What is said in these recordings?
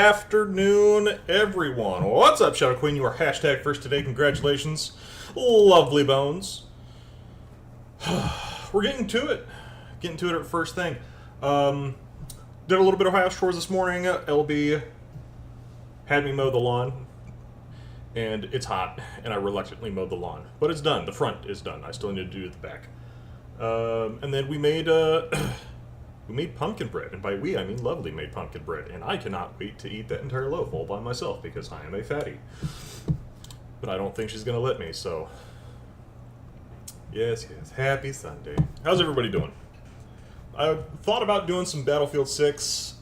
afternoon, everyone. What's up, Shadow Queen? You are hashtag first today. Congratulations. Lovely bones. We're getting to it. Getting to it at first thing. Did a little bit of house chores this morning. LB had me mow the lawn. And it's hot, and I reluctantly mowed the lawn. But it's done. The front is done. I still need to do the back. And then we made we made pumpkin bread, and by we I mean Lovely made pumpkin bread, and I cannot wait to eat that entire loaf all by myself because I am a fatty. But I don't think she's gonna let me, so yes, happy Sunday. How's everybody doing? I thought about doing some Battlefield 6,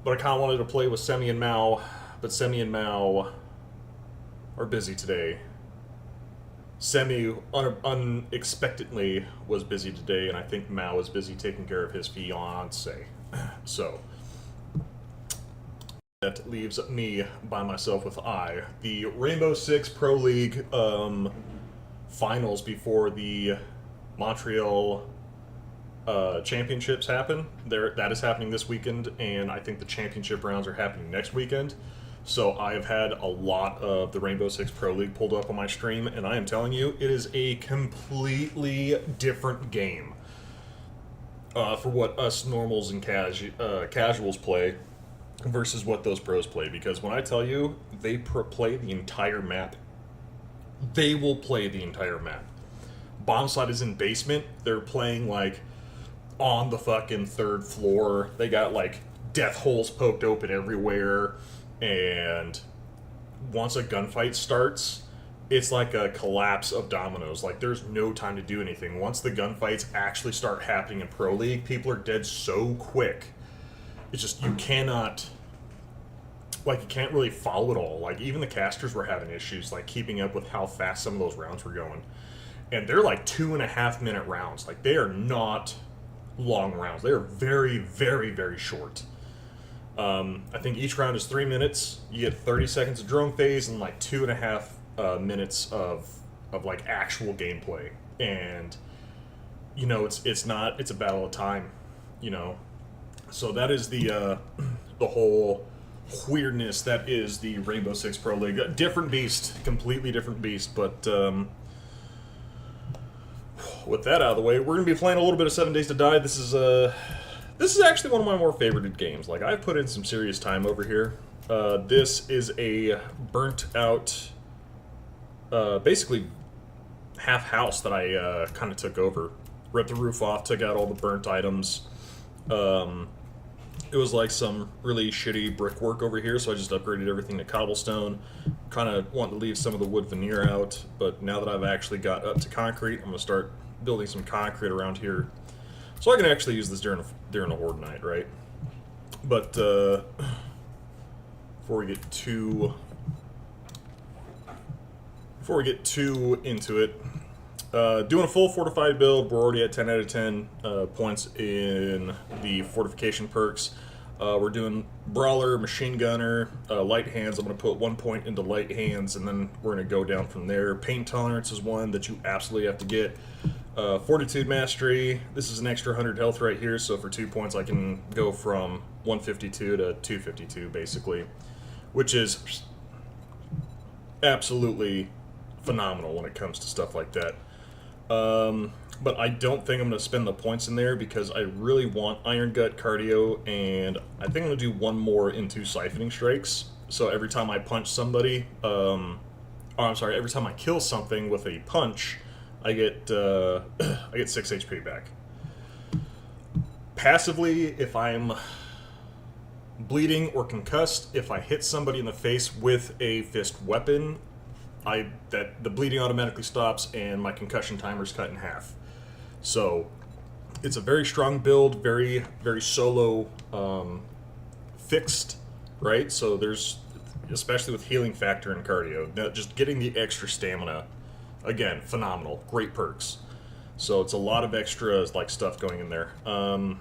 but I kind of wanted to play with Semi and Mao, but Semi and Mao are busy today. Semi unexpectedly was busy today, and I think Mao is busy taking care of his fiance. So that leaves me by myself with the Rainbow Six Pro League finals before the Montreal championships happen. That is happening this weekend, and I think the championship rounds are happening next weekend. So I have had a lot of the Rainbow Six Pro League pulled up on my stream, and I am telling you, it is a completely different game for what us normals and casuals play versus what those pros play. Because when I tell you they play the entire map, they will play the entire map. Bombsite is in basement. They're playing like on the fucking third floor. They got like death holes poked open everywhere. And once a gunfight starts, it's like a collapse of dominoes. Like, there's no time to do anything. Once the gunfights actually start happening in Pro League, people are dead so quick. It's just, you cannot, like, you can't really follow it all. Like, even the casters were having issues, like, keeping up with how fast some of those rounds were going. And they're like 2.5 minute rounds. Like, they are not long rounds. They are very, very, very short. I think each round is 3 minutes. You get 30 seconds of drone phase and like 2.5 minutes of like actual gameplay. And you know, it's a battle of time, you know. So that is the whole weirdness that is the Rainbow Six Pro League. A different beast, completely different beast. But with that out of the way, we're gonna be playing a little bit of 7 Days to Die. This is actually one of my more favorited games. Like, I've put in some serious time over here. This is a burnt out, basically half house that I kind of took over. Ripped the roof off, took out all the burnt items. It was like some really shitty brickwork over here, so I just upgraded everything to cobblestone. Kind of wanted to leave some of the wood veneer out, but now that I've actually got up to concrete, I'm going to start building some concrete around here. So I can actually use this during a horde night, right? But before we get too into it, doing a full fortified build. We're already at 10 out of 10 points in the fortification perks. We're doing brawler, machine gunner, light hands. I'm going to put 1 point into light hands, and then we're going to go down from there. Pain tolerance is one that you absolutely have to get. Fortitude mastery. This is an extra 100 health right here, so for 2 points I can go from 152 to 252 basically, which is absolutely phenomenal when it comes to stuff like that. But I don't think I'm going to spend the points in there because I really want Iron Gut cardio, and I think I'm going to do one more into siphoning strikes. So every time I punch somebody, every time I kill something with a punch, I get 6 HP back. Passively, if I'm bleeding or concussed, if I hit somebody in the face with a fist weapon, the bleeding automatically stops and my concussion timer is cut in half. So it's a very strong build, very, very solo fixed, right? So there's, especially with healing factor and cardio, just getting the extra stamina. Again, phenomenal. Great perks. So it's a lot of extra like stuff going in there. Not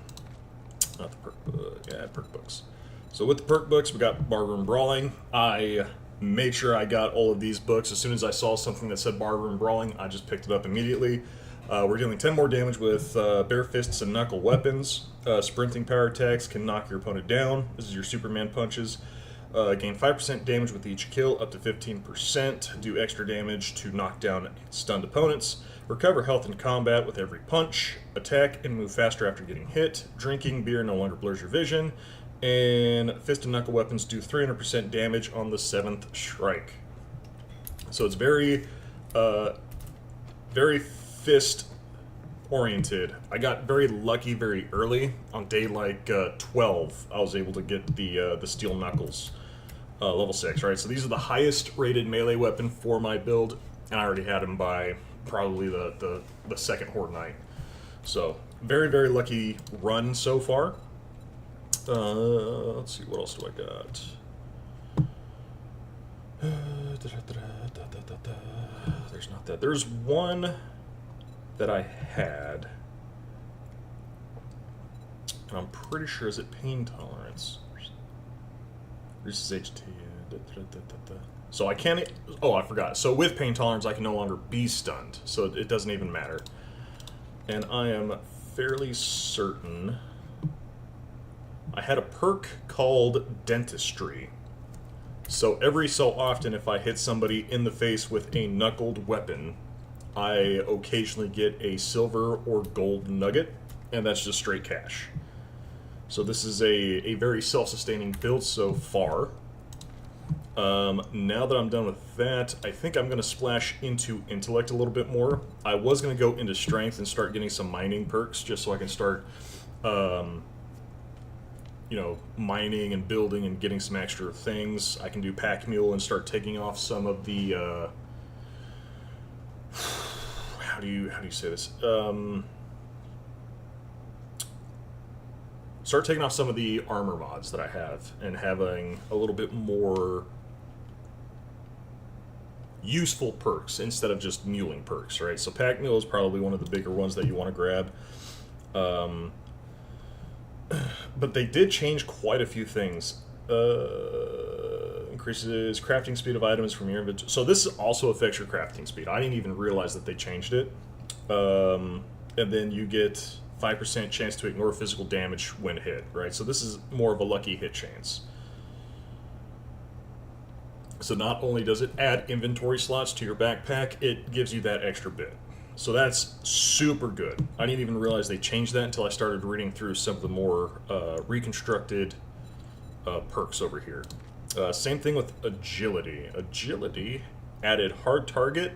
the perk book. Yeah, perk books. So with the perk books, we got Barroom Brawling. I made sure I got all of these books. As soon as I saw something that said Barroom Brawling, I just picked it up immediately. We're dealing 10 more damage with bare fists and knuckle weapons. Sprinting power attacks can knock your opponent down. This is your Superman punches. Gain 5% damage with each kill, up to 15%. Do extra damage to knock down stunned opponents. Recover health in combat with every punch. Attack and move faster after getting hit. Drinking beer no longer blurs your vision. And fist and knuckle weapons do 300% damage on the 7th strike. So it's very fist oriented. I got very lucky very early. On day like 12, I was able to get the steel knuckles level 6, right? So these are the highest rated melee weapon for my build, and I already had them by probably the second Horde Night. So very, very lucky run so far. Let's see, what else do I got? There's not that. There's one that I had, and I'm pretty sure, is it pain tolerance? Reduces HT. So I can't. Oh, I forgot. So with pain tolerance, I can no longer be stunned, so it doesn't even matter. And I am fairly certain I had a perk called dentistry. So every so often, if I hit somebody in the face with a knuckled weapon, I occasionally get a silver or gold nugget, and that's just straight cash. So this is a very self-sustaining build so far. Now that I'm done with that, I think I'm going to splash into intellect a little bit more. I was going to go into strength and start getting some mining perks, just so I can start, you know, mining and building and getting some extra things. I can do pack mule and start taking off some of the, how do you say this? Start taking off some of the armor mods that I have and having a little bit more useful perks instead of just muling perks, right? So pack mule is probably one of the bigger ones that you want to grab. But they did change quite a few things. Increases crafting speed of items from your inventory. So this also affects your crafting speed. I didn't even realize that they changed it. And then you get 5% chance to ignore physical damage when hit, right? So this is more of a lucky hit chance. So not only does it add inventory slots to your backpack, it gives you that extra bit. So that's super good. I didn't even realize they changed that until I started reading through some of the more reconstructed perks over here. Same thing with agility. Agility added hard target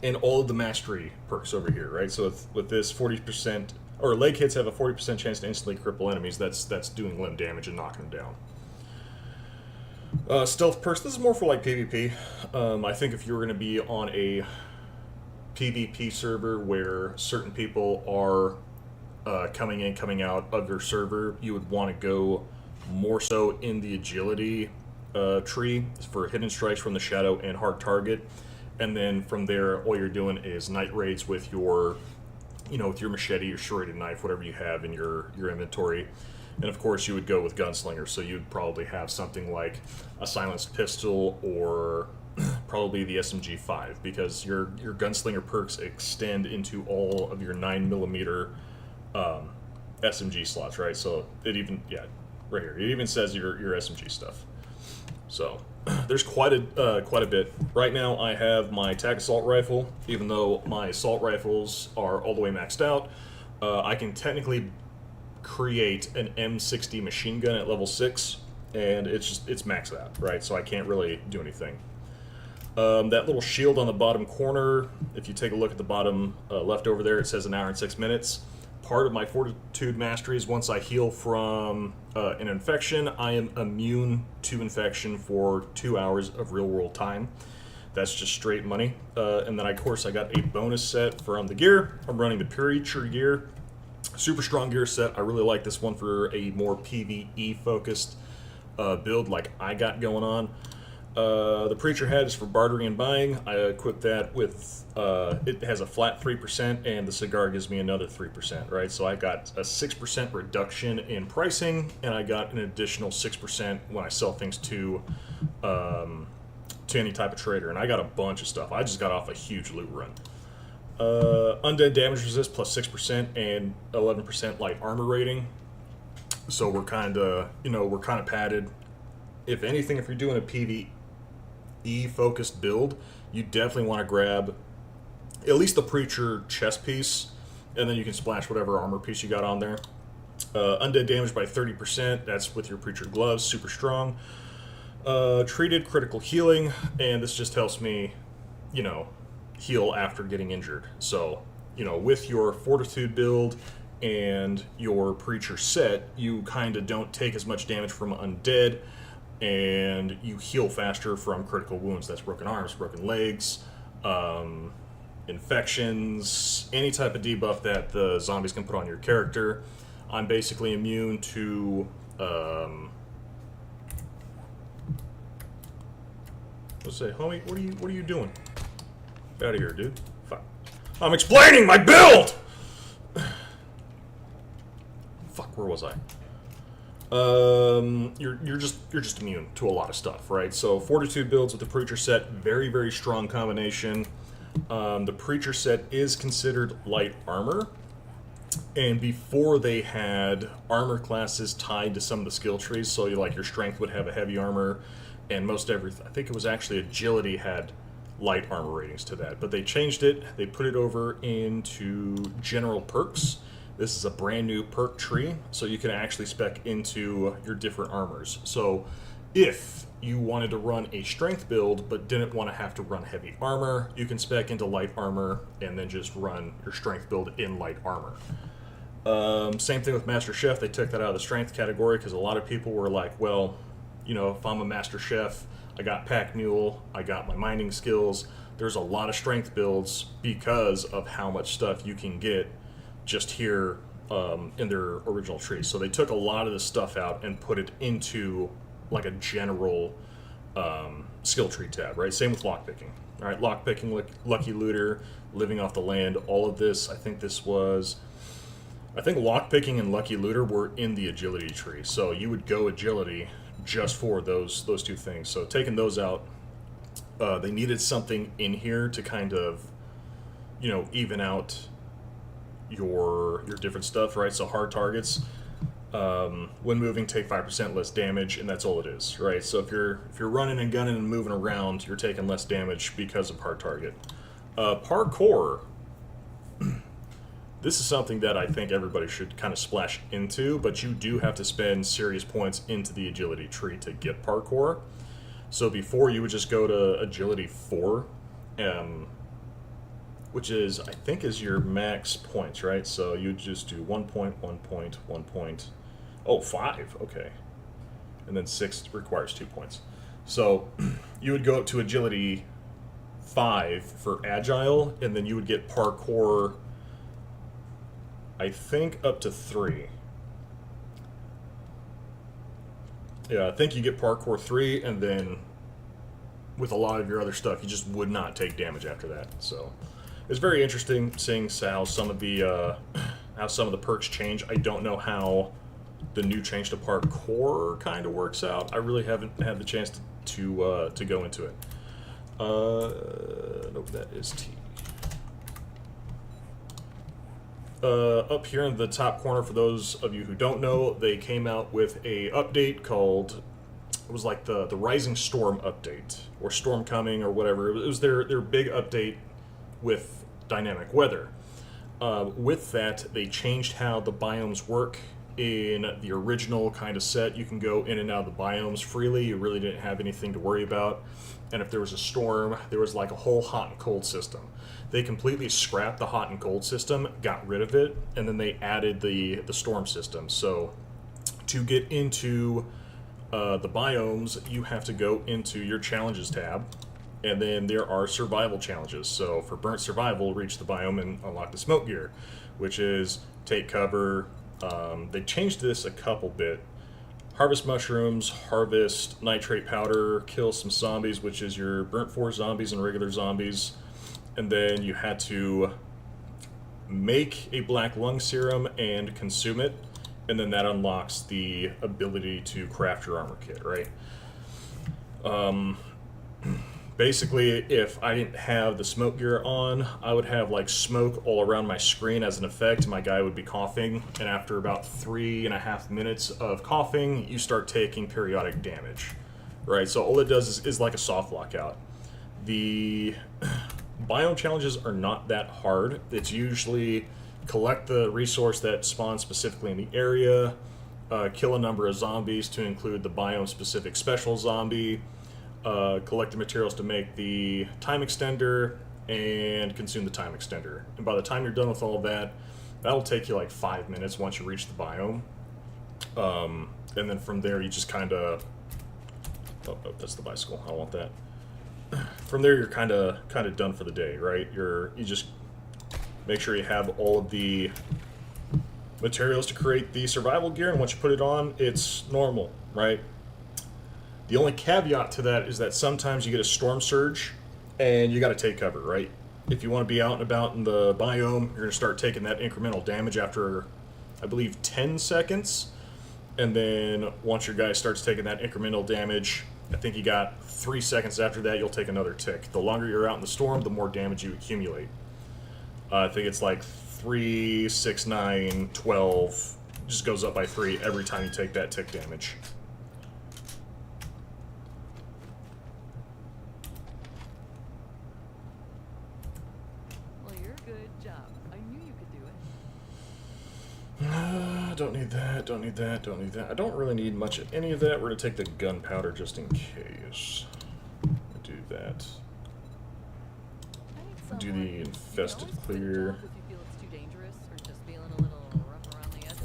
and all of the mastery perks over here, right? So with this 40%, or leg hits have a 40% chance to instantly cripple enemies. That's doing limb damage and knocking them down. Stealth perks, this is more for like PvP. I think if you were going to be on a PvP server where certain people are coming in, coming out of your server, you would want to go more so in the agility tree for hidden strikes from the shadow and hard target. And then from there, all you're doing is night raids with your, you know, with your machete, your serrated knife, whatever you have in your inventory. And of course, you would go with gunslinger, so you'd probably have something like a silenced pistol or probably the SMG5, because your gunslinger perks extend into all of your 9mm SMG slots, right? So it even, yeah, right here, it even says your SMG stuff. So there's quite a bit. Right now, I have my TAC assault rifle. Even though my assault rifles are all the way maxed out, I can technically create an M60 machine gun at level 6, and it's maxed out, right? So I can't really do anything. That little shield on the bottom corner, if you take a look at the bottom left over there, it says 1 hour and 6 minutes. Part of my Fortitude Mastery is once I heal from an infection, I am immune to infection for 2 hours of real-world time. That's just straight money. And then, of course, I got a bonus set from the gear. I'm running the Preacher gear. Super strong gear set. I really like this one for a more PvE-focused build like I got going on. The Preacher hat is for bartering and buying. I equipped that with, it has a flat 3%, and the cigar gives me another 3%, right? So I got a 6% reduction in pricing, and I got an additional 6% when I sell things to any type of trader, and I got a bunch of stuff. I just got off a huge loot run. Undead damage resist plus 6% and 11% light armor rating. So we're kind of, we're kind of padded. If anything, if you're doing a PvE focused build, you definitely want to grab at least the Preacher chest piece, and then you can splash whatever armor piece you got on there. Undead damage by 30%, that's with your Preacher gloves, super strong. Treated critical healing, and this just helps me, heal after getting injured. So, with your Fortitude build and your Preacher set, you kind of don't take as much damage from Undead, and you heal faster from critical wounds. That's broken arms, broken legs, infections, any type of debuff that the zombies can put on your character. I'm basically immune to let's say, homie, what are you doing? Get out of here, dude. Fuck. I'm explaining my build! Fuck, where was I? You're just immune to a lot of stuff, right? So Fortitude builds with the Preacher set, very, very strong combination. The Preacher set is considered light armor, and before they had armor classes tied to some of the skill trees, so your strength would have a heavy armor, and most everything, I think it was actually agility had light armor ratings to that, but they changed it. They put it over into general perks. This is a brand new perk tree, so you can actually spec into your different armors. So if you wanted to run a strength build but didn't want to have to run heavy armor, you can spec into light armor and then just run your strength build in light armor. Same thing with Master Chef. They took that out of the strength category because a lot of people were like, well, if I'm a Master Chef, I got Pack Mule, I got my mining skills. There's a lot of strength builds because of how much stuff you can get just here in their original tree. So they took a lot of this stuff out and put it into like a general skill tree tab, right? Same with lockpicking. All right, lockpicking, Lucky Looter, living off the land, all of this. I think lockpicking and Lucky Looter were in the agility tree. So you would go agility just for those two things. So taking those out, they needed something in here to kind of, even out your different stuff, right? So hard targets, when moving, take 5% less damage, and that's all it is, right? So if you're running and gunning and moving around, you're taking less damage because of hard target. Parkour. This is something that I think everybody should kind of splash into, but you do have to spend serious points into the agility tree to get parkour. So before, you would just go to agility 4, which is, I think, is your max points, right? So you just do 1 point, 1 point, 1 point. Oh, 5, okay. And then 6 requires 2 points. So you would go up to agility 5 for agile, and then you would get parkour, I think, up to 3. Yeah, I think you get parkour 3, and then with a lot of your other stuff, you just would not take damage after that. So it's very interesting seeing how some of the perks change. I don't know how the new change to parkour kind of works out. I really haven't had the chance to go into it. Nope, that is T. Up here in the top corner, for those of you who don't know, they came out with a update called, it was like the Rising Storm update, or Storm Coming, or whatever. It was their big update with dynamic weather. With that, they changed how the biomes work. In the original kind of set, you can go in and out of the biomes freely. You really didn't have anything to worry about. And if there was a storm, there was like a whole hot and cold system. They completely scrapped the hot and cold system, got rid of it, and then they added the storm system. So to get into the biomes, you have to go into your challenges tab, and then there are survival challenges. So for burnt survival, reach the biome and unlock the smoke gear, which is take cover. They changed this a couple bit. Harvest mushrooms, harvest nitrate powder, kill some zombies, which is your burnt forest zombies and regular zombies. And then you had to make a black lung serum and consume it, and then that unlocks the ability to craft your armor kit, right? Basically, if I didn't have the smoke gear on, I would have like smoke all around my screen as an effect. My guy would be coughing, and after about 3.5 minutes of coughing, you start taking periodic damage, right? So all it does is like a soft lockout. The biome challenges are not that hard. It's usually collect the resource that spawns specifically in the area, kill a number of zombies to include the biome-specific special zombie, collect the materials to make the time extender, and consume the time extender. And by the time you're done with all of that, that'll take you like 5 minutes once you reach the biome. And then from there, you just kind of... Oh, that's the bicycle. I don't want that. From there, you're kind of done for the day, right? You just make sure you have all of the materials to create the survival gear, and once you put it on, it's normal, right? The only caveat to that is that sometimes you get a storm surge, and you got to take cover, right? If you want to be out and about in the biome, you're going to start taking that incremental damage after, I believe, 10 seconds. And then once your guy starts taking that incremental damage, I think you got 3 seconds after that, you'll take another tick. The longer you're out in the storm, the more damage you accumulate. I think it's like 3, 6, 9, 12. It just goes up by 3 every time you take that tick damage. Well, you're a good job. I knew you could do it. Don't need that, don't need that, don't need that. I don't really need much of any of that. We're going to take the gunpowder just in case. Do that. Do the infested clear. If you feel it's too dangerous or just feeling a little rough around the edges.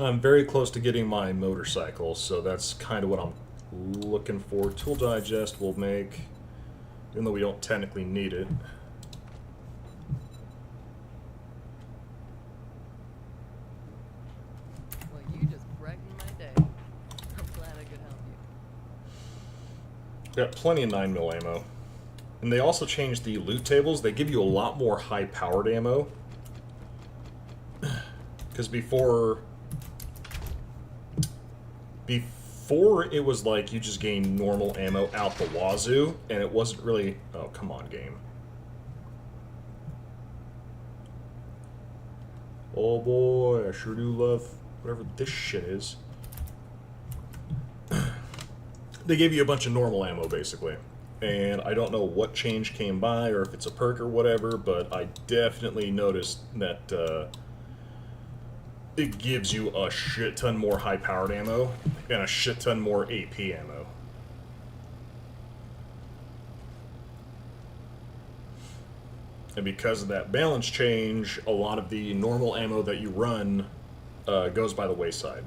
I'm very close to getting my motorcycle, so that's kind of what I'm looking for. Tool digest will make, even though we don't technically need it. Well, you just brightened my day. I'm glad I could help you. Got plenty of 9mm ammo. And they also changed the loot tables. They give you a lot more high-powered ammo. Because before it was like you just gained normal ammo out the wazoo, and it wasn't really... Oh, come on, game. Oh boy, I sure do love whatever this shit is. They gave you a bunch of normal ammo, basically. And I don't know what change came by, or if it's a perk or whatever, but I definitely noticed that it gives you a shit ton more high-powered ammo, and a shit ton more AP ammo. And because of that balance change, a lot of the normal ammo that you run goes by the wayside.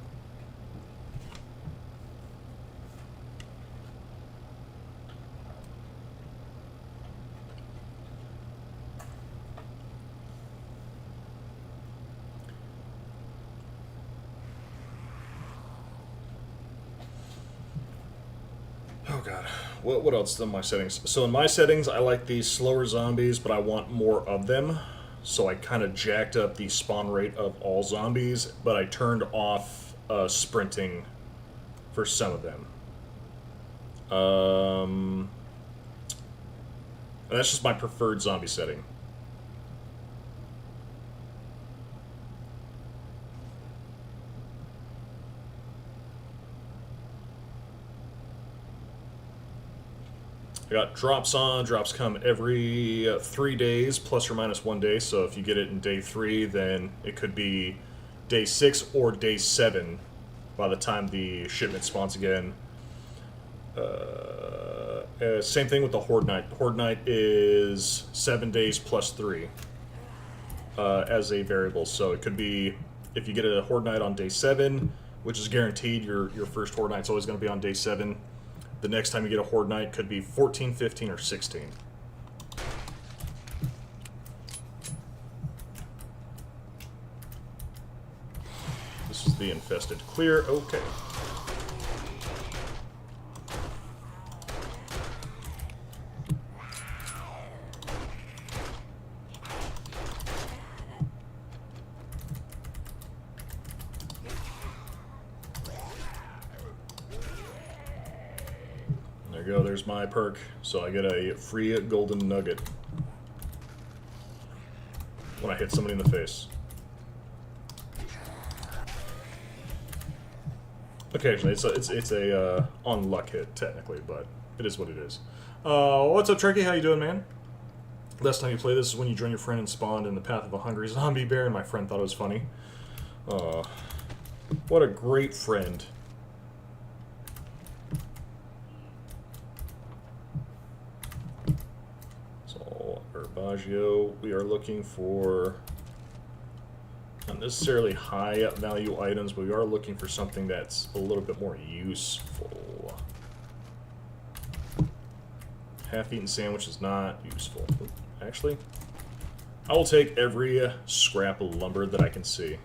Oh god, what else in my settings? So in my settings, I like these slower zombies, but I want more of them. So I kind of jacked up the spawn rate of all zombies, but I turned off sprinting for some of them. And that's just my preferred zombie setting. I got drops on. Drops come every 3 days, plus or minus 1 day. So if you get it in day 3, then it could be day 6 or day 7 by the time the shipment spawns again. Same thing with the Horde Night. The Horde Night is 7 days plus 3 as a variable. So it could be, if you get a Horde Night on day 7, which is guaranteed, your first Horde Night's always going to be on day 7. The next time you get a Horde Night could be 14, 15, or 16. This is the infested clear. Okay. There you go, there's my perk. So I get a free golden nugget when I hit somebody in the face. Occasionally, it's a on luck hit technically, but it is what it is. What's up, Trekkie? How you doing, man? Last time you played this is when you joined your friend and spawned in the path of a hungry zombie bear, and my friend thought it was funny. What a great friend. So, Herbaggio, we are looking for not necessarily high value items, but we are looking for something that's a little bit more useful. Half-eaten sandwich is not useful. Actually, I will take every scrap of lumber that I can see.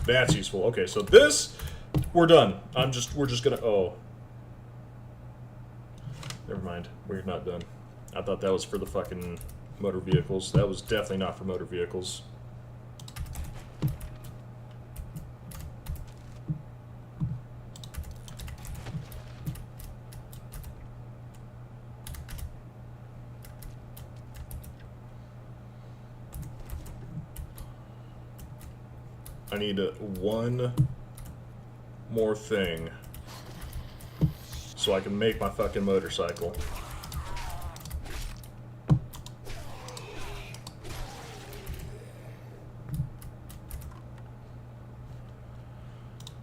That's useful. Okay, so this, we're done. We're just gonna, oh. Never mind, we're not done. I thought that was for the fucking motor vehicles. That was definitely not for motor vehicles. I need one more thing so I can make my fucking motorcycle.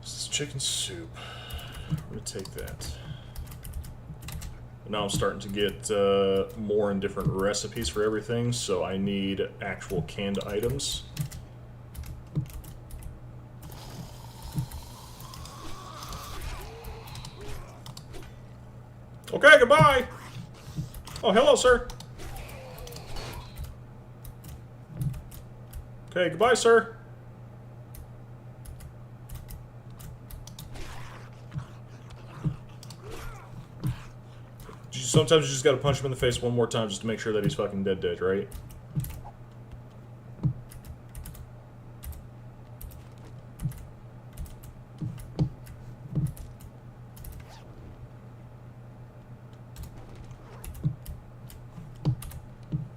This is chicken soup. I'm gonna take that. Now I'm starting to get more and different recipes for everything, so I need actual canned items. Okay, goodbye! Oh, hello, sir. Okay, goodbye, sir. Sometimes you just gotta punch him in the face one more time just to make sure that he's fucking dead, right?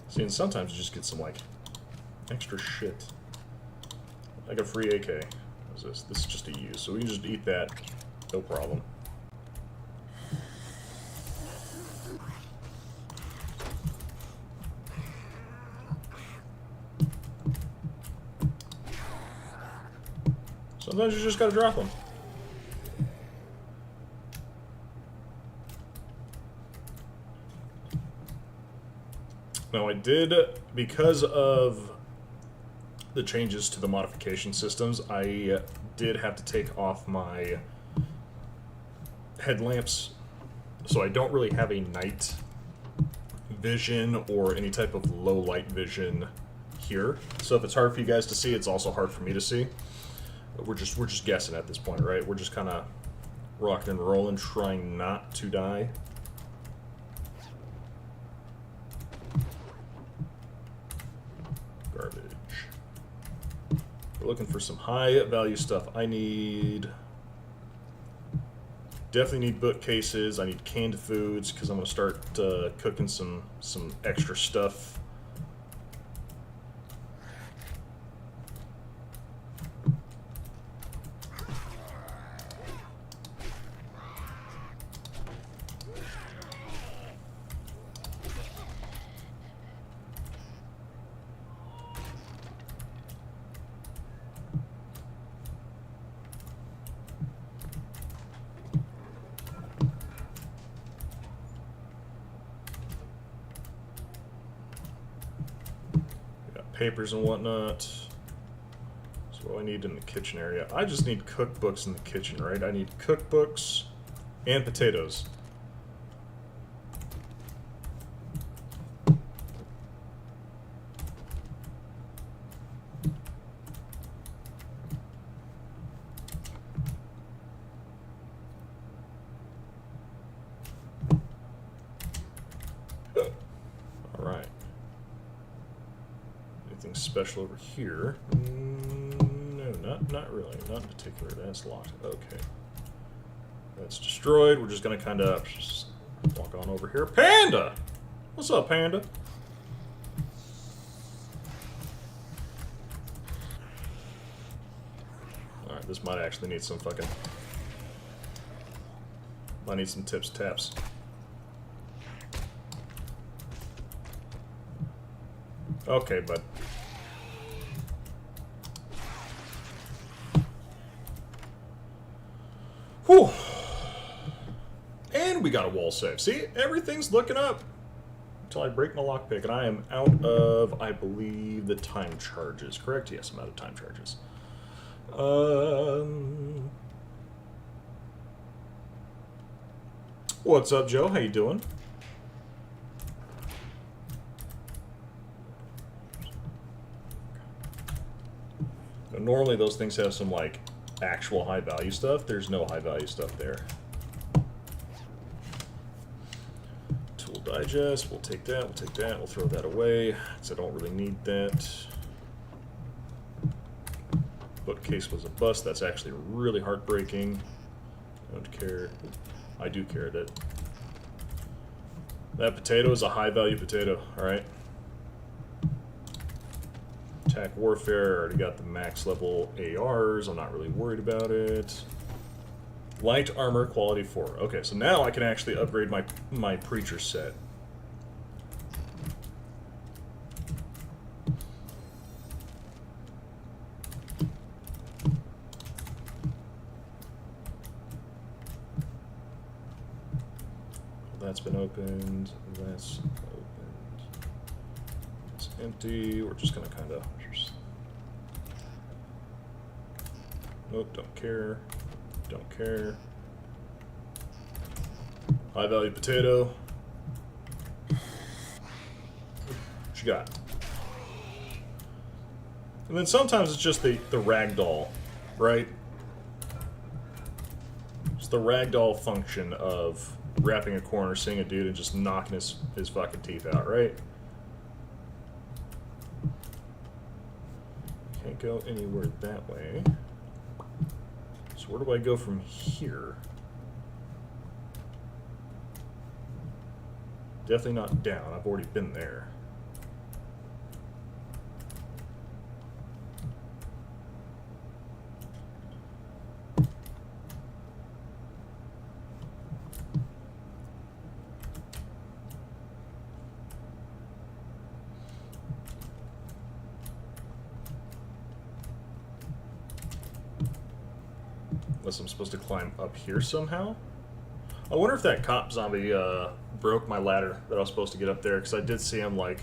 See, and sometimes you just get some, like, extra shit. Like a free AK. What is this? This is just a use, so we can just eat that. No problem. Sometimes you just gotta drop them. Now I did, because of the changes to the modification systems, I did have to take off my headlamps, so I don't really have a night vision or any type of low light vision here. So if it's hard for you guys to see, it's also hard for me to see. We're just guessing at this point, right? We're just kind of rocking and rolling, trying not to die. Garbage. We're looking for some high value stuff. I need... Definitely need bookcases. I need canned foods because I'm going to start cooking some extra stuff. Papers and whatnot. So what do I need in the kitchen area? I just need cookbooks in the kitchen, right? I need cookbooks and potatoes. Alright. Anything special over here? No, not really. Not in particular. That's locked. Okay. That's destroyed. We're just gonna kind of walk on over here. Panda! What's up, Panda? Alright, this might actually need some fucking... Might need some tips, taps. Okay, bud. Whew. And we got a wall save. See, everything's looking up. Until I break my lockpick, and I am out of, I believe, the time charges. Correct? Yes, I'm out of time charges. What's up, Joe? How you doing? Now, normally those things have some, like, actual high-value stuff. There's no high-value stuff there. Tool digest, we'll take that, we'll throw that away, because I don't really need that. Bookcase was a bust, that's actually really heartbreaking. Don't care. I do care that. That potato is a high-value potato, alright? Attack warfare, already got the max level ARs, I'm not really worried about it. Light armor, quality 4. Okay, so now I can actually upgrade my preacher set. That's been opened, that's opened. It's empty, we're just gonna kind of... Nope, don't care. Don't care. High value potato. What you got? And then sometimes it's just the ragdoll, right? It's the ragdoll function of wrapping a corner, seeing a dude, and just knocking his fucking teeth out, right? Can't go anywhere that way. So where do I go from here? Definitely not down. I've already been there. Unless I'm supposed to climb up here somehow? I wonder if that cop zombie broke my ladder that I was supposed to get up there, because I did see him, like,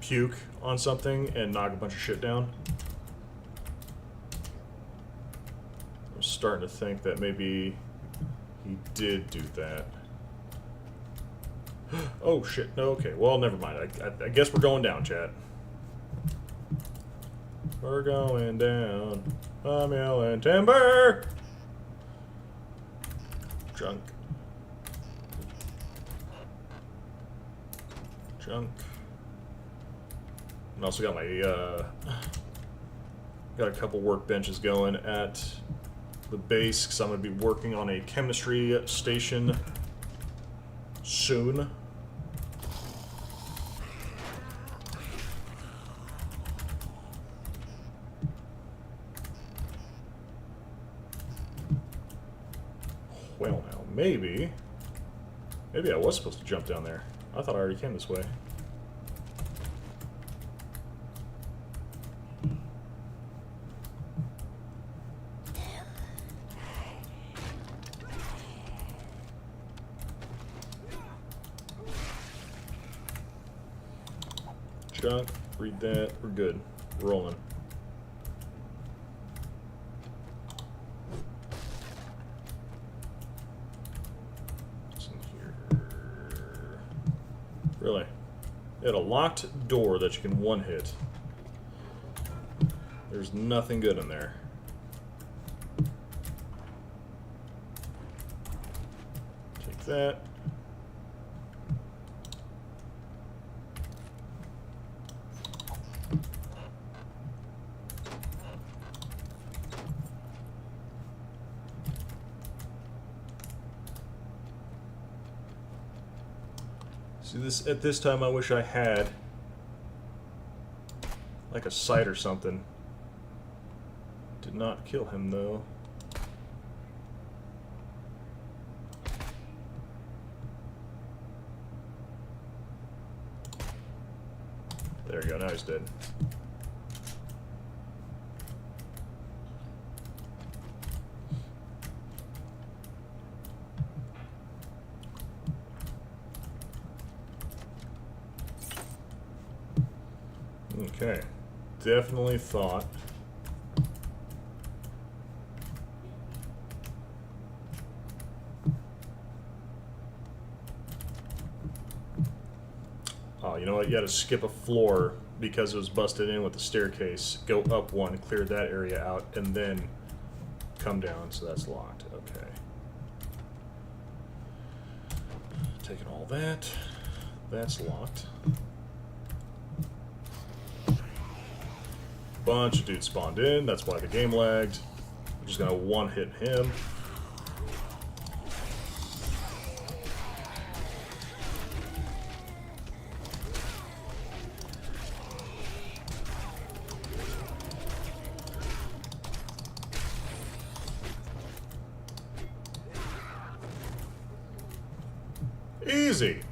puke on something and knock a bunch of shit down. I'm starting to think that maybe he did do that. Oh, shit. No, okay. Well, never mind. I guess we're going down, chat. We're going down. I'm yelling timber! Junk. Junk. And also got my, got a couple workbenches going at the base, because I'm going to be working on a chemistry station soon. Well, now, maybe I was supposed to jump down there. I thought I already came this way. Junk, read that, we're good. We're rolling. Really? It had a locked door that you can one-hit. There's nothing good in there. Take that. See, this at this time I wish I had like a sight or something. Did not kill him though. There we go, now he's dead. Okay, definitely thought. Oh, you know what? You had to skip a floor because it was busted in with the staircase. Go up one, clear that area out, and then come down, so that's locked. Okay. Taking all that. That's locked. Bunch of dudes spawned in, that's why the game lagged. I'm just gonna one-hit him. Easy.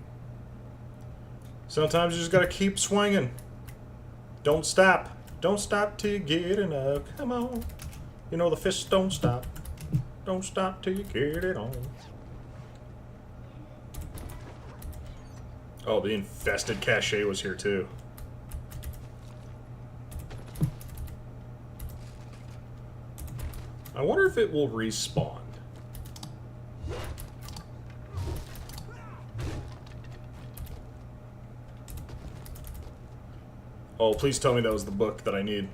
Sometimes you just gotta keep swinging. Don't stop. Don't stop till you get enough. Come on. You know the fist don't stop. Don't stop till you get it on. Oh, the infested cache was here too. I wonder if it will respawn. Oh, please tell me that was the book that I need.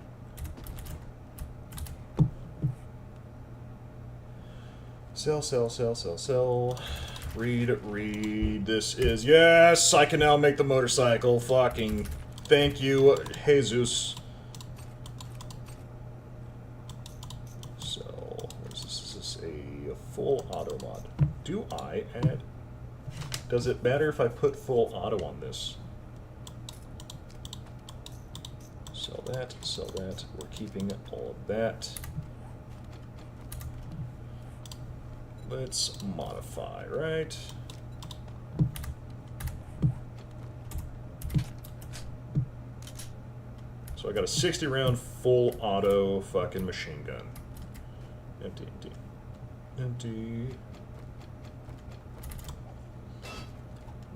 Sell, sell, sell, sell, sell. Read, read. This is... Yes! I can now make the motorcycle. Fucking... Thank you, Jesus. So, what is this? Is this a full auto mod? Do I add... Does it matter if I put full auto on this? Sell that, sell that. We're keeping all of that. Let's modify, right? So I got a 60 round full auto fucking machine gun. Empty, empty, empty.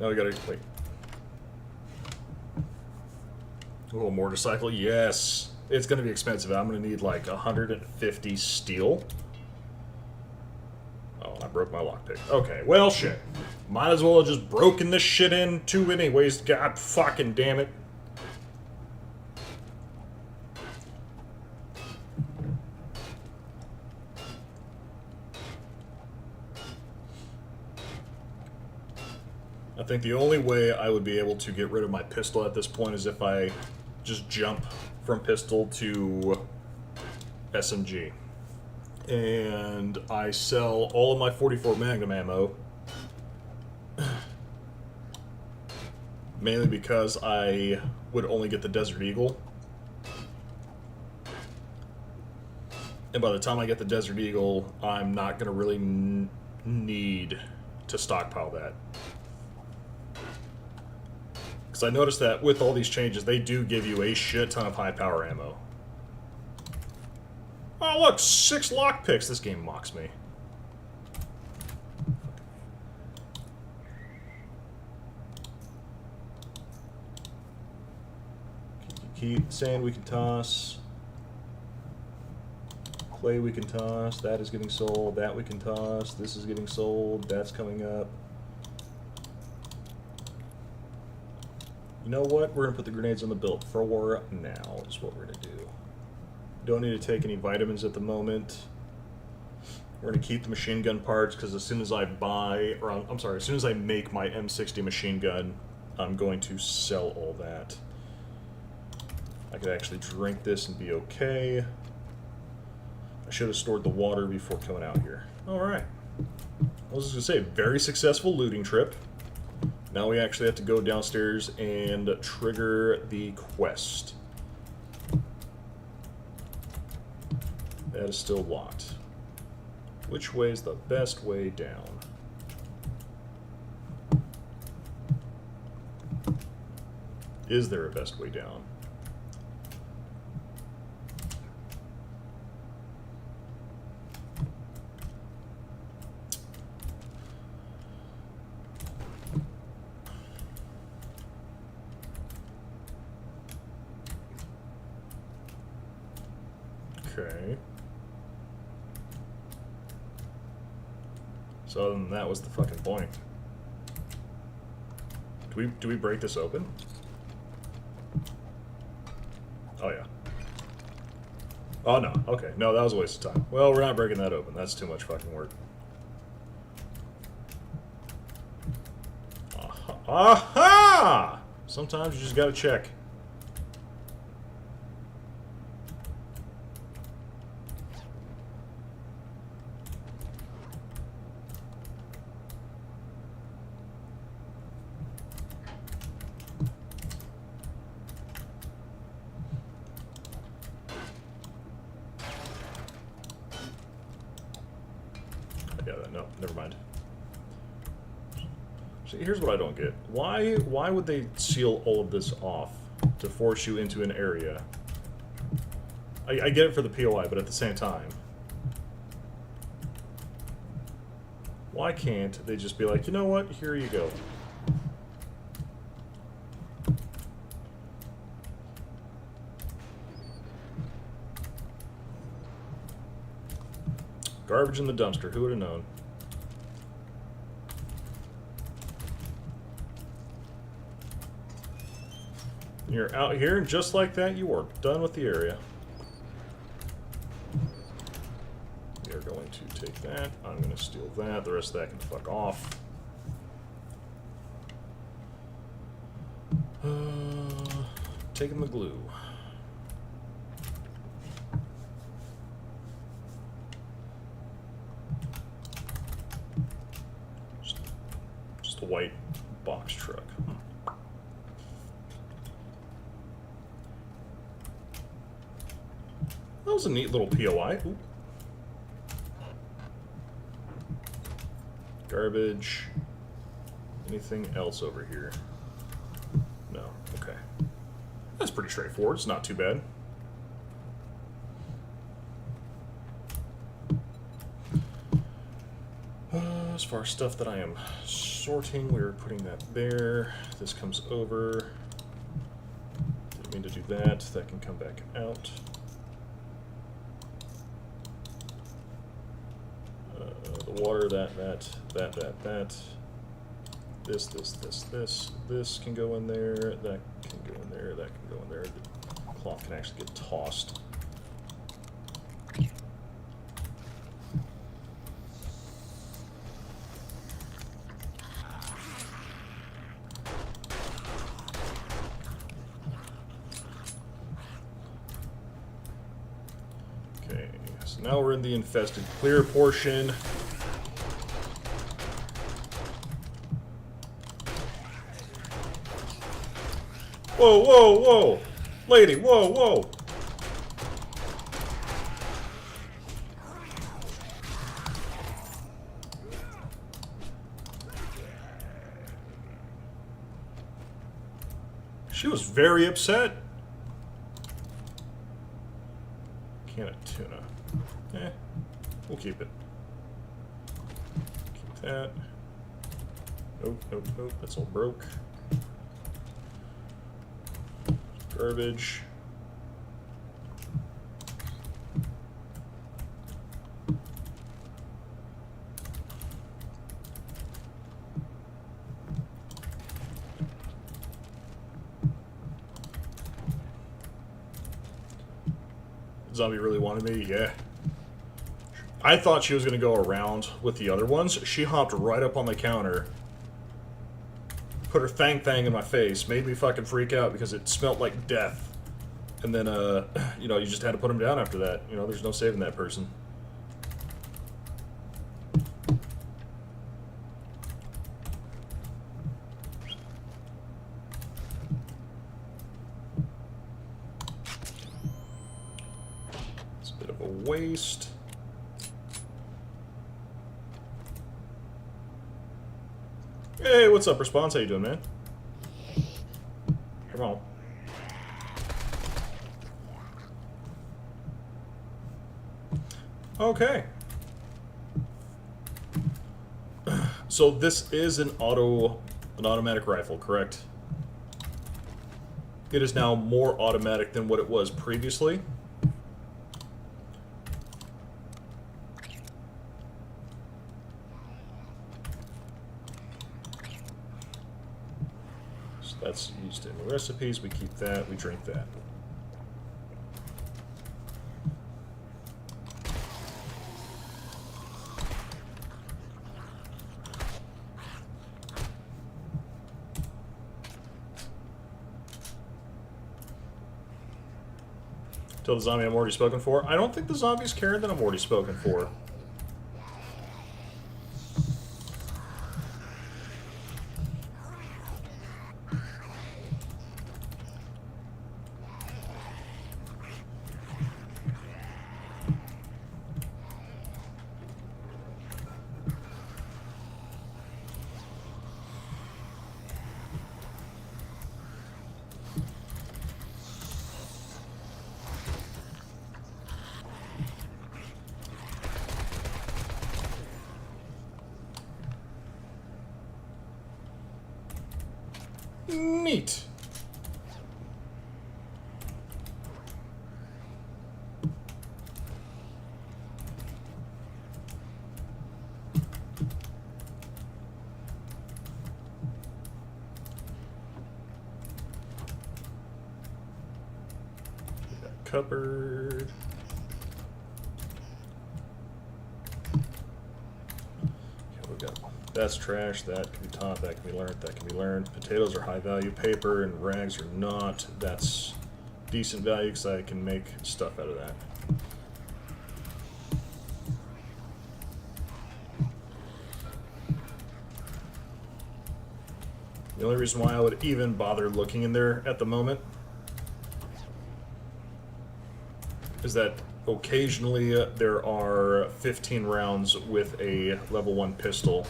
Now we gotta, wait. Oh, motorcycle, yes. It's gonna be expensive. I'm gonna need like 150 steel. Oh, I broke my lockpick. Okay, well, shit. Might as well have just broken this shit in too anyways. God fucking damn it. I think the only way I would be able to get rid of my pistol at this point is if I just jump from pistol to SMG. And I sell all of my 44 Magnum ammo. Mainly because I would only get the Desert Eagle. And by the time I get the Desert Eagle, I'm not going to really need to stockpile that. Because I noticed that with all these changes, they do give you a shit ton of high power ammo. Oh look, 6 lockpicks. This game mocks me. Keep sand we can toss. Clay we can toss. That is getting sold. That we can toss. This is getting sold. That's coming up. You know what? We're going to put the grenades on the build for now is what we're going to do. Don't need to take any vitamins at the moment. We're going to keep the machine gun parts because as soon as I buy, or I'm sorry, as soon as I make my M60 machine gun, I'm going to sell all that. I could actually drink this and be okay. I should have stored the water before coming out here. Alright. I was just going to say, very successful looting trip. Now we actually have to go downstairs and trigger the quest. That is still locked. Which way is the best way down? Is there a best way down? Okay. So other than that, what's the fucking point? Do we break this open? Oh yeah. Oh no. Okay. No, that was a waste of time. Well, we're not breaking that open. That's too much fucking work. Aha! Aha! Sometimes you just gotta check. No, never mind. See, here's what I don't get. Why would they seal all of this off to force you into an area? I get it for the POI, but at the same time, why can't they just be like, you know what, here you go. Garbage in the dumpster, who would have known? You're out here, and just like that, you are done with the area. We are going to take that. I'm going to steal that. The rest of that can fuck off. Taking the glue. Just a white box truck. That was a neat little POI. Ooh. Garbage. Anything else over here? No. Okay. That's pretty straightforward. It's not too bad. As far as stuff that I am sorting, we're putting that there. This comes over. Didn't mean to do that. That can come back out. The water, that. This can go in there. That can go in there. That can go in there. The cloth can actually get tossed. Okay, so now we're in the infested clear portion. Whoa, whoa, whoa! Lady, whoa, whoa! She was very upset. Can of tuna. We'll keep it. Keep that. Nope, nope, nope. That's all broke. Garbage. Zombie really wanted me? Yeah. I thought she was going to go around with the other ones. She hopped right up on the counter, put her thang in my face, made me fucking freak out because it smelled like death. And then, you know, you just had to put him down after that. You know, there's no saving that person. Bit of a waste. Hey, what's up, Response? How you doing, man? Come on. Okay. So this is an automatic rifle, correct? It is now more automatic than what it was previously. So that's used in the recipes. We keep that. We drink that. Tell the zombie I'm already spoken for. I don't think the zombies care that I'm already spoken for. Neat. Cupboard. Okay, we got that's trash. That can be taught. That can be learned. That can be learned. Potatoes are high value. Paper and rags are not. That's decent value because I can make stuff out of that. The only reason why I would even bother looking in there at the moment is that occasionally there are 15 rounds with a level 1 pistol,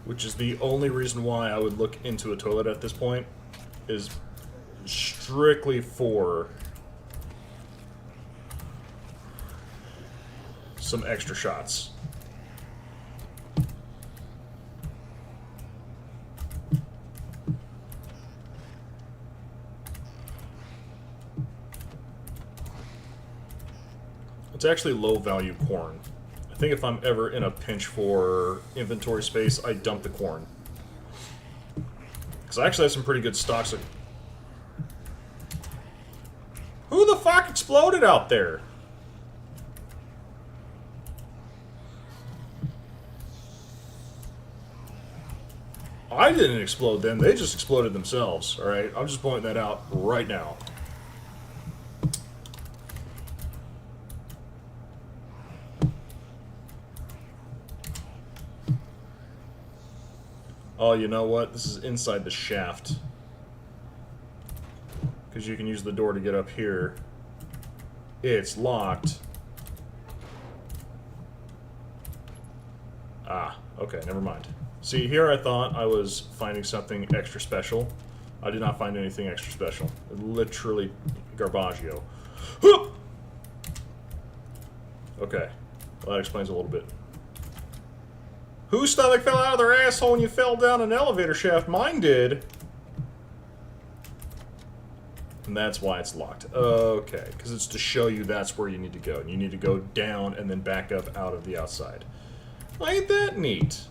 which is the only reason why I would look into a toilet at this point, is strictly for some extra shots. It's actually low-value corn. I think if I'm ever in a pinch for inventory space, I dump the corn. Because I actually have some pretty good stocks of... Who the fuck exploded out there? I didn't explode them, they just exploded themselves, alright? I'm just pointing that out right now. Oh, you know what? This is inside the shaft. Because you can use the door to get up here. It's locked. Ah, okay, never mind. See, here I thought I was finding something extra special. I did not find anything extra special. Literally garbaggio. Okay, well, that explains a little bit. Whose stomach fell out of their asshole when you fell down an elevator shaft? Mine did. And that's why it's locked. Okay, because it's to show you that's where you need to go. And you need to go down and then back up out of the outside. Well, ain't that neat?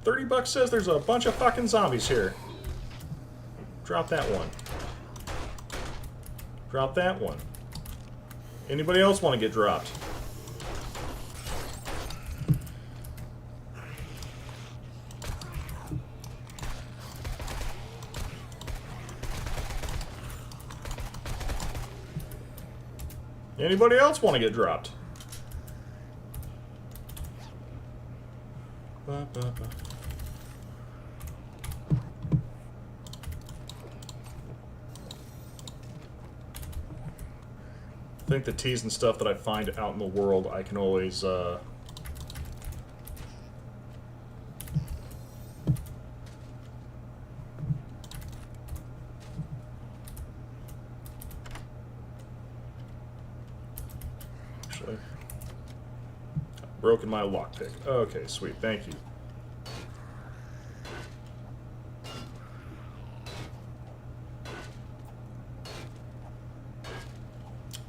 30 bucks says there's a bunch of fucking zombies here. Drop that one. Drop that one. Anybody else want to get dropped? Anybody else want to get dropped? Ba, ba, ba. think the teas and stuff that I find out in the world, I can always, actually, broken my lockpick. Okay, sweet, thank you.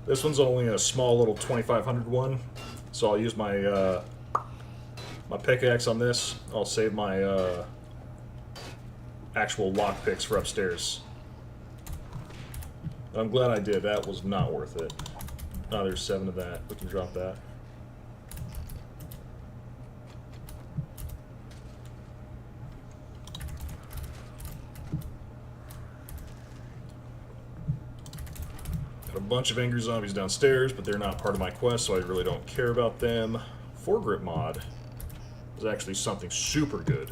This one's only a small little 2500 one, so I'll use my my pickaxe on this. I'll save my actual lock picks for upstairs. I'm glad I did. That was not worth it. Oh, there's 7 of that. We can drop that. Got a bunch of angry zombies downstairs, but they're not part of my quest, so I really don't care about them. Foregrip mod is actually something super good.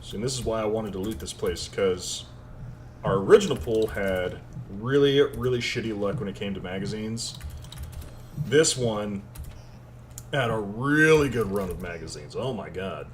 See, and this is why I wanted to loot this place, because our original pool had really, really shitty luck when it came to magazines. This one had a really good run of magazines. Oh my god.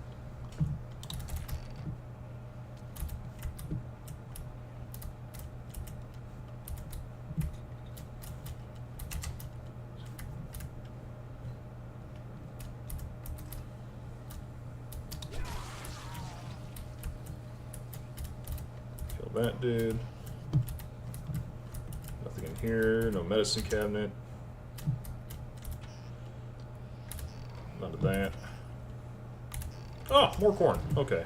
That dude. Nothing in here. No medicine cabinet. None of that. Oh, more corn. Okay.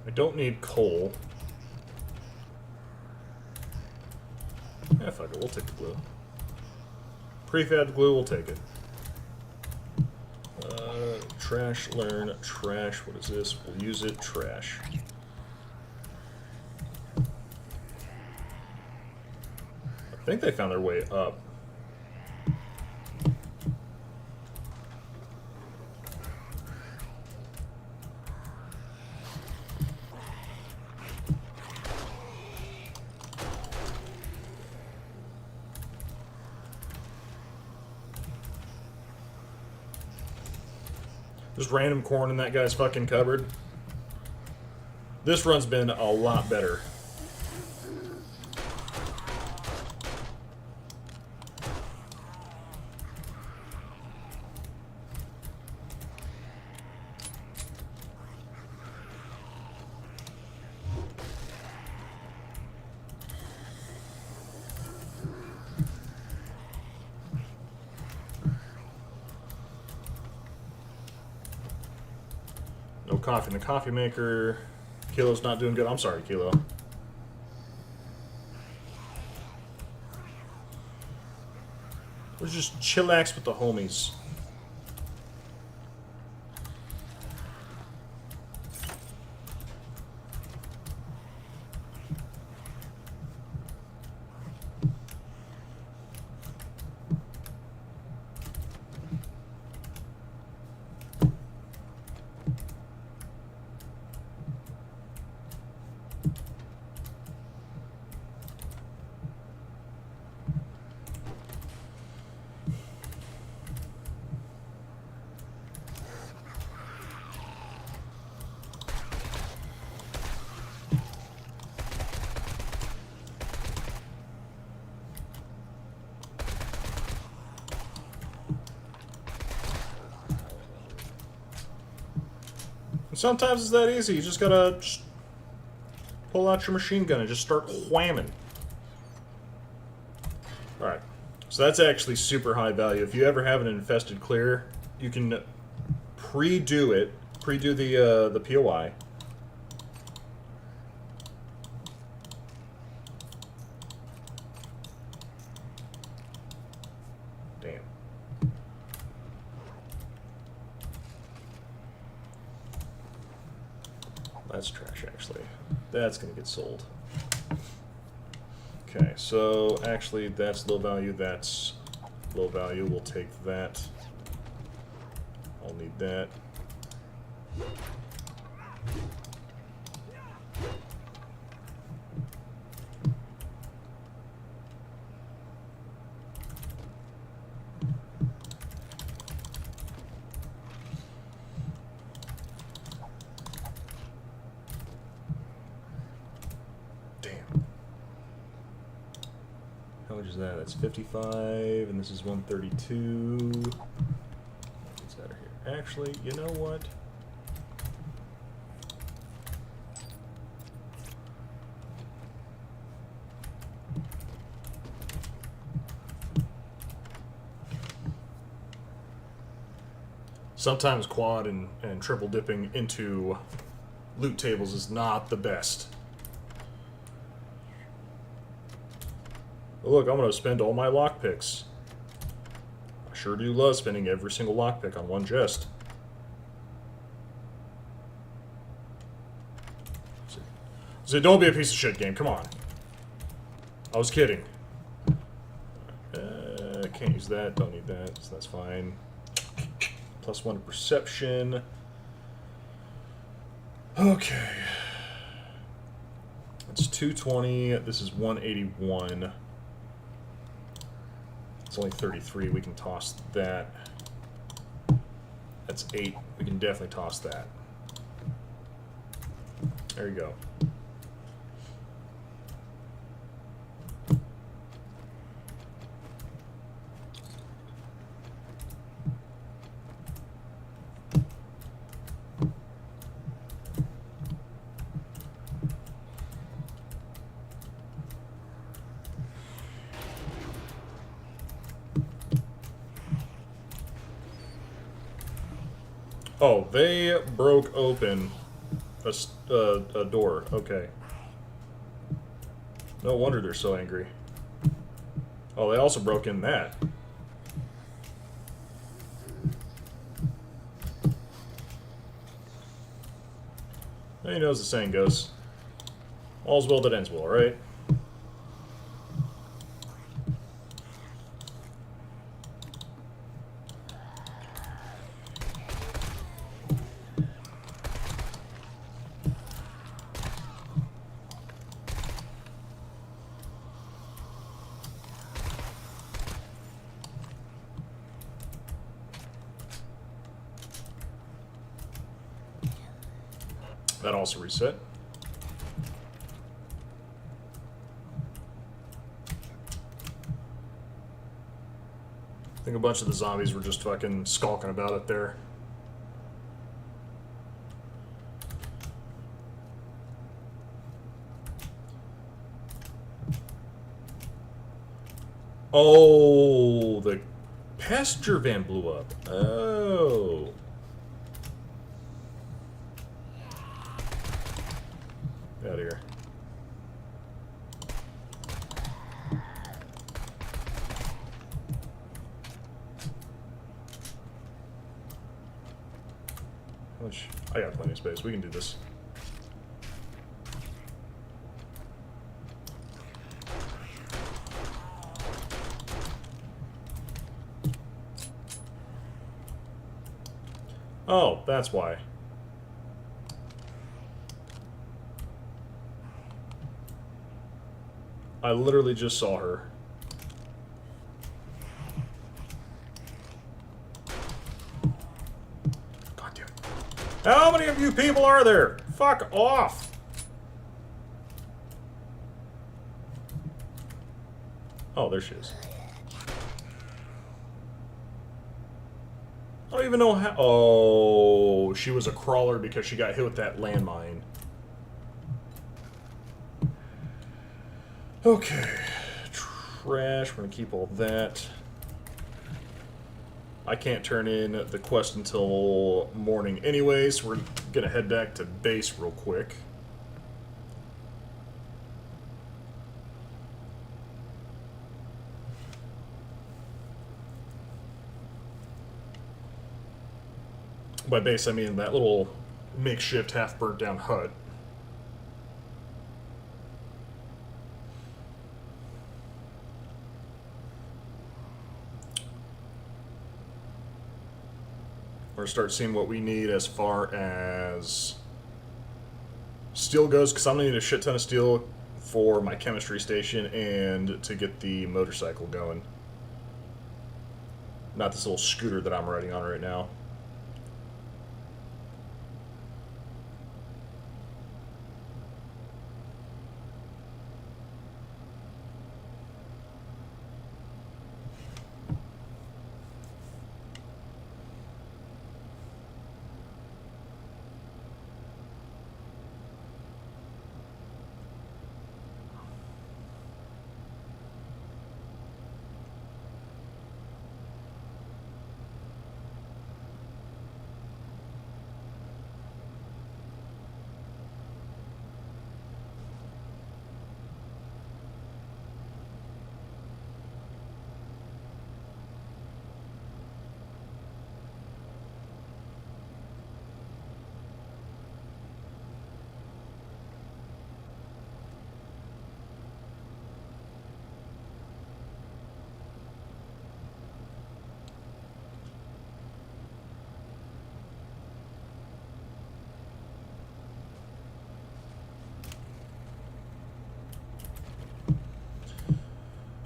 I don't need coal. Yeah, fuck it, we'll take the glue. Prefab glue, we'll take it. Trash, learn, trash. What is this? We'll use it, trash. I think they found their way up. Just random corn in that guy's fucking cupboard. This run's been a lot better. No coffee in the coffee maker. Kilo's not doing good. I'm sorry, Kilo. Let's just chillax with the homies. Sometimes it's that easy. You just gotta pull out your machine gun and just start whamming. Alright. So that's actually super high value. If you ever have an infested clear, you can pre-do it. Pre-do the POI. Damn. that's trash, actually. That's going to get sold. Okay, so actually that's low value, that's low value. We'll take that. I'll need that. How much is that? That's 55, and this is 132. What's that here? Actually, you know what? Sometimes quad and triple dipping into loot tables is not the best. Look, I'm going to spend all my lockpicks. I sure do love spending every single lockpick on one chest. So don't be a piece of shit, game. Come on. I was kidding. Can't use that. Don't need that. So that's fine. +1 to perception. Okay. It's 220. This is 181. It's only 33. We can toss that. That's 8. We can definitely toss that. There you go. Oh, they broke open a door. Okay. No wonder they're so angry. Oh, they also broke in that. Well, you know as the saying goes. All's well that ends well, right? That also reset. I think a bunch of the zombies were just fucking skulking about it there. Oh, the passenger van blew up. Oh. Get out of here. Which, I got plenty of space. We can do this. Oh, that's why. I literally just saw her. God damn it. How many of you people are there? Fuck off! Oh, there she is. I don't even know how... Oh, she was a crawler because she got hit with that landmine. Okay. Trash. We're going to keep all that. I can't turn in the quest until morning anyway, so we're going to head back to base real quick. By base, I mean that little makeshift half-burnt-down hut. We're gonna start seeing what we need as far as steel goes, because I'm gonna need a shit ton of steel for my chemistry station and to get the motorcycle going. Not this little scooter that I'm riding on right now.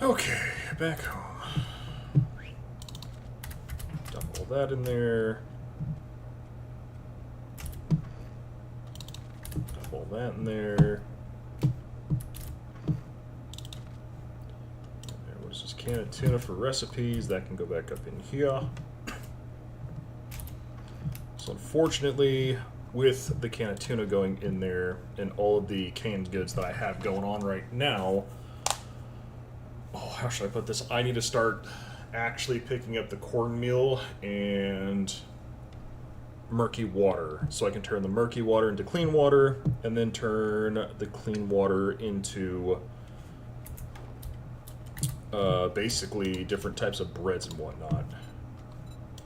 Okay, back home. Dump all that in there. Dump all that in there. What is this can of tuna for recipes? That can go back up in here. So unfortunately, with the can of tuna going in there and all of the canned goods that I have going on right now, how should I put this? I need to start actually picking up the cornmeal and murky water, so I can turn the murky water into clean water and then turn the clean water into basically different types of breads and whatnot.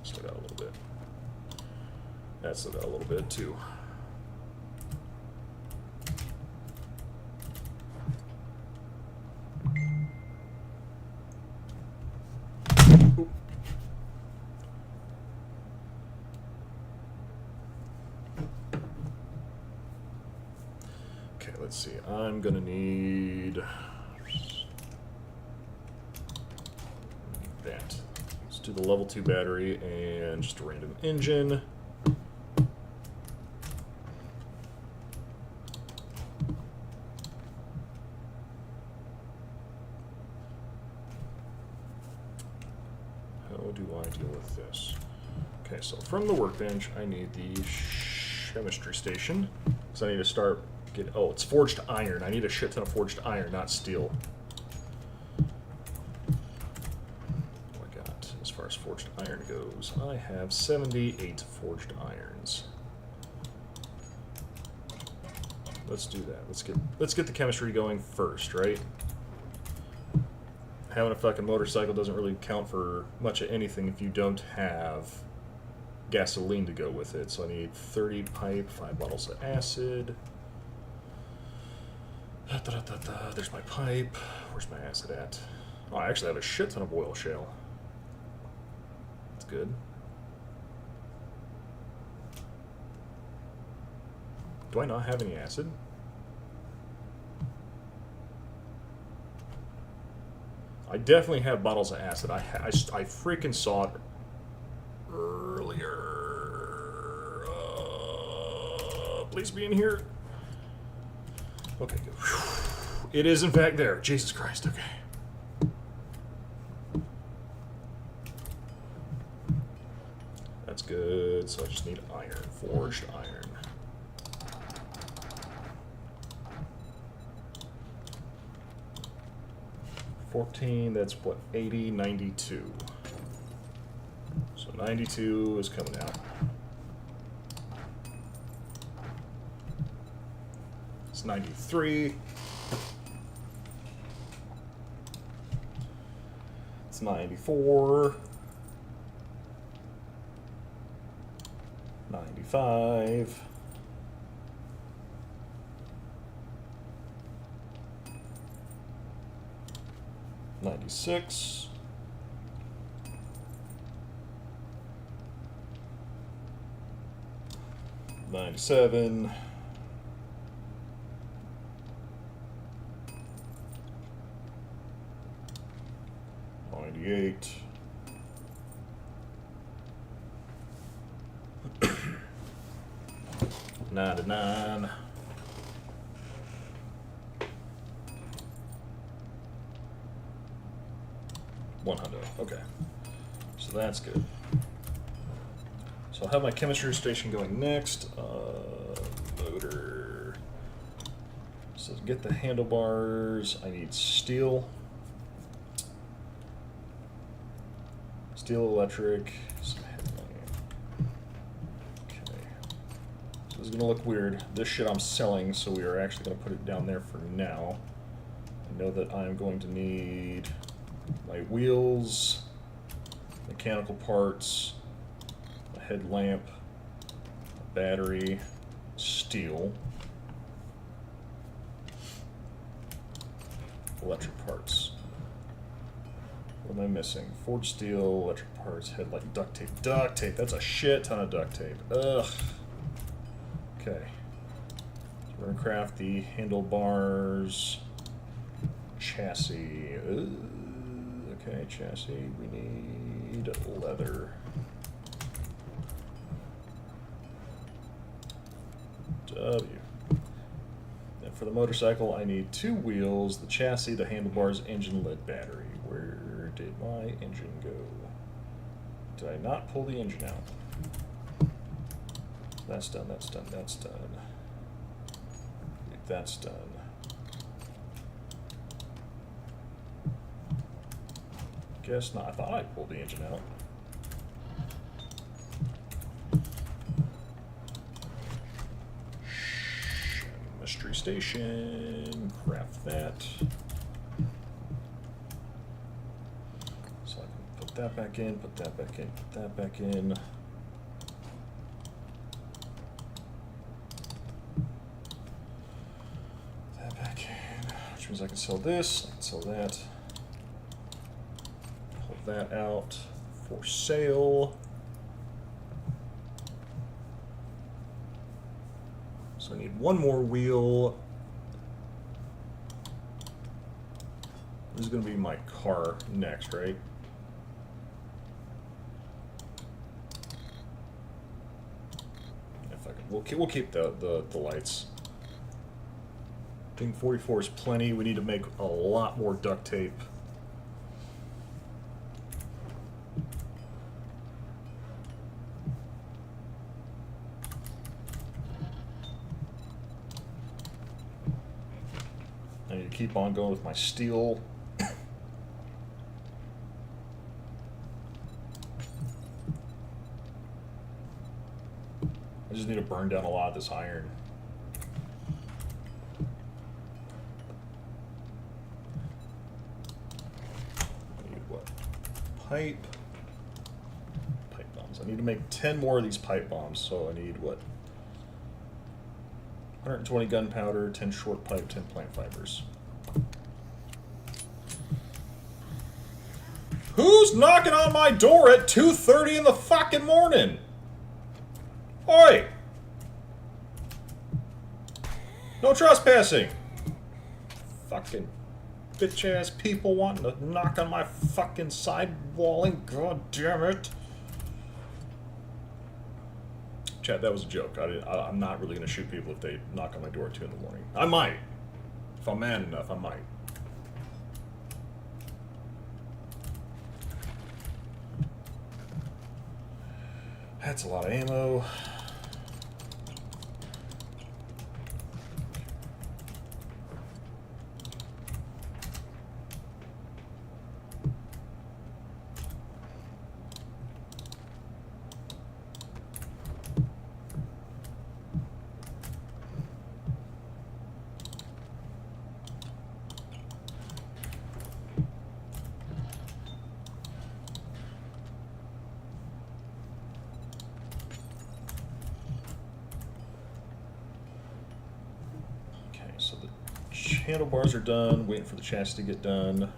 Still got a little bit. That's still got a little bit too. Okay, let's see. I'm gonna need that. Let's do the level 2 battery and just a random engine. How do I deal with this? Okay, so from the workbench, I need the chemistry station. So I need to start getting. Oh, it's forged iron. I need a shit ton of forged iron, not steel. What I got as far as forged iron goes? I have 78 forged irons. Let's do that. Let's get the chemistry going first, right? Having a fucking motorcycle doesn't really count for much of anything if you don't have gasoline to go with it. So I need 30 pipe, 5 bottles of acid. There's my pipe. Where's my acid at? Oh, I actually have a shit ton of oil shale. That's good. Do I not have any acid? I definitely have bottles of acid. I freaking saw it earlier. Please be in here. Okay, good. Whew. It is in fact there. Jesus Christ, okay. That's good. So I just need iron. Forged iron. That's what, 80, 92. So 92 is coming out. It's 93. It's 94. 95. 96. 97. 98. 99. 100. Okay. So that's good. So I'll have my chemistry station going next. Motor. So to get the handlebars, I need steel. Steel, electric, some headlamp. Okay. So this is gonna look weird. This shit I'm selling, so we are actually gonna put it down there for now. I know that I'm going to need my wheels, mechanical parts, a headlamp, a battery, steel, electric parts. What am I missing? Forged steel, electric parts, headlight, duct tape. Duct tape, that's a shit ton of duct tape. Ugh. Okay. So we're gonna craft the handlebars, chassis. Okay, chassis, we need leather. W. And for the motorcycle, I need 2 wheels, the chassis, the handlebars, engine, lead, battery. Where did my engine go? Did I not pull the engine out? That's done, that's done, that's done. That's done. Guess not. I thought I pulled the engine out. Mystery station. Craft that. So I can put that back in, put that back in, put that back in. That back in. Which means I can sell this, I can sell that. That out for sale. So I need 1 more wheel. This is going to be my car next, right? If I can, we'll keep the lights. I think 44 is plenty. We need to make a lot more duct tape. I need to keep on going with my steel. I just need to burn down a lot of this iron. I need what? Pipe bombs. I need to make 10 more of these pipe bombs, so I need what? 120 gunpowder, 10 short pipe, 10 plant fibers. Who's knocking on my door at 2:30 in the fucking morning? Oi! No trespassing! Fucking bitch-ass people wanting to knock on my fucking sidewalling, god damn it. Chat, that was a joke. I'm not really going to shoot people if they knock on my door at 2 in the morning. I might. If I'm man enough, I might. That's a lot of ammo. So the handlebars are done, waiting for the chassis to get done.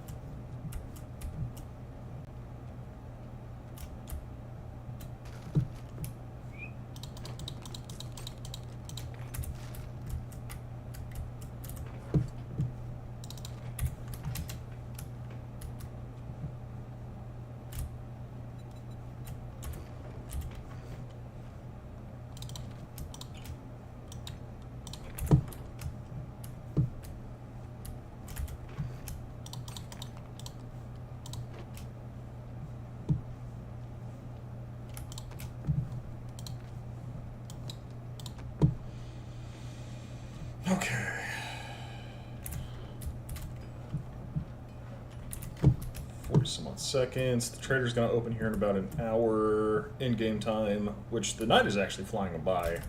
seconds. The trader's going to open here in about an hour in-game time, which the night is actually flying by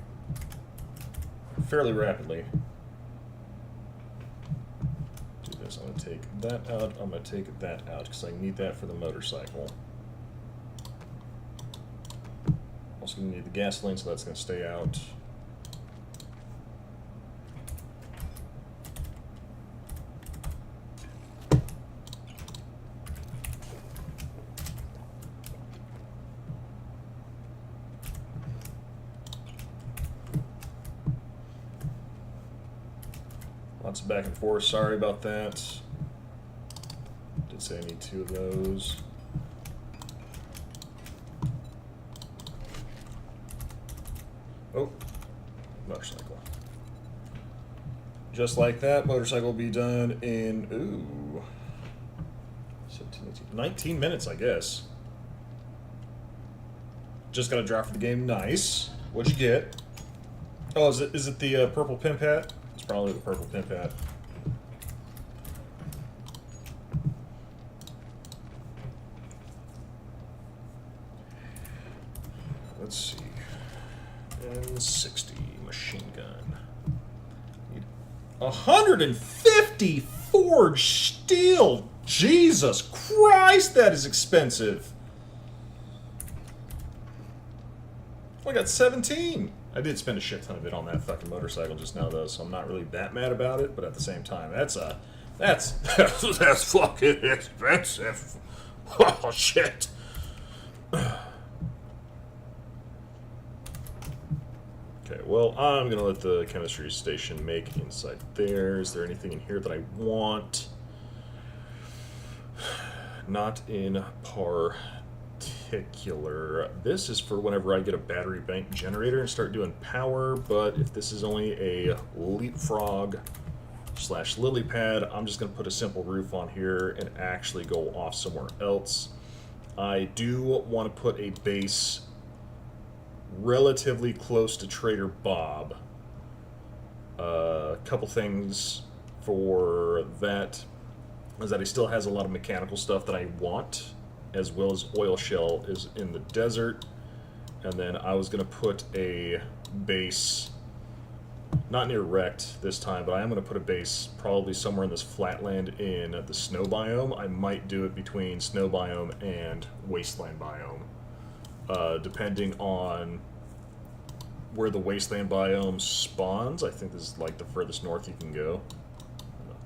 fairly rapidly. Do this. I'm going to take that out. I'm going to take that out because I need that for the motorcycle. Also going to need the gasoline, so that's going to stay out. Lots of back and forth. Sorry about that. Did say I need 2 of those. Oh, motorcycle. Just like that, motorcycle will be done in, ooh, 17, 18, 19 minutes, I guess. Just got a drop for the game. Nice. What'd you get? Oh, is it the purple pimp hat? It's probably the purple pimp hat. Let's see. N60 machine gun. Need 150 forged steel. Jesus Christ, that is expensive. I got 17. I did spend a shit ton of it on that fucking motorcycle just now, though, so I'm not really that mad about it. But at the same time, that's fucking expensive. Oh shit. Okay, well, I'm gonna let the chemistry station make inside there. Is there anything in here that I want? Not in particular. This is for whenever I get a battery bank generator and start doing power, but if this is only a leapfrog / lily pad, I'm just going to put a simple roof on here and actually go off somewhere else. I do want to put a base relatively close to Trader Bob. A couple things for that is that he still has a lot of mechanical stuff that I want, as well as oil shell is in the desert. And then I was going to put a base, not near wrecked this time, but I am going to put a base probably somewhere in this flatland in the snow biome. I might do it between snow biome and wasteland biome, depending on where the wasteland biome spawns. I think this is like the furthest north you can go.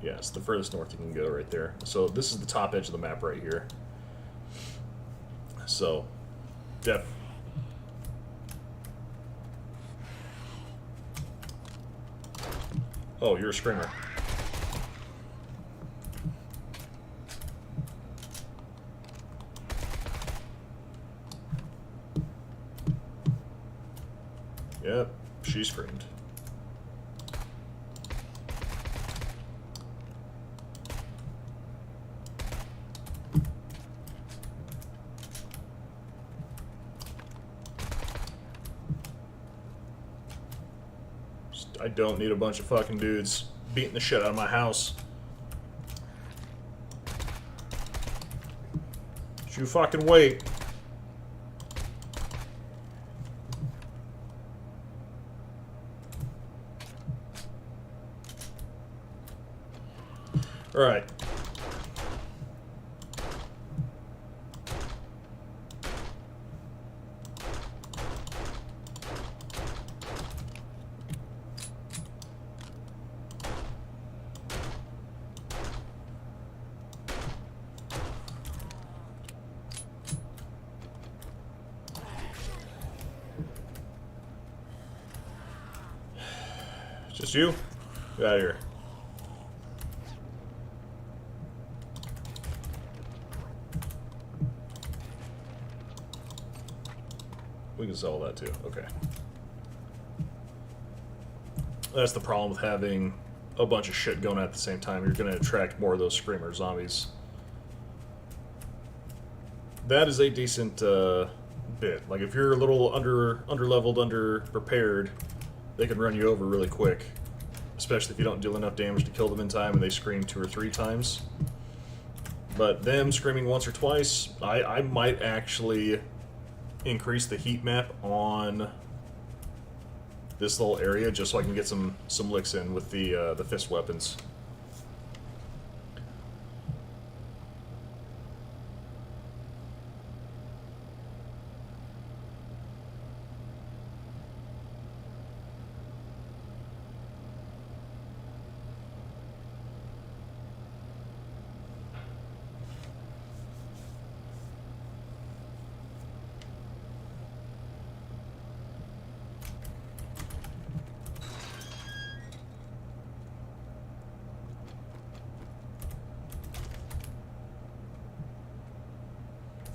Yes, the furthest north you can go right there. So this is the top edge of the map right here. So, oh, you're a screamer. Yep, she screamed. I don't need a bunch of fucking dudes beating the shit out of my house. You fucking wait. Alright. Just you? Get out of here. We can sell that too. Okay. That's the problem with having a bunch of shit going at the same time. You're going to attract more of those screamer zombies. That is a decent bit. Like if you're a little under-leveled, under-prepared, they can run you over really quick. Especially if you don't deal enough damage to kill them in time and they scream 2 or 3 times. But them screaming once or twice, I might actually increase the heat map on this little area just so I can get some licks in with the fist weapons.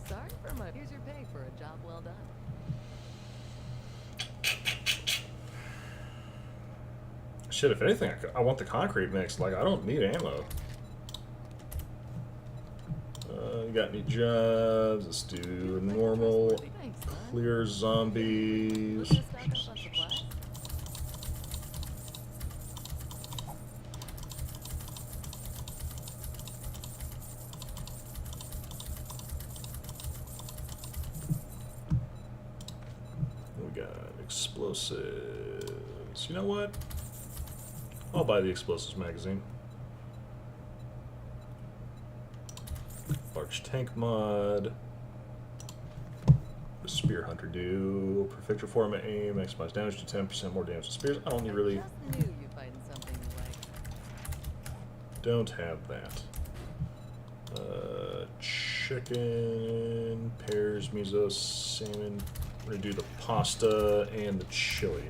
Sorry for my. Here's your pay for a job well done. Shit, if anything, I want the concrete mix. Like, I don't need ammo. You got any jobs? Let's do normal, Thanks, son. clear zombies. Looking to stock up on supplies? We got explosives. You know what? I'll buy the explosives magazine. Large tank mod. What does Spear Hunter do? Perfect your form of aim, maximize damage to 10% more damage to spears. I don't need really. Just knew you'd find something you like. Don't have that. Chicken, pears, miso, salmon. We're gonna do the pasta and the chili.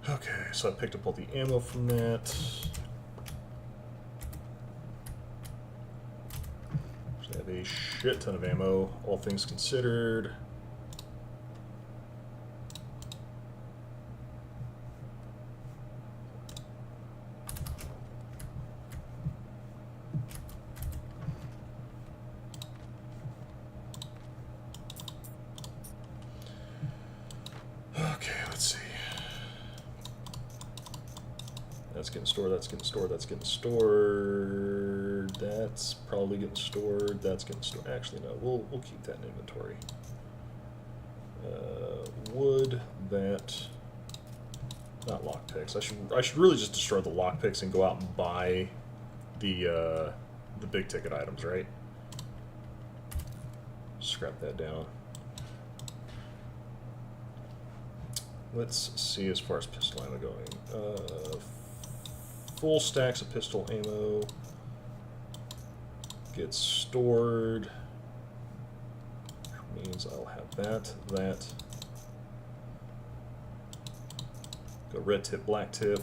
Okay, so I picked up all the ammo from that. So I have a shit ton of ammo, all things considered. Okay, let's see. That's getting stored, that's getting stored, that's getting stored. That's probably getting stored, that's getting stored. Actually, no, we'll keep that in inventory. Wood, that, not lockpicks. I should really just destroy the lockpicks and go out and buy the big ticket items, right? Scrap that down. Let's see as far as pistol ammo going. Full stacks of pistol ammo get stored. Means I'll have that. Go red tip, black tip.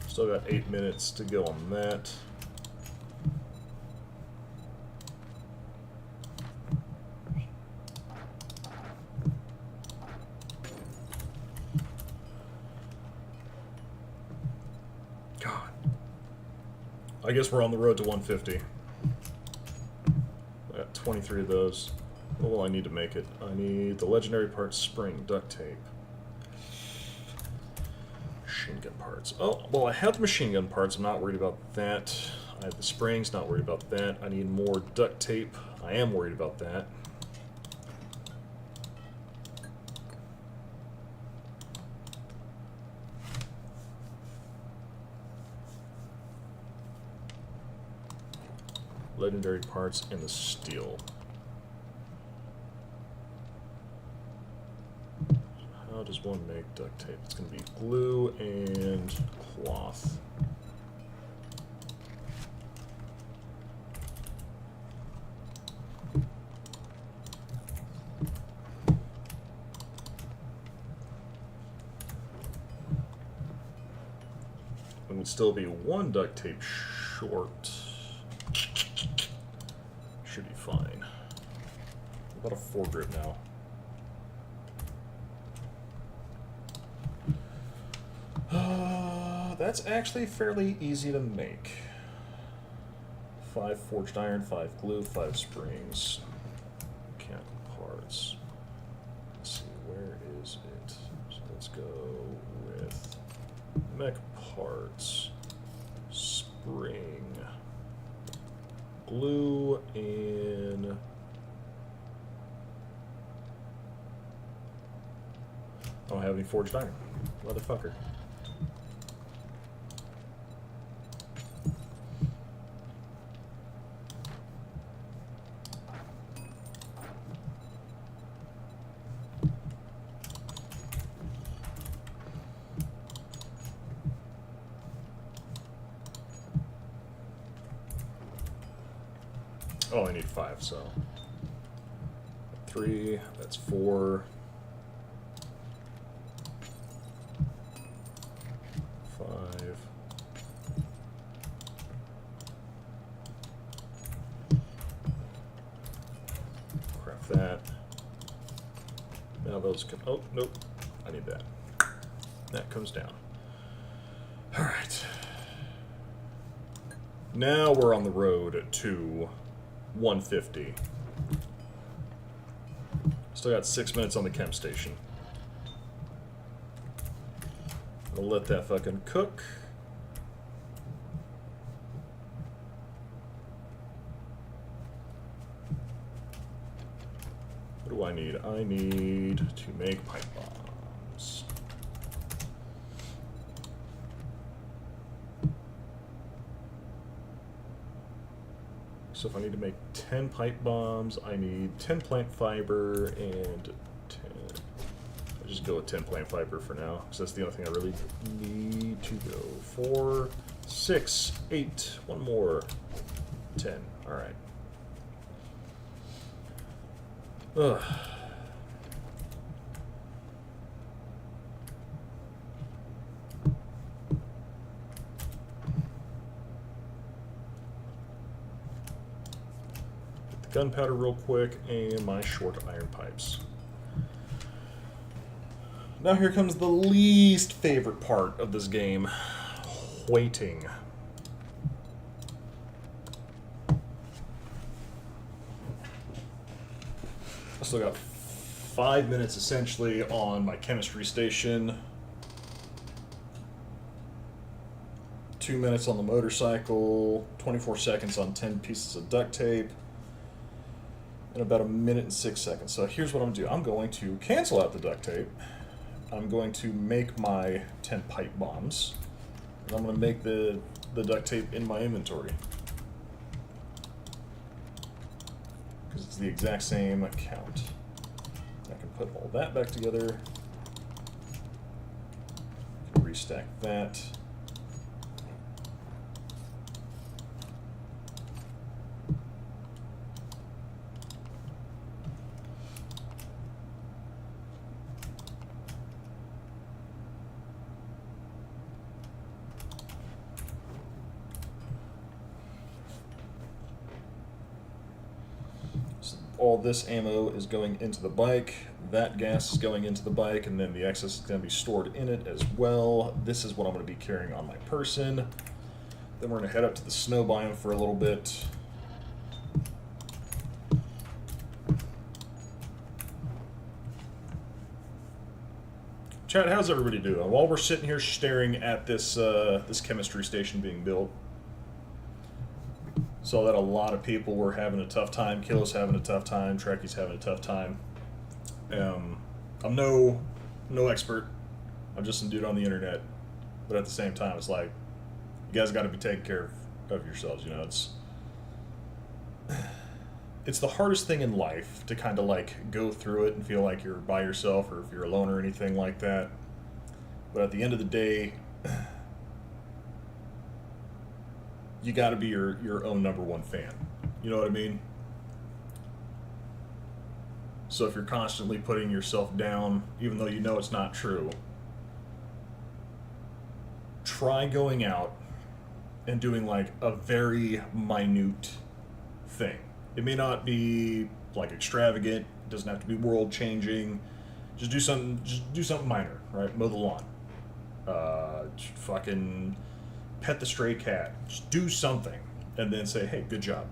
Still got 8 minutes to go on that. I guess we're on the road to 150. I got 23 of those. What will I need to make it? I need the legendary parts, spring, duct tape. Machine gun parts. Oh, well, I have the machine gun parts. I'm not worried about that. I have the springs, not worried about that. I need more duct tape. I am worried about that. legendary parts, and the steel. How does one make duct tape? It's going to be glue and cloth. And would still be one duct tape short. Should be fine. What about a foregrip now? That's actually fairly easy to make. 5 forged iron, 5 glue, 5 springs. Count parts. Let's see, where is it? So let's go with mech parts, spring, glue, and I don't have any forged iron. Motherfucker. Oh, I need 5, so 3, that's 4, 5. Craft that. Now those can, oh, nope, I need that. That comes down. All right. Now we're on the road to 150. Still got 6 minutes on the chem station. We'll let that fucking cook. What do I need? I need to make pipe bombs. So if I need to make 10 pipe bombs, I need 10 plant fiber and 10. I'll just go with 10 plant fiber for now, because that's the only thing I really need to go. 4, 6, 8, one more. 10. Alright. Ugh. Gunpowder real quick, and my short iron pipes. Now here comes the least favorite part of this game. Waiting. I still got 5 minutes essentially on my chemistry station. 2 minutes on the motorcycle. 24 seconds on 10 pieces of duct tape. In about 1 minute and 6 seconds. So here's what I'm going to do. I'm going to cancel out the duct tape. I'm going to make my 10 pipe bombs. And I'm going to make the duct tape in my inventory. Because it's the exact same count. I can put all that back together. I can restack that. All this ammo is going into the bike, that gas is going into the bike, and then the excess is going to be stored in it as well. This is what I'm going to be carrying on my person. Then we're going to head up to the snow biome for a little bit. Chat, how's everybody doing? While we're sitting here staring at this this chemistry station being built, saw that a lot of people were having a tough time. Killo's having a tough time. Trekkie's having a tough time. I'm no expert. I'm just some dude on the internet. But at the same time, it's like, you guys got to be taking care of yourselves. You know, it's the hardest thing in life to kind of like go through it and feel like you're by yourself or if you're alone or anything like that. But at the end of the day, you got to be your own number one fan. You know what I mean? So if you're constantly putting yourself down, even though you know it's not true, try going out and doing like a very minute thing. It may not be like extravagant, it doesn't have to be world changing. Just do something minor, right? Mow the lawn. Fucking pet the stray cat. Just do something and then say, hey, good job.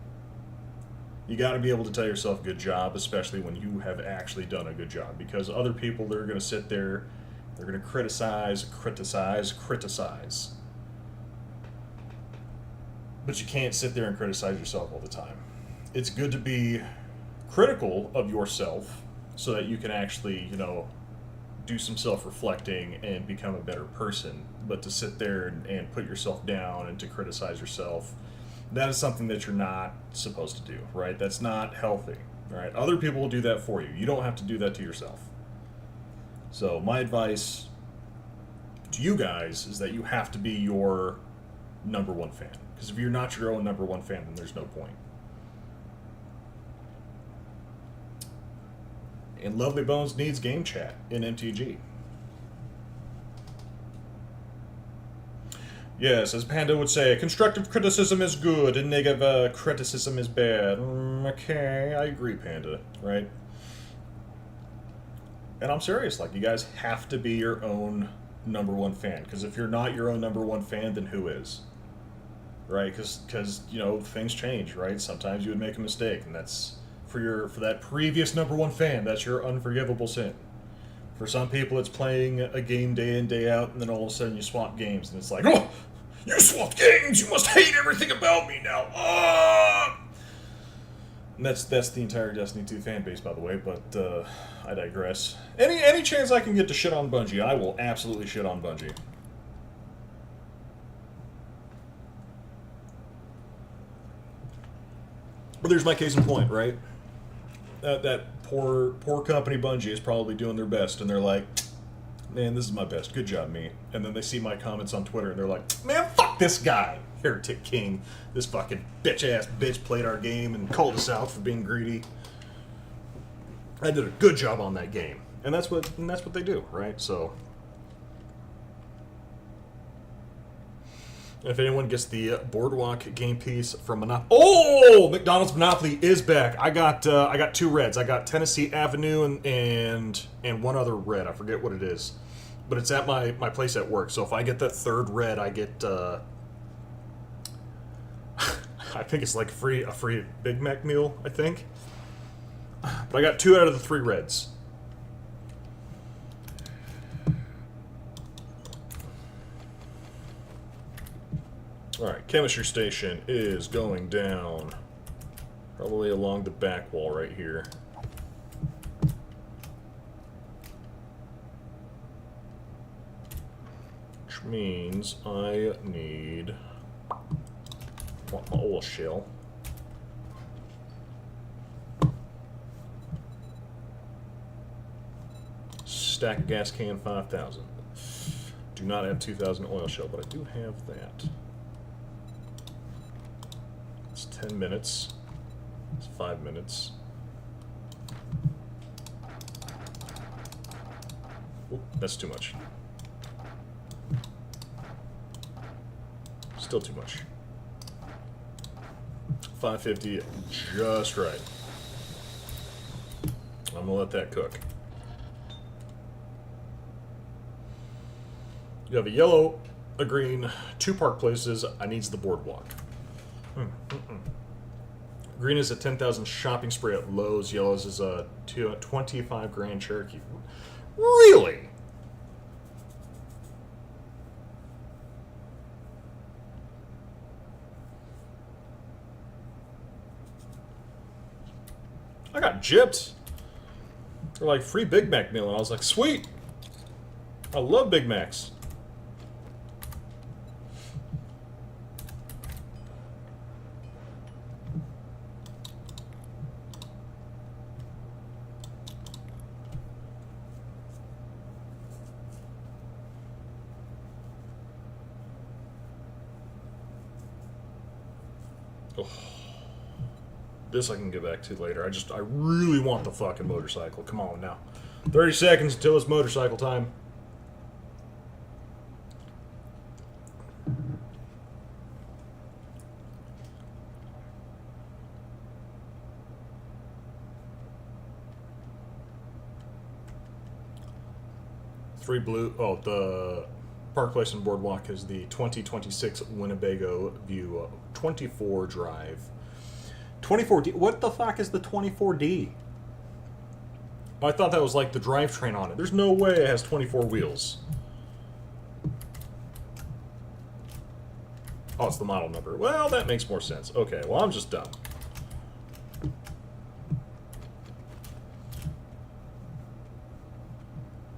You got to be able to tell yourself good job, especially when you have actually done a good job, because other people, they're going to sit there, they're going to criticize. But you can't sit there and criticize yourself all the time. It's good to be critical of yourself so that you can actually, you know, do some self-reflecting and become a better person. But to sit there and put yourself down and to criticize yourself, that is something that you're not supposed to do, right? That's not healthy, right? Other people will do that for you. You don't have to do that to yourself. So my advice to you guys is that you have to be your number one fan. Because if you're not your own number one fan, then there's no point. And Lovely Bones needs game chat in MTG. Yes, as Panda would say, constructive criticism is good and negative criticism is bad. Okay, I agree, Panda, right? And I'm serious, like, you guys have to be your own number one fan. Because if you're not your own number one fan, then who is? Right? Because you know, things change, right? Sometimes you would make a mistake, and that's for that previous number one fan, that's your unforgivable sin. For some people, it's playing a game day in, day out, and then all of a sudden you swap games, and it's like, oh, you swapped games! You must hate everything about me now! Ah! And that's the entire Destiny 2 fan base, by the way, but I digress. Any chance I can get to shit on Bungie, I will absolutely shit on Bungie. But there's my case in point, right? That poor company Bungie is probably doing their best, and they're like, man, this is my best. Good job, me. And then they see my comments on Twitter, and they're like, man, fuck this guy, Heretic King. This fucking bitch-ass bitch played our game and called us out for being greedy. I did a good job on that game. And that's what they do, right? So if anyone gets the Boardwalk game piece from Monopoly... Oh! McDonald's Monopoly is back. I got 2 reds. I got Tennessee Avenue and one other red. I forget what it is. But it's at my place at work. So if I get that 3rd red, I get... I think it's like a free Big Mac meal, I think. But I got 2 out of the 3 reds. Alright, chemistry station is going down. Probably along the back wall right here. Which means I need my oil shell. Stack of gas can 5,000. Do not have 2,000 oil shell, but I do have that. 10 minutes. It's 5 minutes. Oop, that's too much. Still too much. 550, just right. I'm gonna let that cook. You have a yellow, a green, 2 park places. I needs the boardwalk. Green is a 10,000 shopping spree at Lowe's. Yellows is a 25 grand Cherokee. Really? I got gypped. They're like free Big Mac meal, and I was like, sweet. I love Big Macs. Ugh. This I can get back to later. I really want the fucking motorcycle. Come on now. 30 seconds until it's motorcycle time. Three blue. Oh, the Park Place and Boardwalk is the 2026 Winnebago View 24 Drive. 24D. What the fuck is the 24D? I thought that was like the drivetrain on it. There's no way it has 24 wheels. Oh, it's the model number. Well, that makes more sense. Okay, well, I'm just dumb.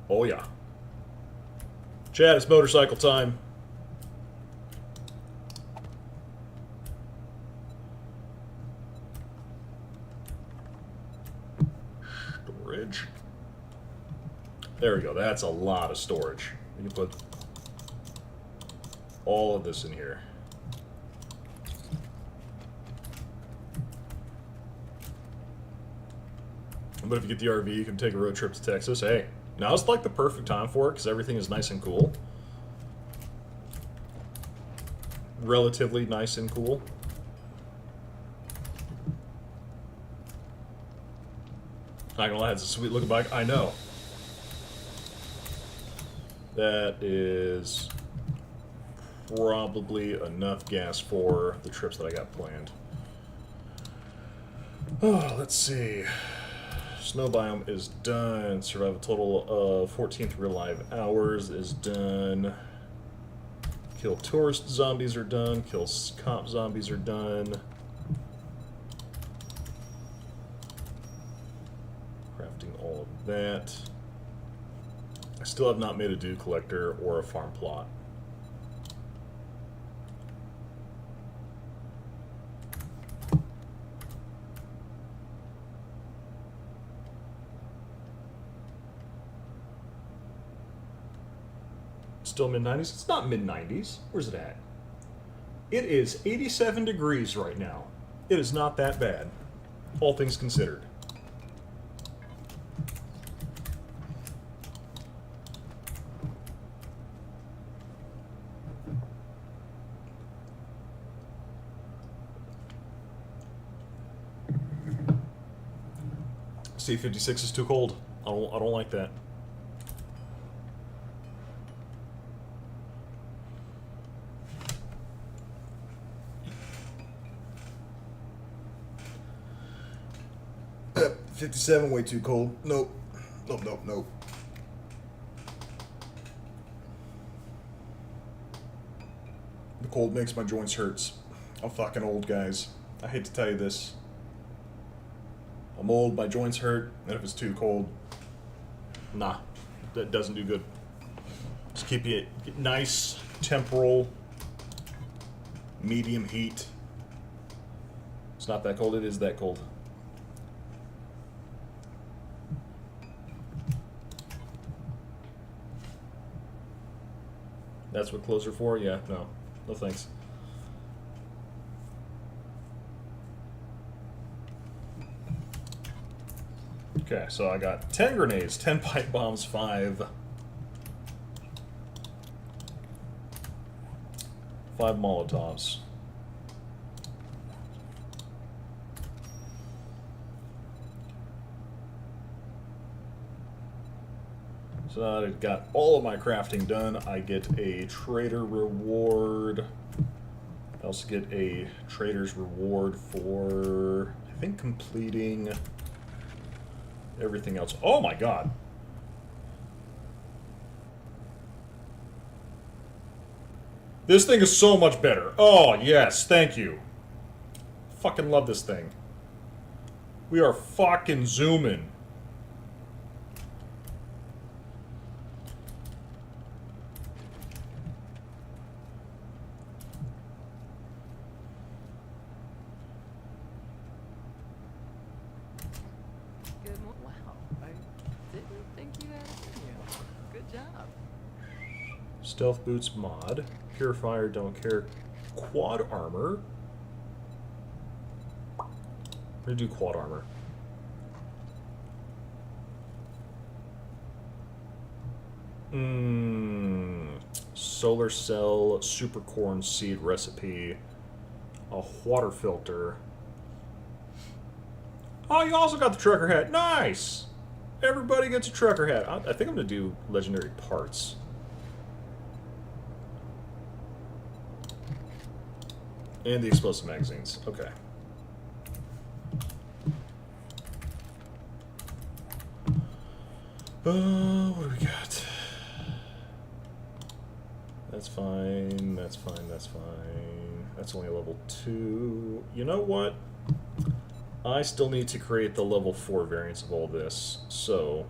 Oh, yeah. Chad, it's motorcycle time. Storage. There we go. That's a lot of storage. We can put all of this in here. But if you get the RV, you can take a road trip to Texas. Hey, now's like the perfect time for it because everything is nice and cool. Relatively nice and cool. Not gonna lie, it's a sweet looking bike. I know. That is probably enough gas for the trips that I got planned. Oh, let's see. Snow biome is done. Survive a total of 14th real live hours is done. Kill tourist zombies are done. Kill cop zombies are done. Crafting all of that. I still have not made a dew collector or a farm plot. Still mid-90s? It's not mid-90s. Where's it at? It is 87 degrees right now. It is not that bad, all things considered. C56 is too cold. I don't like that. Yep, 57 way too cold. Nope. Nope, nope, nope. The cold makes my joints hurts. I'm fucking old, guys. I hate to tell you this. I'm old, my joints hurt, and if it's too cold, nah, that doesn't do good. Just keep it nice, temporal, medium heat. It's not that cold, it is that cold. That's what clothes are for? Yeah, no. No thanks. Okay, so I got 10 grenades, 10 pipe bombs, 5 Molotovs. So now that I've got all of my crafting done, I get a trader reward. I also get a trader's reward for, I think, completing everything else. Oh my god. This thing is so much better. Oh, yes, thank you. Fucking love this thing. We are fucking zooming. Stealth boots mod. Purifier, don't care. Quad armor. We're gonna do quad armor. Solar cell, super corn seed recipe, a water filter. Oh, you also got the trucker hat. Nice! Everybody gets a trucker hat. I think I'm gonna do legendary parts. And the explosive magazines. Okay. What do we got? That's fine, that's fine, that's fine. That's only a level 2. You know what? I still need to create the level 4 variants of all this, so...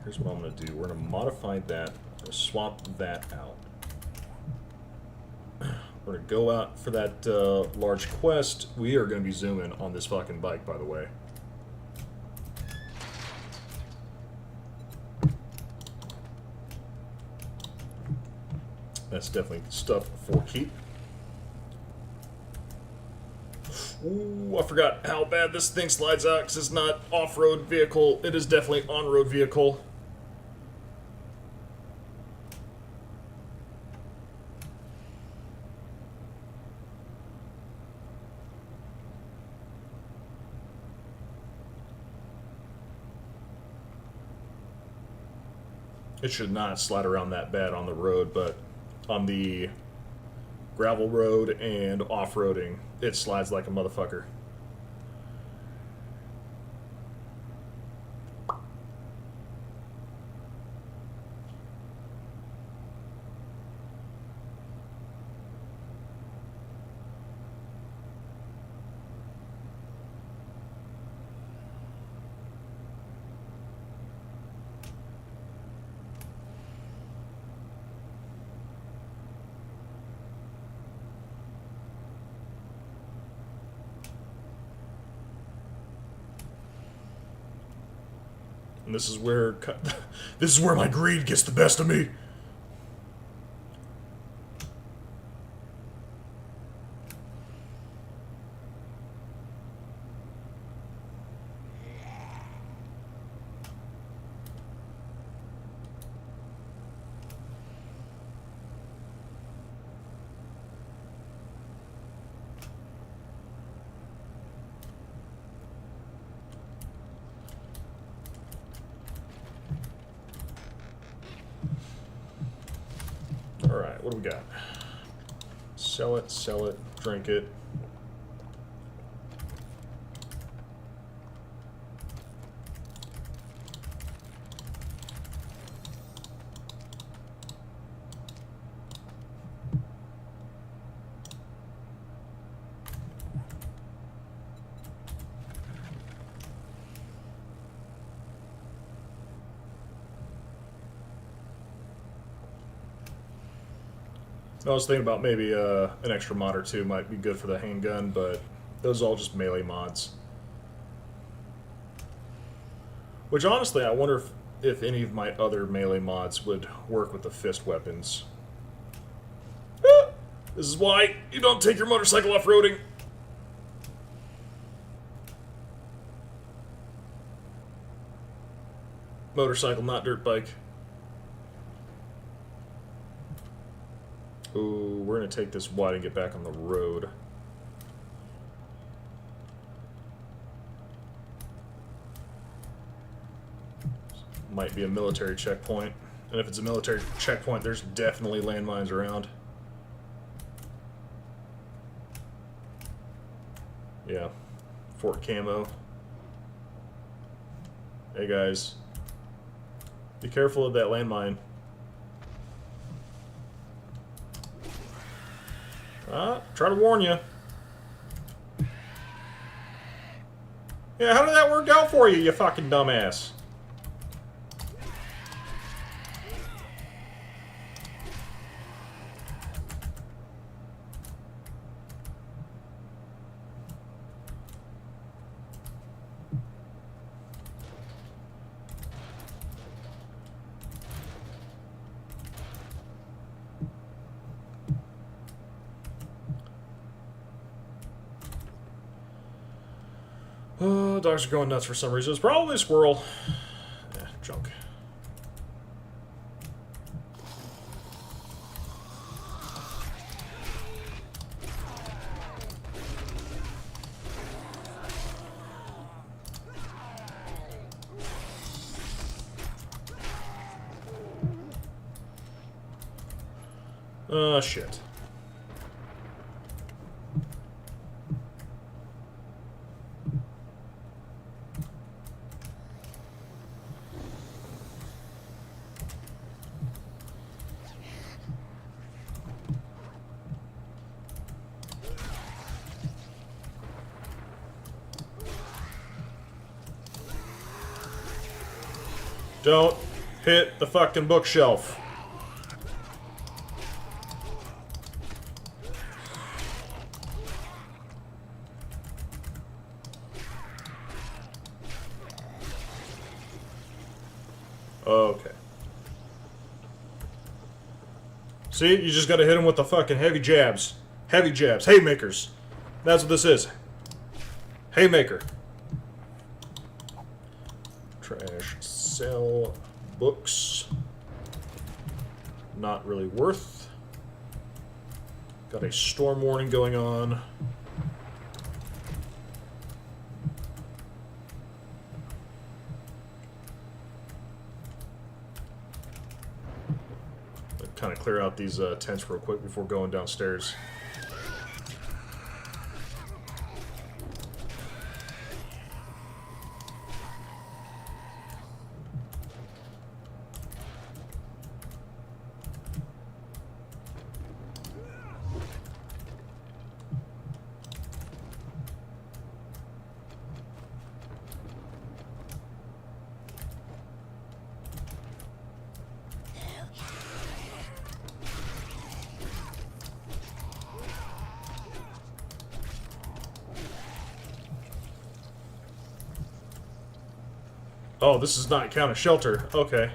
Here's what I'm going to do. We're going to modify that. We're going to swap that out. We're going to go out for that large quest. We are going to be zooming on this fucking bike, by the way. That's definitely stuff for keep. Ooh, I forgot how bad this thing slides out because it's not off-road vehicle. It is definitely on-road vehicle. It should not slide around that bad on the road, but on the gravel road and off-roading, it slides like a motherfucker. And this is where my greed gets the best of me. Alright, what do we got? Sell it, drink it. I was thinking about maybe an extra mod or two might be good for the handgun, but those are all just melee mods. Which honestly, I wonder if any of my other melee mods would work with the fist weapons. Ah! This is why you don't take your motorcycle off-roading. Motorcycle, not dirt bike. Ooh, we're gonna take this wide and get back on the road. Might be a military checkpoint. And if it's a military checkpoint, there's definitely landmines around. Yeah. Fort Camo. Hey guys. Be careful of that landmine. Try to warn you. Yeah, how did that work out for you, you fucking dumbass? dogs are going nuts for some reason. It's probably a squirrel. Yeah, junk. Shit. Don't hit the fucking bookshelf. Okay. See, you just gotta hit him with the fucking heavy jabs. Heavy jabs. Haymakers. That's what this is. Haymaker. Trash. Sell. Books. Not really worth. Got a storm warning going on. Kind of clear out these tents real quick before going downstairs. Oh, this does not count as shelter. Okay.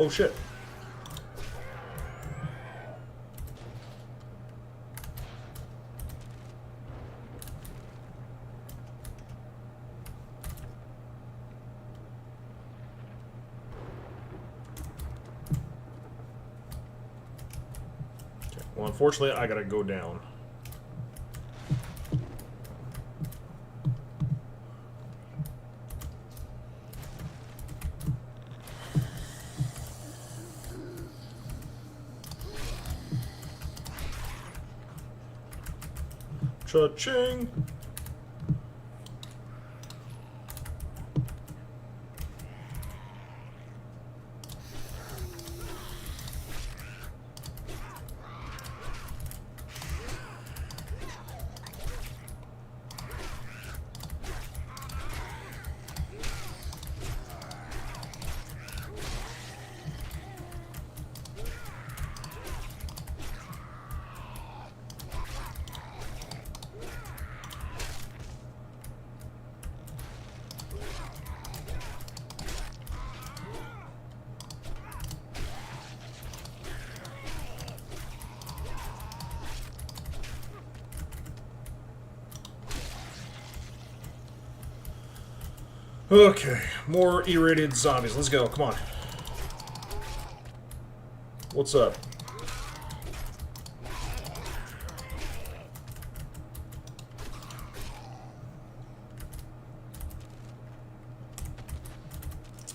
Oh shit. Well, unfortunately, I gotta go down. Cha-ching! Okay, more irradiated zombies. Let's go. Come on. What's up?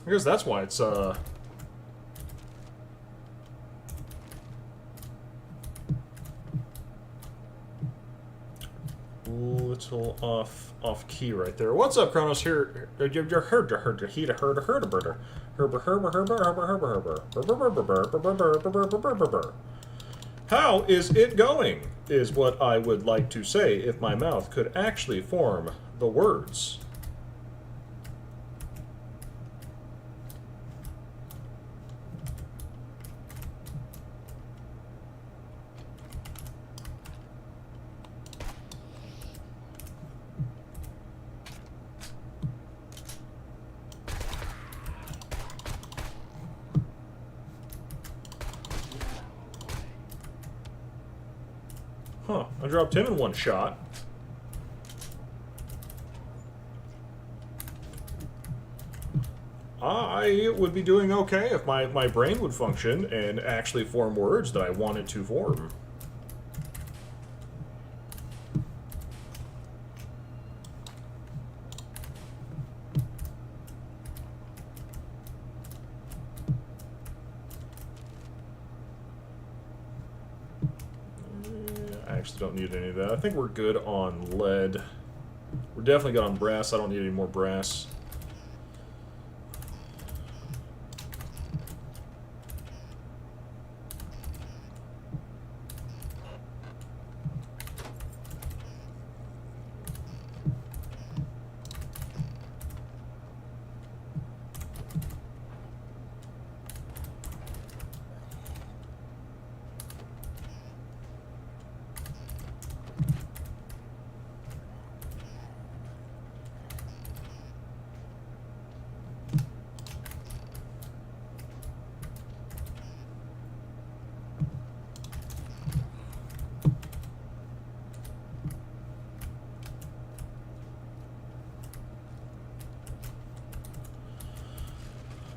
I guess that's why it's little off key right there. What's up, Kronos? Here, you're heard How is it going? Is what I would like to say if my mouth could actually form the words. Huh, I dropped him in one shot. I would be doing okay if my brain would function and actually form words that I want it to form. I actually don't need any of that. I think we're good on lead. We're definitely good on brass. I don't need any more brass.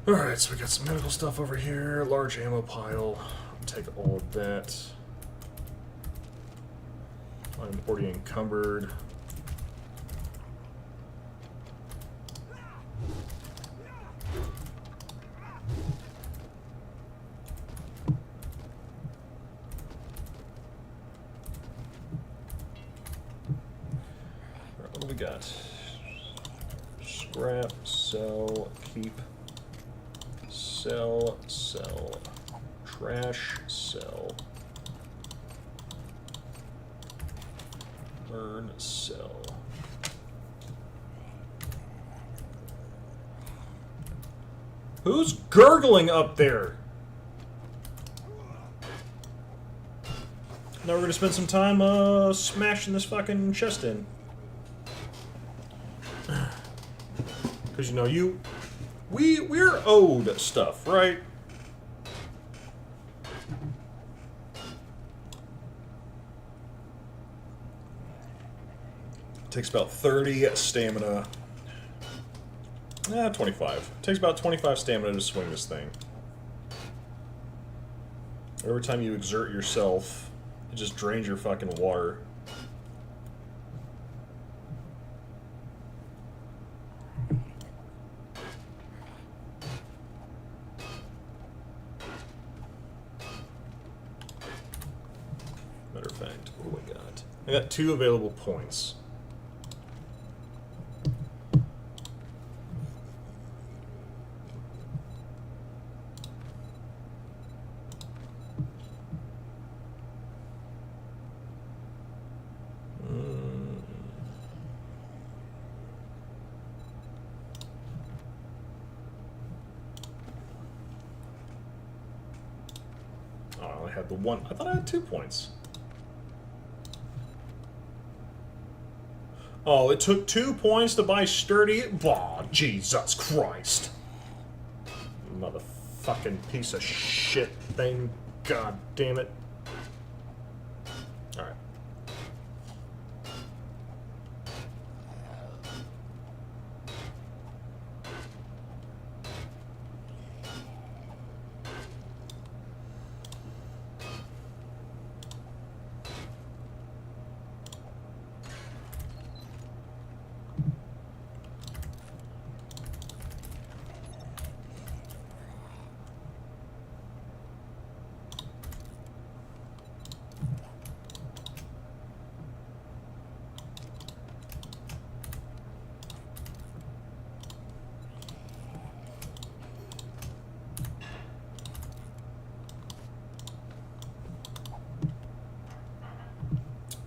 Alright, so we got some medical stuff over here, large ammo pile. I'll take all of that. I'm already encumbered. Alright, what do we got? Scrap, sell, keep. Sell, sell, trash, sell, burn, sell. Who's gurgling up there? Now we're gonna spend some time smashing this fucking chest in. Because you know we're owed stuff, right? Takes about 30 stamina. 25. Takes about 25 stamina to swing this thing. Every time you exert yourself, it just drains your fucking water. Matter of fact, what do I got? I got 2 available points. Oh, I only had the 1. I thought I had 2 points. Oh, it took 2 points to buy sturdy? Aw, Jesus Christ. Motherfucking piece of shit thing. God damn it. Alright.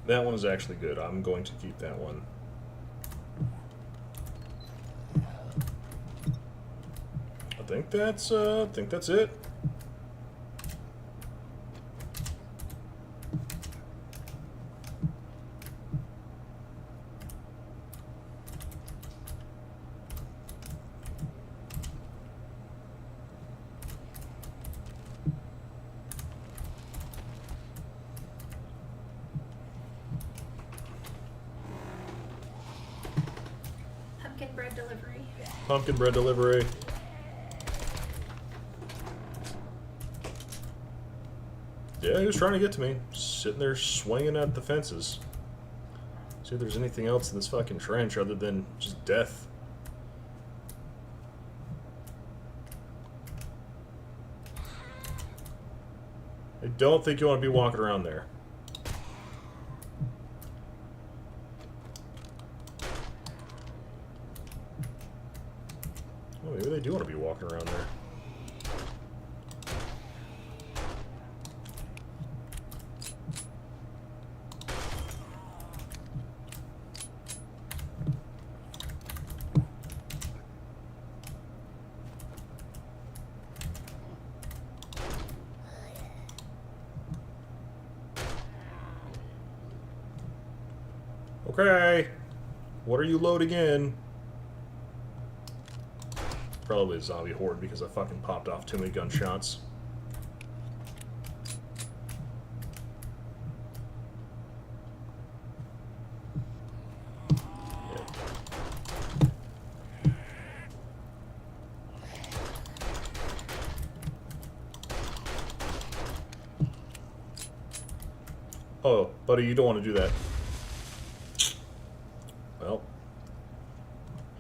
That one is actually good. I'm going to keep that one. I think that's it. Pumpkin bread delivery. Yeah, he was trying to get to me. Sitting there swinging at the fences. See if there's anything else in this fucking trench other than just death. I don't think you want to be walking around there. Oh, maybe they do want to be walking around there. Okay, what are you loading in? Probably a zombie horde because I fucking popped off too many gunshots. Yeah. Oh, buddy, you don't want to do that. Well,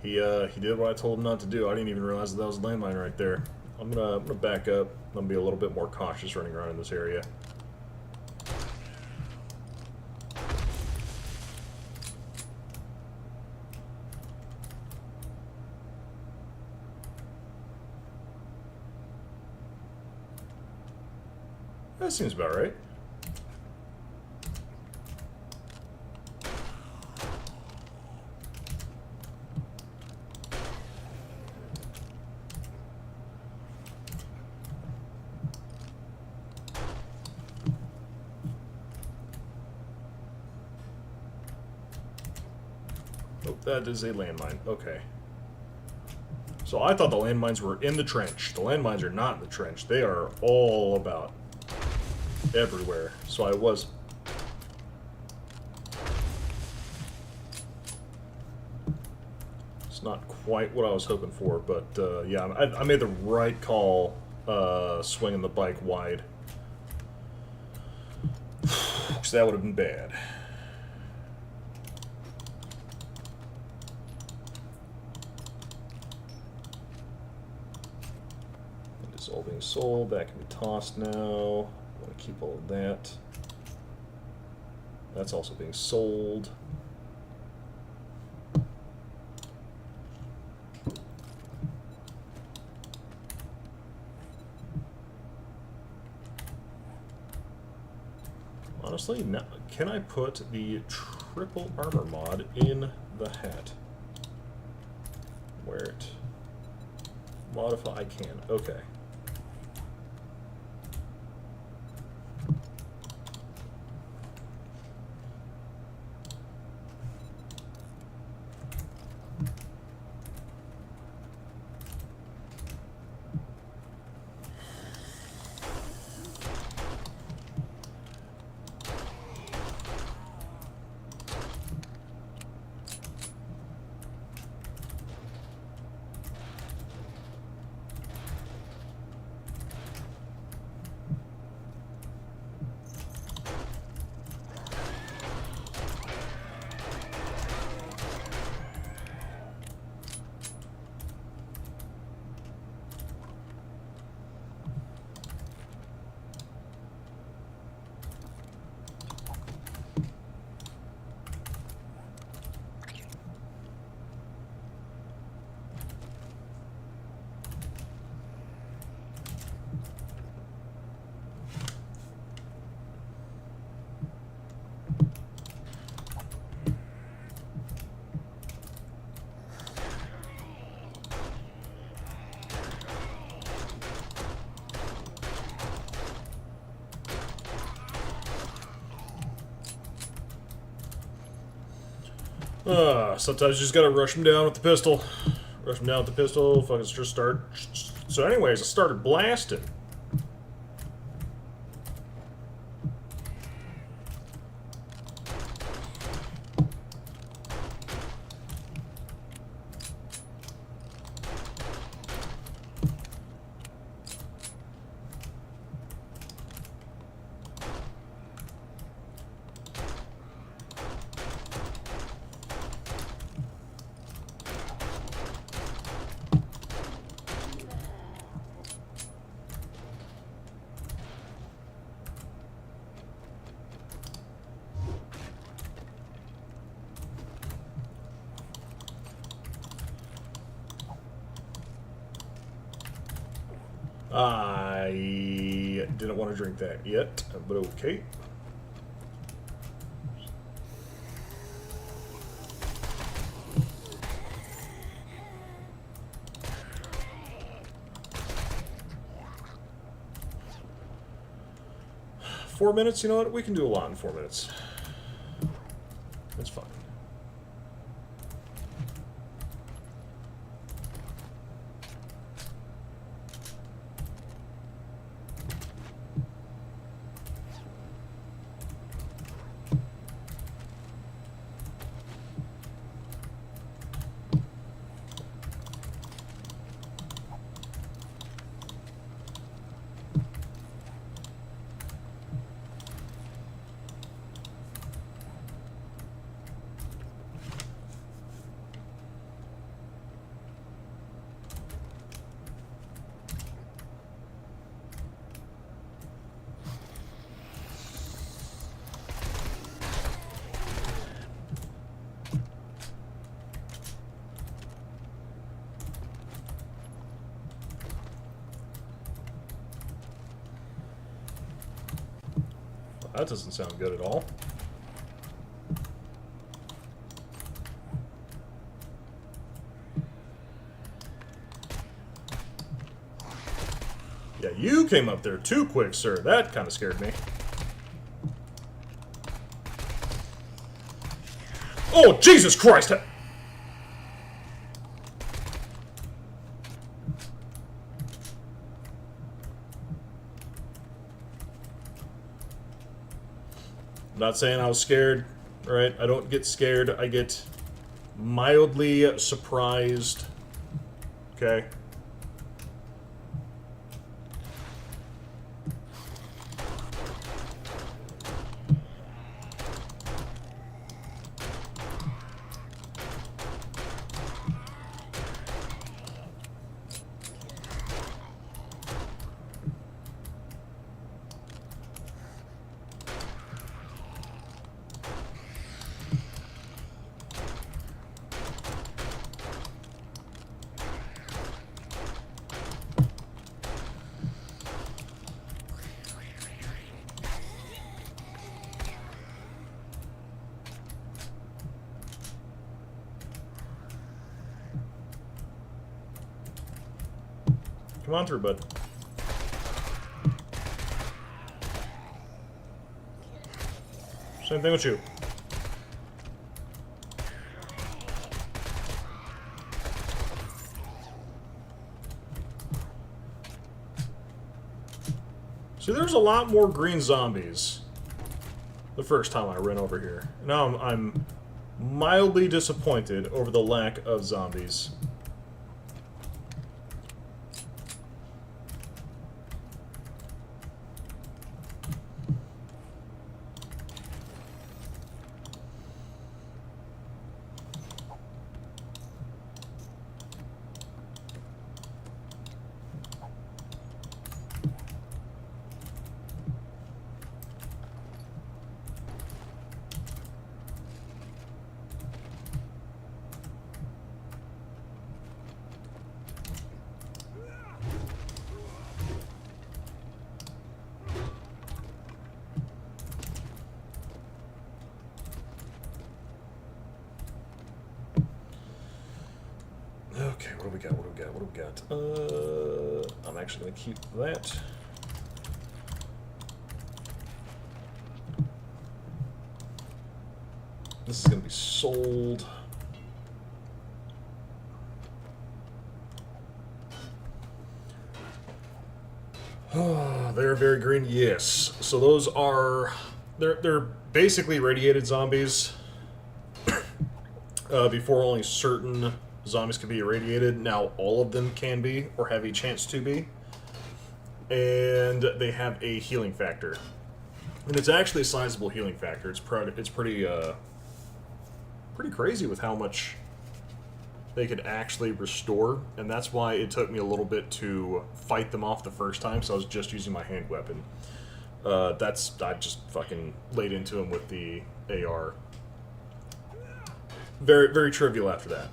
he did what I told him not to do. I didn't even realize that was a landmine right there. I'm gonna back up. I'm gonna be a little bit more cautious running around in this area. That seems about right. Oh, that is a landmine. Okay. So I thought the landmines were in the trench. The landmines are not in the trench. They are all about everywhere. So I was... It's not quite what I was hoping for, but yeah, I made the right call swinging the bike wide. Because that would have been bad. It is all being sold. That can be tossed now. I want to keep all of that. That's also being sold. Honestly, now, can I put the triple armor mod in the hat? Where it? Modify, I can. Okay. Sometimes you just gotta rush him down with the pistol. Rush him down with the pistol, fucking just start. So anyways, I started blasting. I didn't want to drink that yet, but okay. Four minutes, you know what? We can do a lot in 4 minutes. That's fine. That doesn't sound good at all. Yeah, you came up there too quick, sir. That kind of scared me. Oh, Jesus Christ! I'm not saying I was scared, right? I don't get scared. I get mildly surprised. Okay? Come on through, bud. Same thing with you. See, there's a lot more green zombies the first time I ran over here. Now I'm mildly disappointed over the lack of zombies. Okay, what do we got? What do we got? What do we got? I'm actually going to keep that. This is going to be sold. Oh, they're very green. Yes. So those are they're basically radiated zombies. Before only certain zombies can be irradiated. Now all of them can be, or have a chance to be. And they have a healing factor. And it's actually a sizable healing factor. It's pretty crazy with how much they could actually restore. And that's why it took me a little bit to fight them off the first time, so I was just using my hand weapon. I just fucking laid into them with the AR. Very, very trivial after that.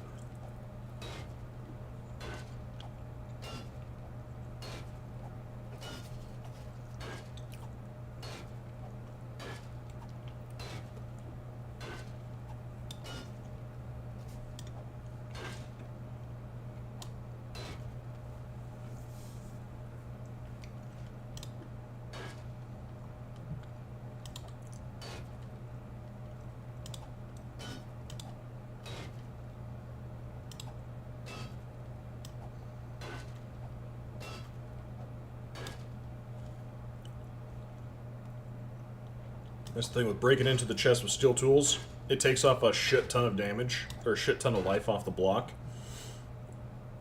That's the thing with breaking into the chest with steel tools. It takes off a shit ton of damage, or a shit ton of life off the block.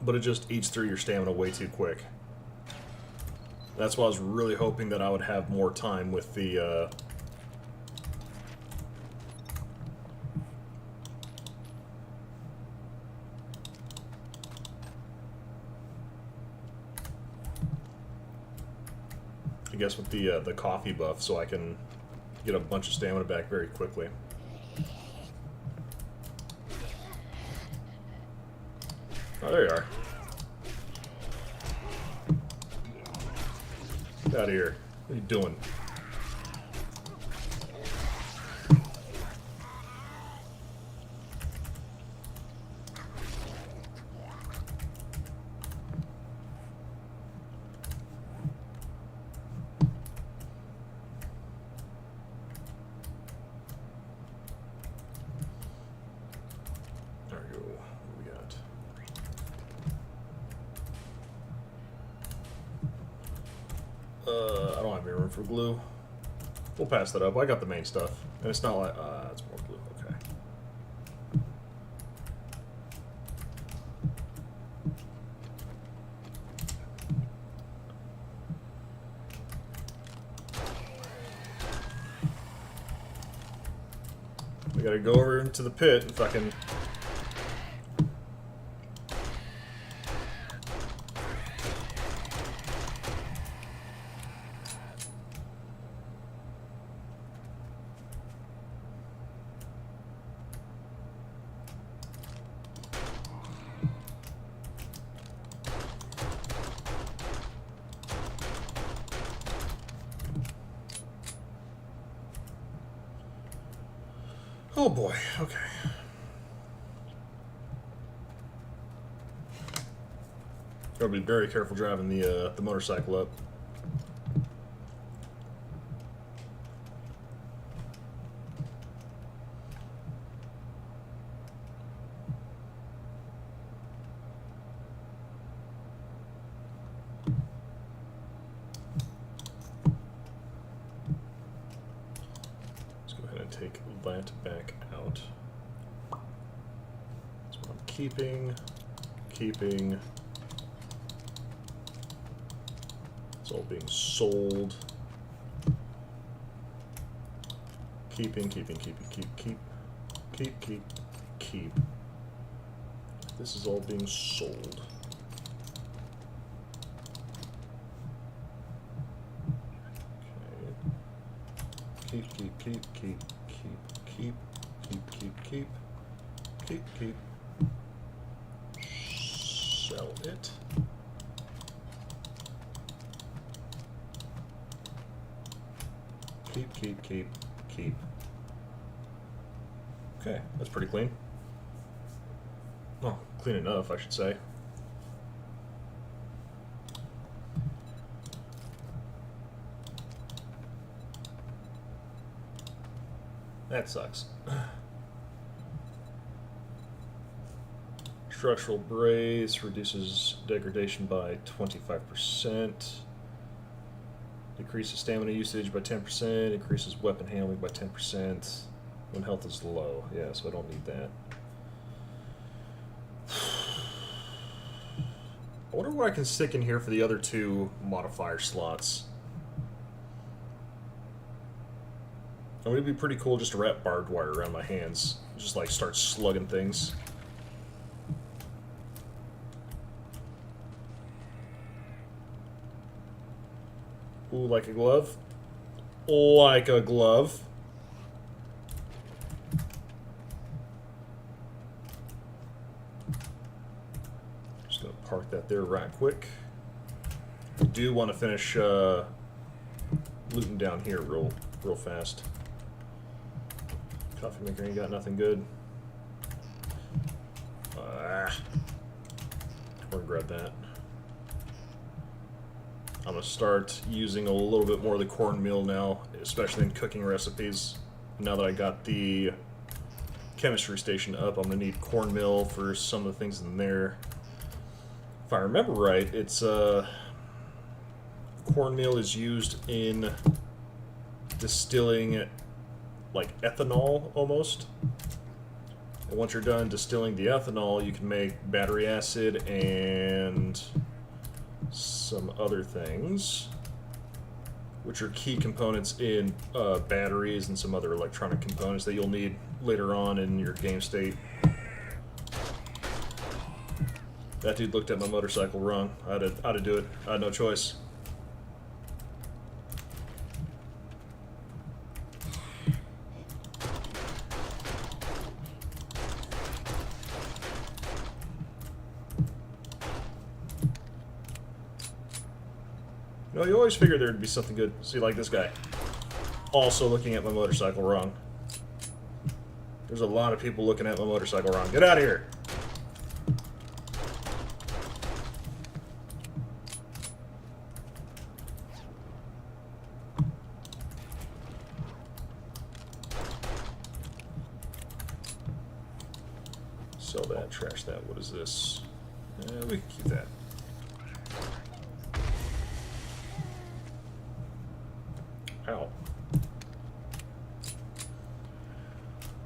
But it just eats through your stamina way too quick. That's why I was really hoping that I would have more time with the, I guess with the coffee buff, so I can get a bunch of stamina back very quickly. Oh, there you are. Get out of here. What are you doing? There we go. What do we got? I don't have any room for glue. We'll pass that up. I got the main stuff. And it's not like... it's more glue. Okay. We gotta go over into the pit and fucking... Oh boy, okay. Gotta be very careful driving the motorcycle up. Let's go ahead and take that back out. That's what I'm keeping. It's all being sold. Keeping. This is all being sold. Okay. Keep. Sell it. Keep. Okay, that's pretty clean. Well, clean enough, I should say. That sucks. Structural brace reduces degradation by 25%. Decreases stamina usage by 10%. Increases weapon handling by 10% when health is low. Yeah, so I don't need that. I wonder what I can stick in here for the other two modifier slots. I mean, it'd be pretty cool just to wrap barbed wire around my hands. Just like start slugging things. Ooh, like a glove? Like a glove. Just gonna park that there right quick. I do want to finish looting down here real fast. Coffee maker ain't got nothing good. We're gonna grab that. I'm gonna start using a little bit more of the cornmeal now, especially in cooking recipes. Now that I got the chemistry station up, I'm gonna need cornmeal for some of the things in there. If I remember right, it's cornmeal is used in distilling like ethanol almost. And once you're done distilling the ethanol, you can make battery acid and some other things, which are key components in batteries and some other electronic components that you'll need later on in your game state. That dude looked at my motorcycle wrong. I had to do it. I had no choice. You know, you always figured there'd be something good. See, like this guy. Also looking at my motorcycle wrong. There's a lot of people looking at my motorcycle wrong. Get out of here! Sell that, trash that. What is this? We can keep that. Ow.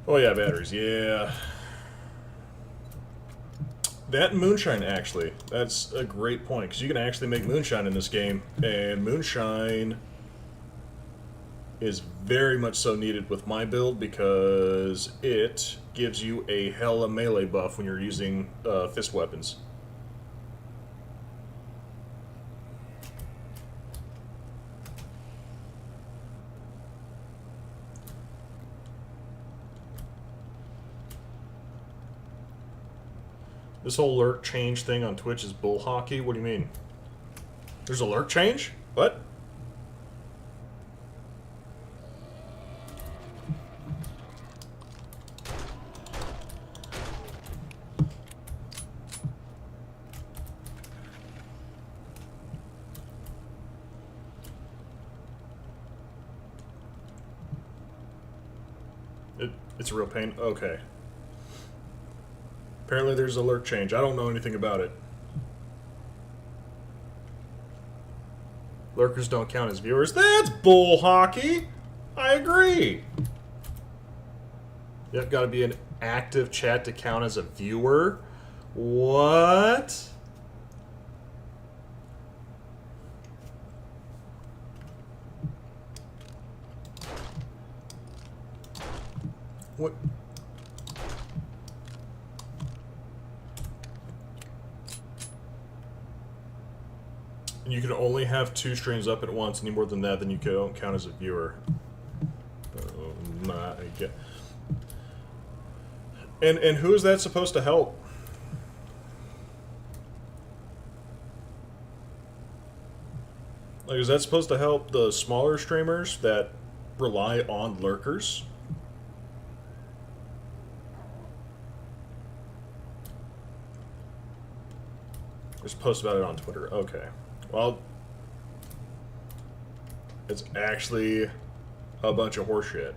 Oh yeah, batteries, yeah. That and moonshine, actually. That's a great point, because you can actually make moonshine in this game, and moonshine is very much so needed with my build, because it gives you a hella melee buff when you're using fist weapons. This whole lurk change thing on Twitch is bull hockey? What do you mean? There's a lurk change? What? It's a real pain? Okay. Apparently there's a lurk change. I don't know anything about it. Lurkers don't count as viewers. That's bull hockey! I agree! Yep, gotta be an active chat to count as a viewer. What? What? And you can only have 2 streams up at once. Any more than that, then you don't count as a viewer. Oh my god. And who is that supposed to help? Like, is that supposed to help the smaller streamers that rely on lurkers? There's a post about it on Twitter. Okay. Well, it's actually a bunch of horseshit.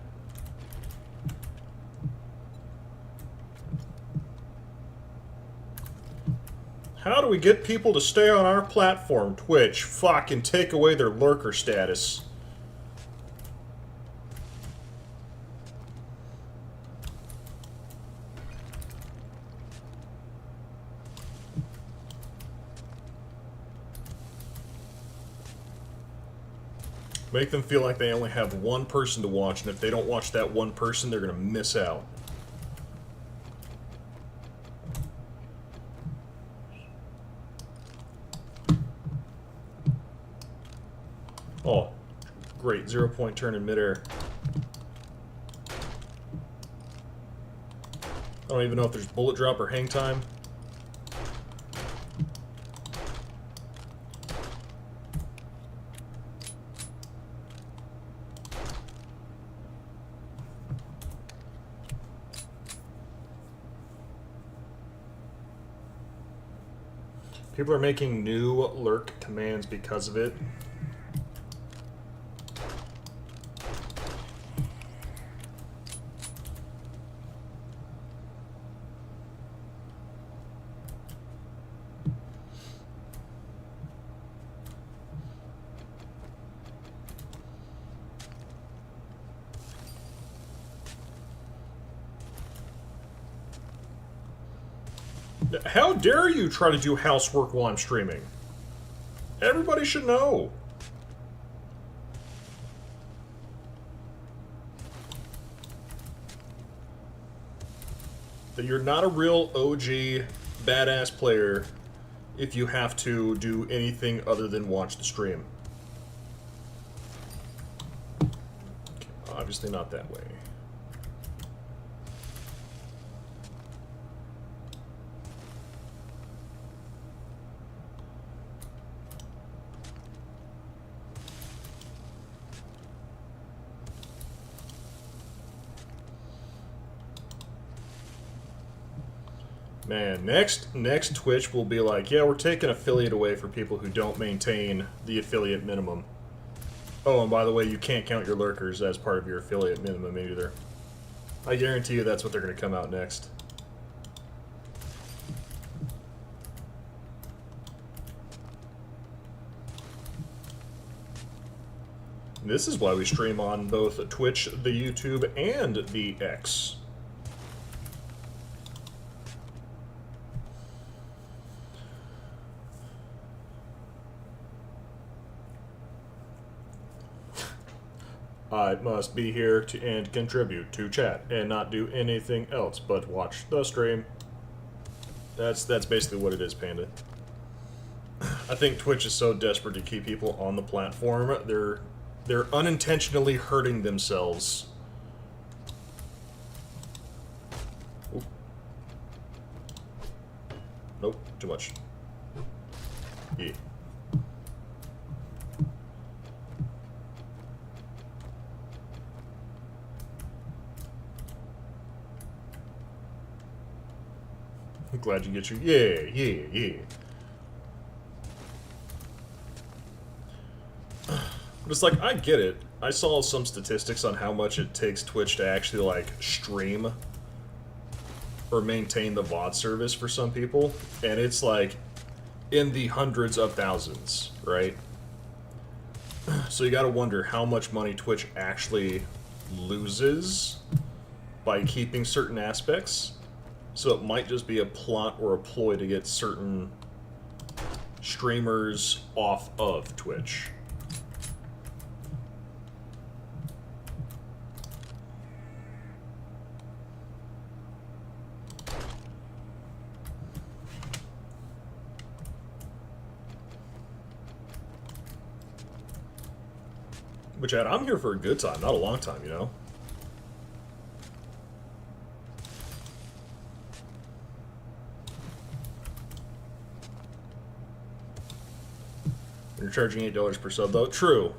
How do we get people to stay on our platform, Twitch? Fucking take away their lurker status. Make them feel like they only have one person to watch, and if they don't watch that one person, they're gonna miss out. Oh, great. 0 point turn in midair. I don't even know if there's bullet drop or hang time. People are making new lurk commands because of it. How dare you try to do housework while I'm streaming? Everybody should know. That you're not a real OG badass player if you have to do anything other than watch the stream. Okay, obviously not that way. Man, next Twitch will be like, yeah, we're taking affiliate away for people who don't maintain the affiliate minimum. Oh, and by the way, you can't count your lurkers as part of your affiliate minimum either. I guarantee you that's what they're going to come out next. This is why we stream on both Twitch, the YouTube, and the X. I must be here to and contribute to chat and not do anything else but watch the stream. That's basically what it is, Panda. I think Twitch is so desperate to keep people on the platform, they're unintentionally hurting themselves. Oop. Nope, too much. Yeah. I'm glad you get your yeah. But it's like, I get it. I saw some statistics on how much it takes Twitch to actually, like, stream or maintain the VOD service for some people, and it's, like, in the hundreds of thousands, right? So you gotta wonder how much money Twitch actually loses by keeping certain aspects. So it might just be a plot or a ploy to get certain streamers off of Twitch. But Chad, I'm here for a good time, not a long time, you know? You're charging $8 per sub, though. True.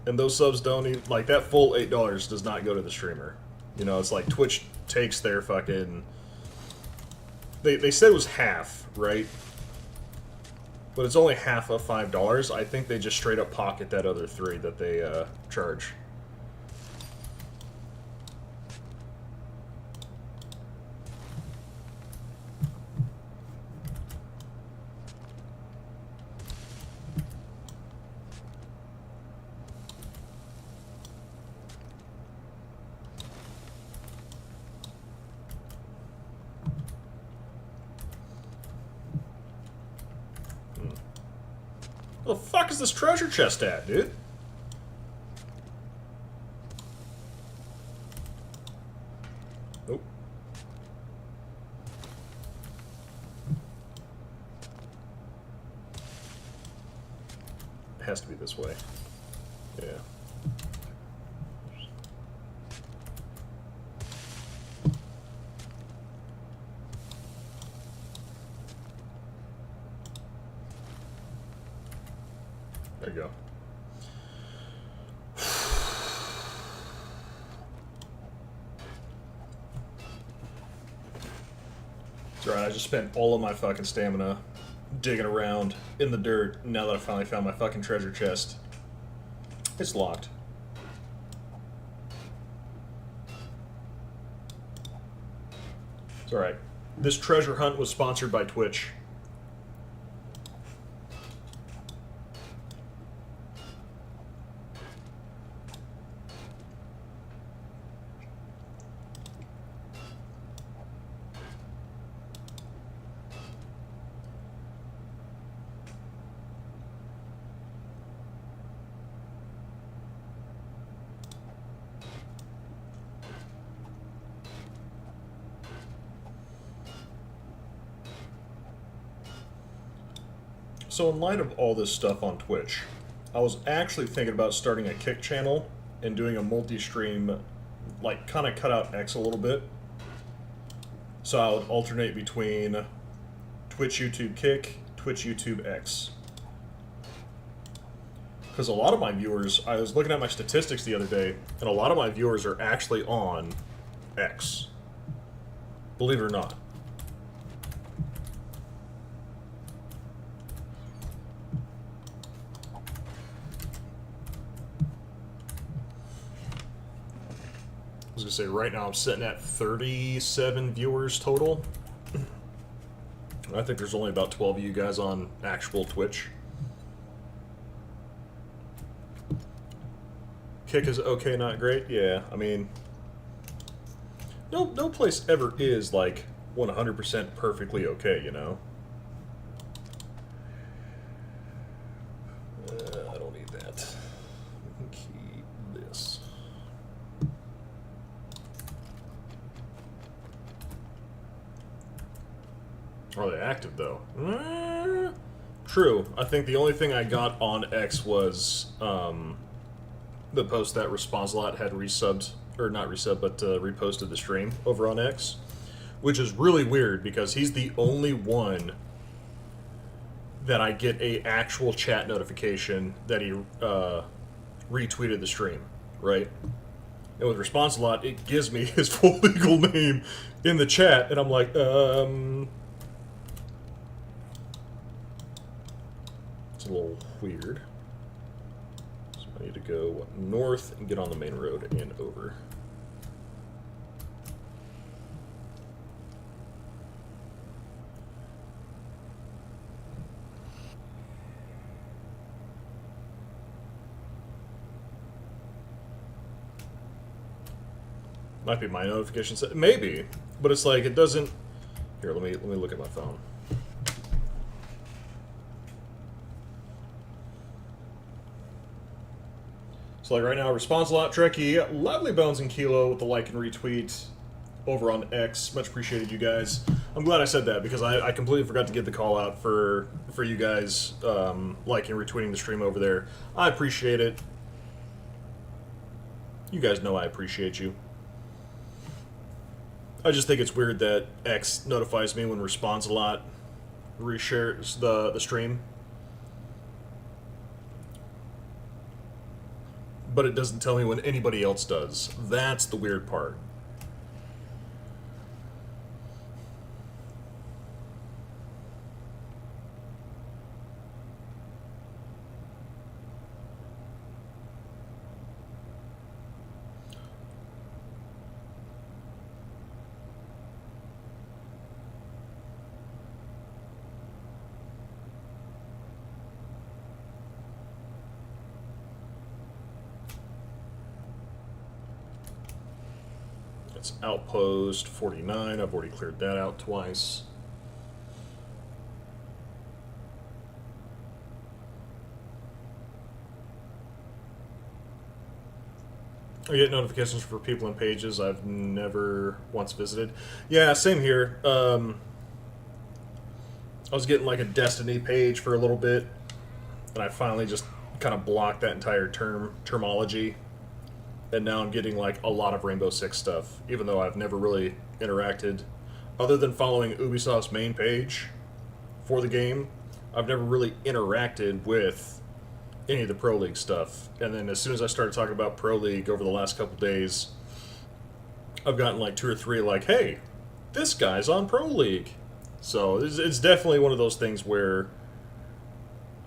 And those subs don't even... Like, that full $8 does not go to the streamer. You know, it's like Twitch takes their fucking... They said it was half, right? But it's only half of $5. I think they just straight up pocket that other $3 that they charge. Where the fuck is this treasure chest at, dude? Nope. It has to be this way. Yeah. There you go. It's alright, I just spent all of my fucking stamina digging around in the dirt now that I finally found my fucking treasure chest. It's locked. It's alright. This treasure hunt was sponsored by Twitch. so in light of all this stuff on Twitch, I was actually thinking about starting a Kick channel and doing a multi-stream, like, kind of cut out X a little bit. So I would alternate between Twitch, YouTube, Kick, Twitch, YouTube, X. Because a lot of my viewers, I was looking at my statistics the other day, and a lot of my viewers are actually on X. Believe it or not. I was going to say, right now I'm sitting at 37 viewers total. I think there's only about 12 of you guys on actual Twitch. Kick is okay, not great? Yeah, I mean... No place ever is, like, 100% perfectly okay, you know? I don't need that. We can keep this. Are they active, though? True. I think the only thing I got on X was the post that Responselot had resubbed, or not resubbed, but reposted the stream over on X, which is really weird because he's the only one that I get a actual chat notification that he retweeted the stream, right? And with Responselot, it gives me his full legal name in the chat, and I'm like, it's a little weird. So I need to go north and get on the main road and over. Might be my notification set. Maybe, but it's like it doesn't. Here, let me look at my phone. So like right now, Responselot, Trekkie, Lovely Bones, and Kilo with the like and retweet over on X. Much appreciated, you guys. I'm glad I said that because I completely forgot to get the call out for you guys liking and retweeting the stream over there. I appreciate it. You guys know I appreciate you. I just think it's weird that X notifies me when Responselot reshares the stream. But it doesn't tell me when anybody else does. That's the weird part. It's Outpost 49. I've already cleared that out twice. I get notifications for people and pages I've never once visited. Yeah, same here. I was getting like a Destiny page for a little bit, and I finally just kind of blocked that entire terminology. And now I'm getting like a lot of Rainbow Six stuff, even though I've never really interacted. Other than following Ubisoft's main page for the game, I've never really interacted with any of the Pro League stuff. And then as soon as I started talking about Pro League over the last couple days, I've gotten like 2 or 3 like, hey, this guy's on Pro League. So it's definitely one of those things where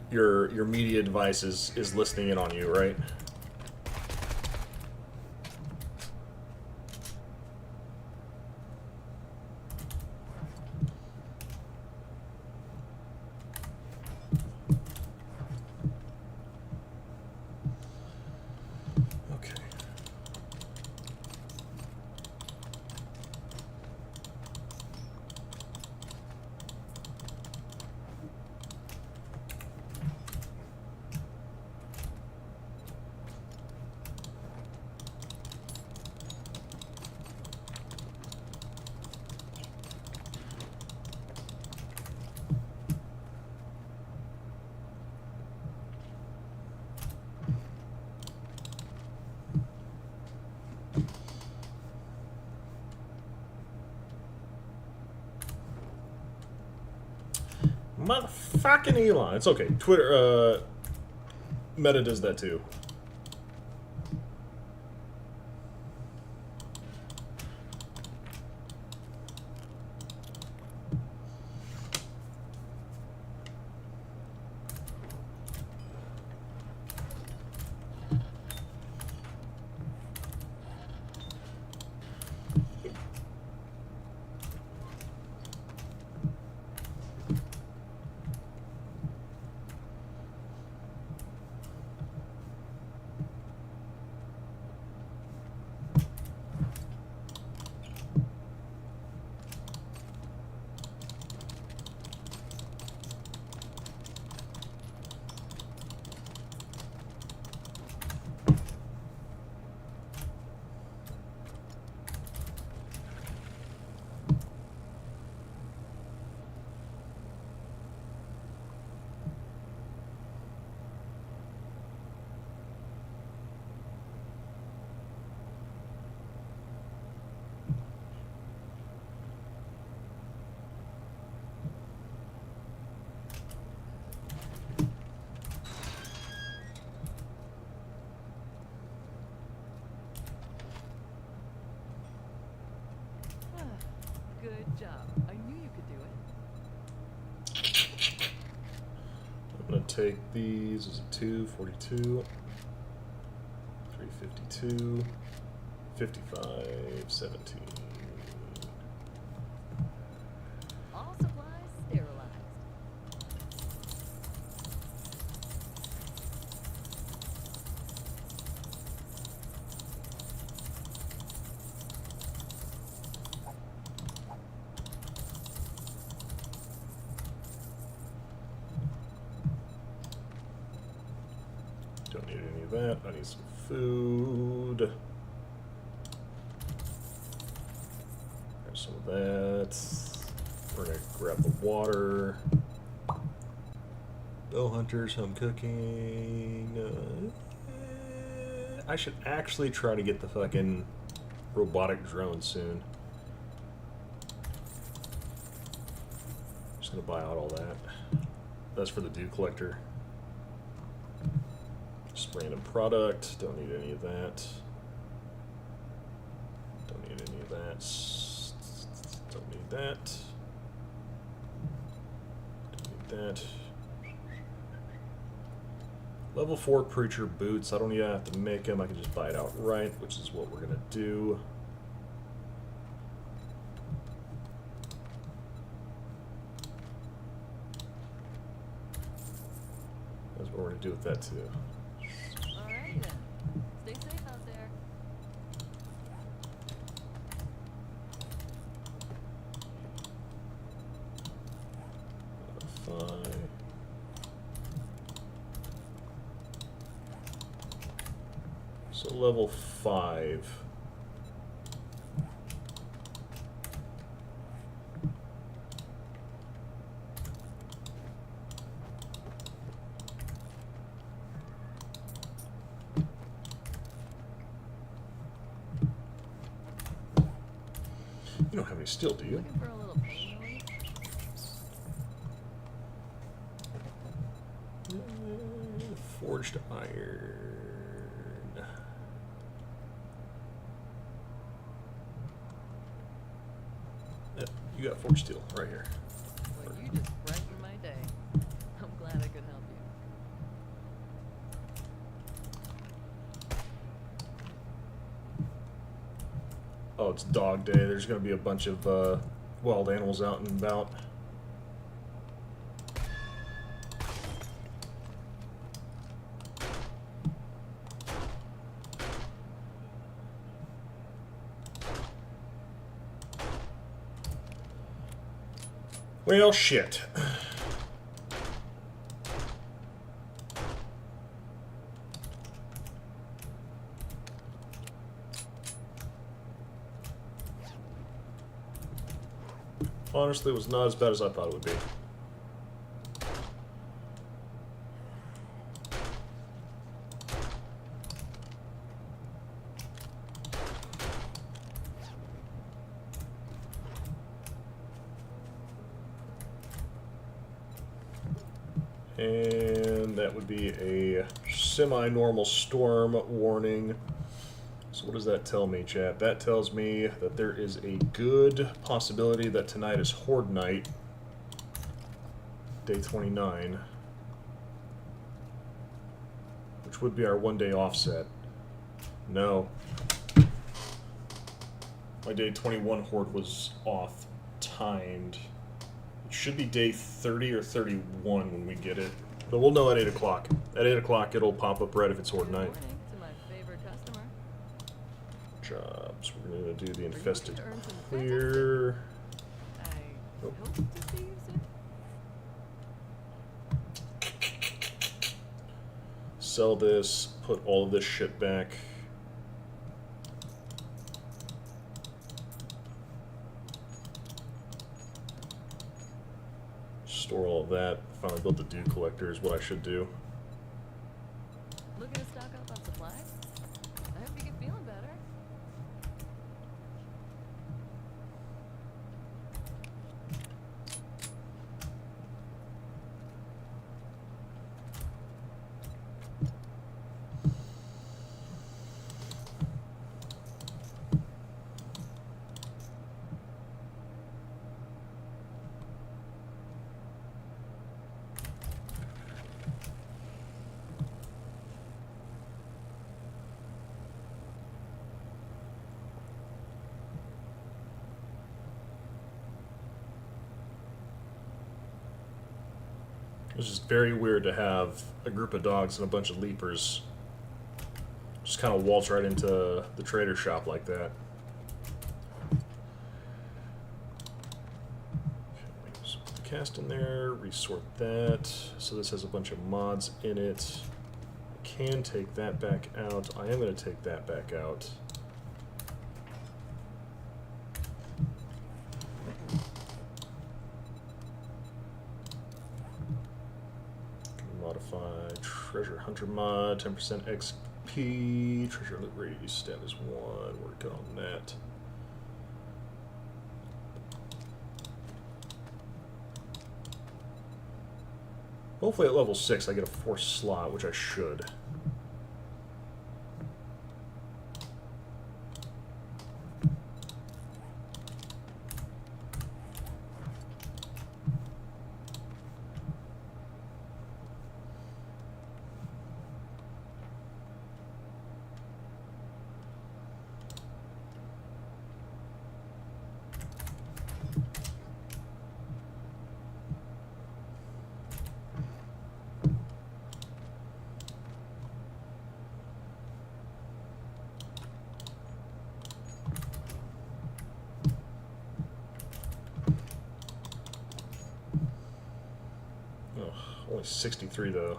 your media device is listening in on you, right? Motherfucking Elon. It's okay. Twitter, Meta does that too. Good job. I knew you could do it. I'm gonna take these as a 242, 352, 55, 17. All supplies sterilized. Don't need any of that. I need some food. There's some of that. We're gonna grab the water. Bow hunters, home cooking. I should actually try to get the fucking robotic drone soon. Just gonna buy out all that. That's for the dew collector. Just random product. Don't need any of that. Don't need any of that. Don't need that. Don't need that. Level 4 preacher boots. I don't even have to make them. I can just buy it outright, which is what we're gonna do. That's what we're gonna do with that too. Alrighty then. Stay safe out there. Fine. So level 5. You don't have any steel, do you? Looking for a little pain relief? Forged iron. Yep, you got forged steel right here. Well, you just brightened my day. I'm glad I could help you. Oh, it's dog day. There's going to be a bunch of wild animals out and about. Well, shit. Honestly, it was not as bad as I thought it would be. And that would be a semi-normal storm warning. So what does that tell me, chat? That tells me that there is a good possibility that tonight is Horde Night, day 29, which would be our one-day offset. No. My day 21 Horde was off-timed. It should be day 30 or 31 when we get it. But we'll know at 8 o'clock. At 8 o'clock, it'll pop up red if it's Horde Good Night. morning to my favorite customer. Jobs. We're going to do the Are you infested looking to earn some clear. I Nope. hope to see you soon. Sell this. Put all of this shit back. Store all of that. Finally built the dew collector is what I should do. Looking to stock up on supplies? I hope you get feeling better. It's just very weird to have a group of dogs and a bunch of leapers just kind of waltz right into the trader shop like that. Okay, so put the cast in there, resort that. So this has a bunch of mods in it. I can take that back out. I am going to take that back out. Modify treasure hunter mod, 10% XP, treasure loot radius status 1, work on that. Hopefully at level 6 I get a 4th slot, which I should. Only 63 though.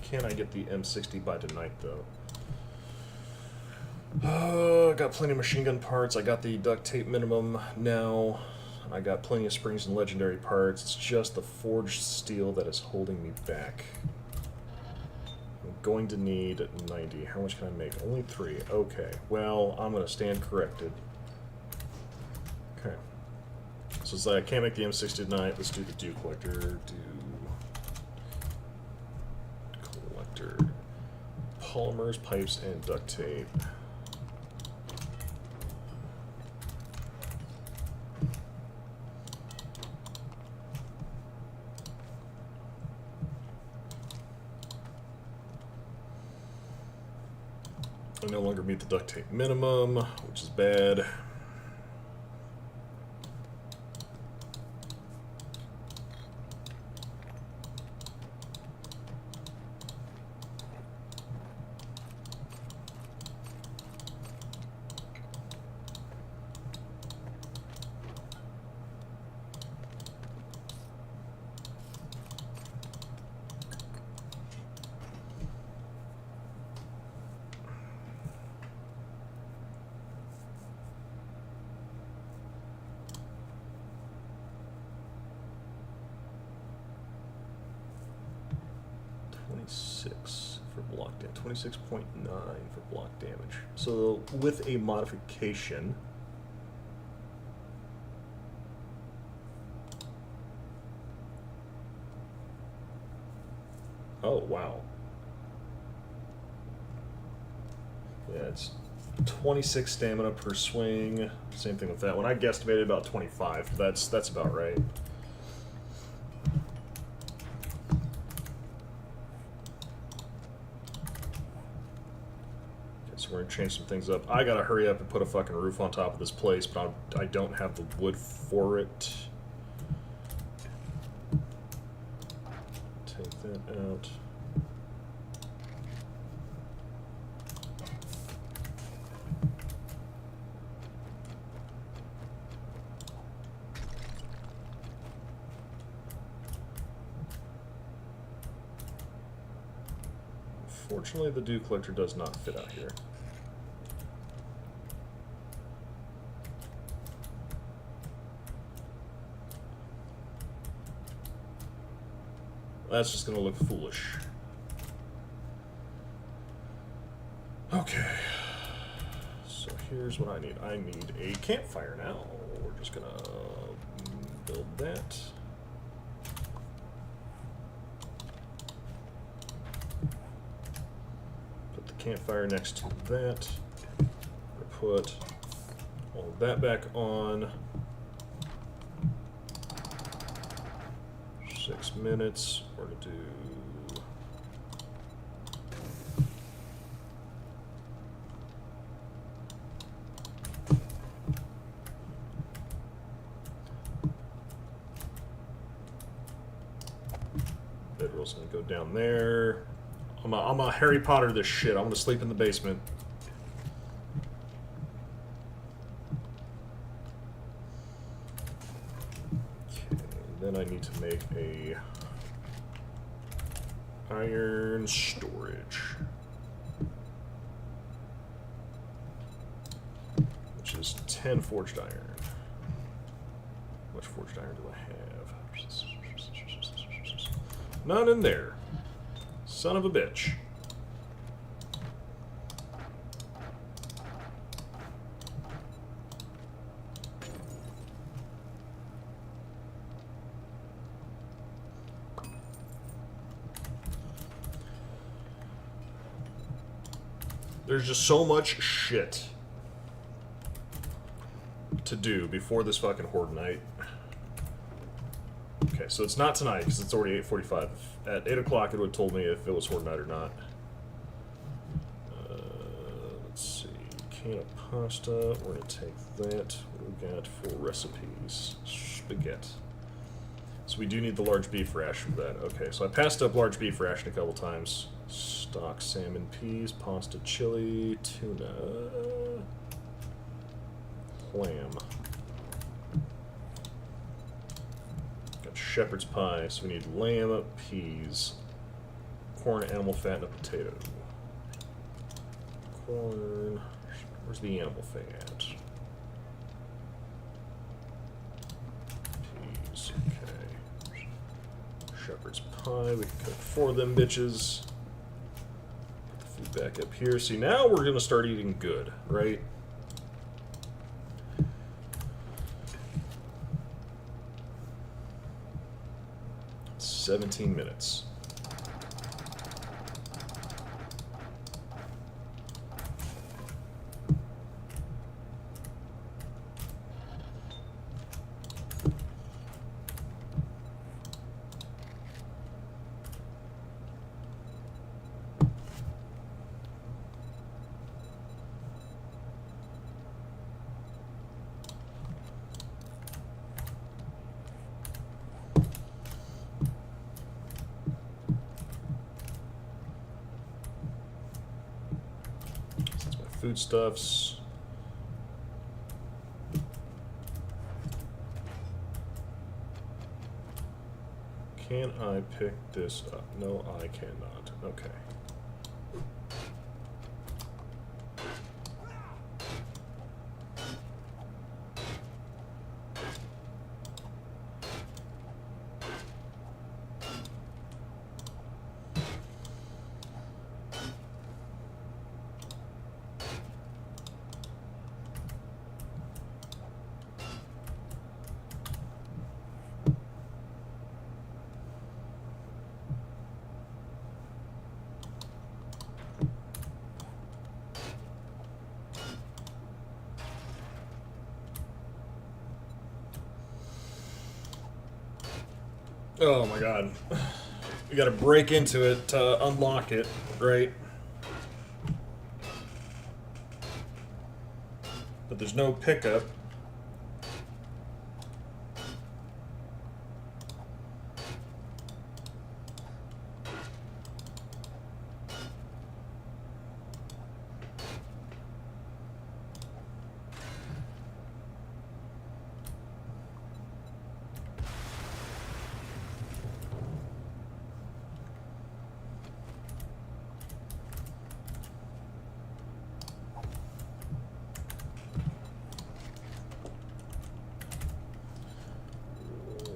Can I get the M60 by tonight though? I got plenty of machine gun parts. I got the duct tape minimum now. I got plenty of springs and legendary parts. It's just the forged steel that is holding me back. I'm going to need 90. How much can I make? Only 3. Okay. Well, I'm going to stand corrected. Okay. So it's like I can't make the M60 tonight. Let's do the dew collector. Collector. Polymers, pipes, and duct tape. I no longer meet the duct tape minimum, which is bad. 26.9 for block damage. So with a modification, oh wow, yeah, it's 26 stamina per swing. Same thing with that one. I guesstimated about 25. That's about right. We're gonna change some things up. I gotta hurry up and put a fucking roof on top of this place, but I don't have the wood for it. Take that out. Unfortunately, the dew collector does not fit out here. That's just gonna look foolish. Okay. So here's what I need. I need a campfire now. We're just gonna build that. Put the campfire next to that. Put all of that back on. 6 minutes. We're gonna do bedroll's gonna go down there. I'm a Harry Potter this shit. I'm gonna sleep in the basement. Then I need to make a iron storage, which is 10 forged iron. How much forged iron do I have? None in there. Son of a bitch. There's just so much shit to do before this fucking Horde night. Okay, so it's not tonight because it's already 8:45. At 8 o'clock it would have told me if it was Horde night or not. Let's see. Can of pasta. We're going to take that. What do we got for recipes? Spaghetti. So we do need the large beef ration for that. Okay, so I passed up large beef ration a couple times. Stock salmon, peas, pasta, chili, tuna, lamb. Got shepherd's pie, so we need lamb, peas, corn, animal fat, and a potato. Corn. Where's the animal fat? Peas. Okay. Shepherd's pie. We can cook 4 of them bitches. Back up here. See, now we're going to start eating good, right? It's 17 minutes. Foodstuffs. Can I pick this up? No, I cannot. Okay. Oh my god. You gotta break into it to unlock it, right? But there's no pickup.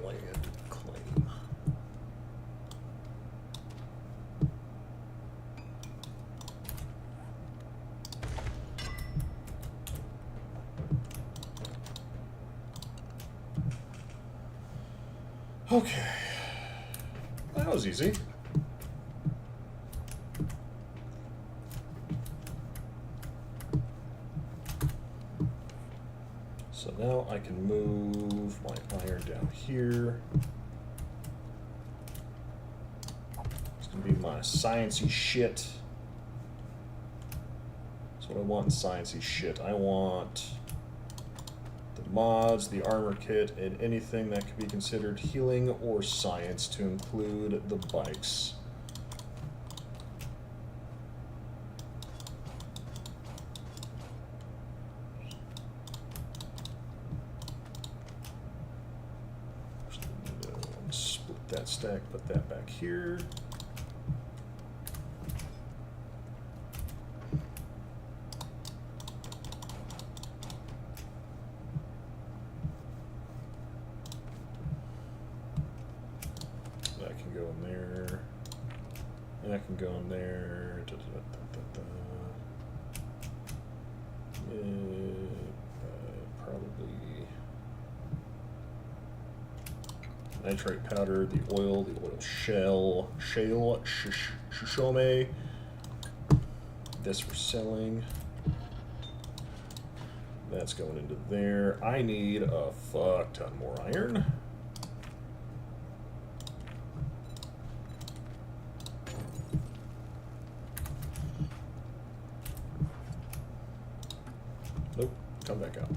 Land claim. Okay. That was easy. So now I can move my iron down here. It's gonna be my sciencey shit. That's what I want in sciencey shit. I want the mods, the armor kit, and anything that could be considered healing or science, to include the bikes. Split that stack, put that back here. That can go in there. And that can go in there. Da, da, da, da, da. Probably nitrate powder, the oil shell, shishome. This for selling. That's going into there. I need a fuck ton more iron. Nope, come back out.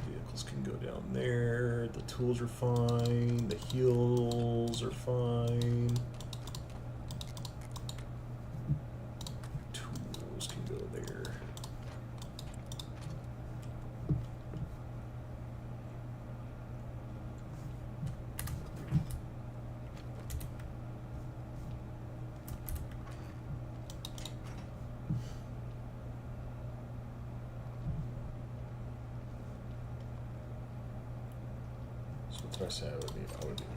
Vehicles can go down there. The tools are fine. The heals are fine. Tools can go there. What did I say I would need? I would need.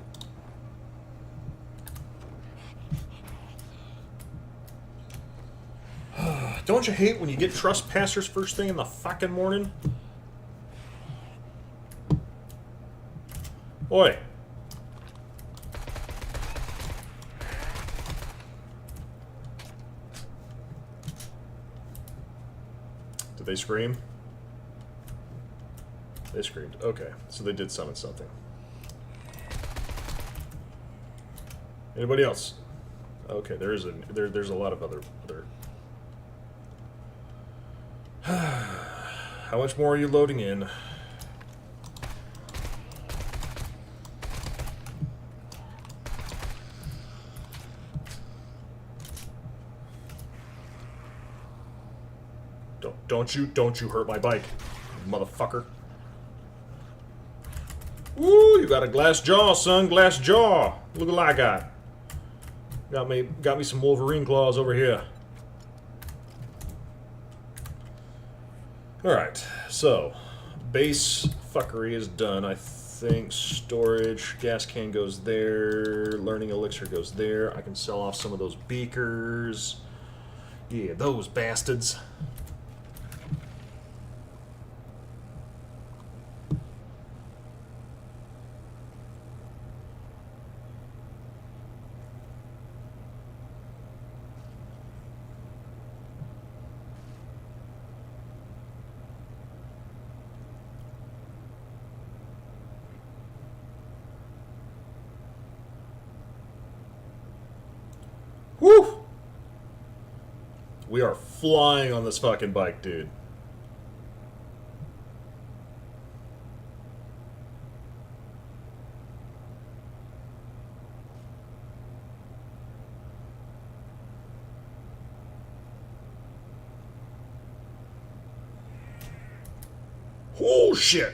Don't you hate when you get trespassers first thing in the fucking morning? Oi. Did they scream? They screamed. Okay, so they did summon something. Anybody else? Okay, there's a lot of other. How much more are you loading in? Don't you hurt my bike, motherfucker. Ooh, you got a glass jaw, son, glass jaw. Look what I got. Got me some Wolverine claws over here. Alright, so base fuckery is done. I think storage, gas can goes there, learning elixir goes there. I can sell off some of those beakers. Yeah, those bastards. Woo! We are flying on this fucking bike, dude. Oh, shit!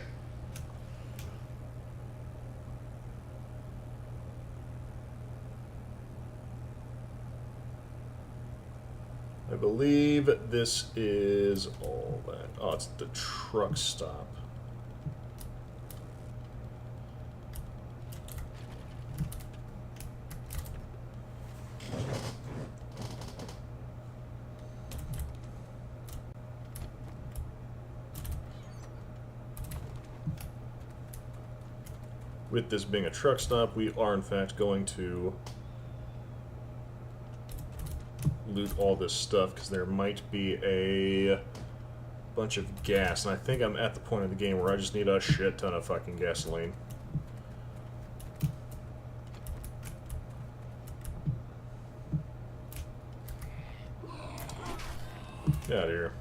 I believe this is all that. Oh, it's the truck stop. With this being a truck stop, we are in fact going to loot all this stuff because there might be a bunch of gas, and I think I'm at the point of the game where I just need a shit ton of fucking gasoline. Get out of here.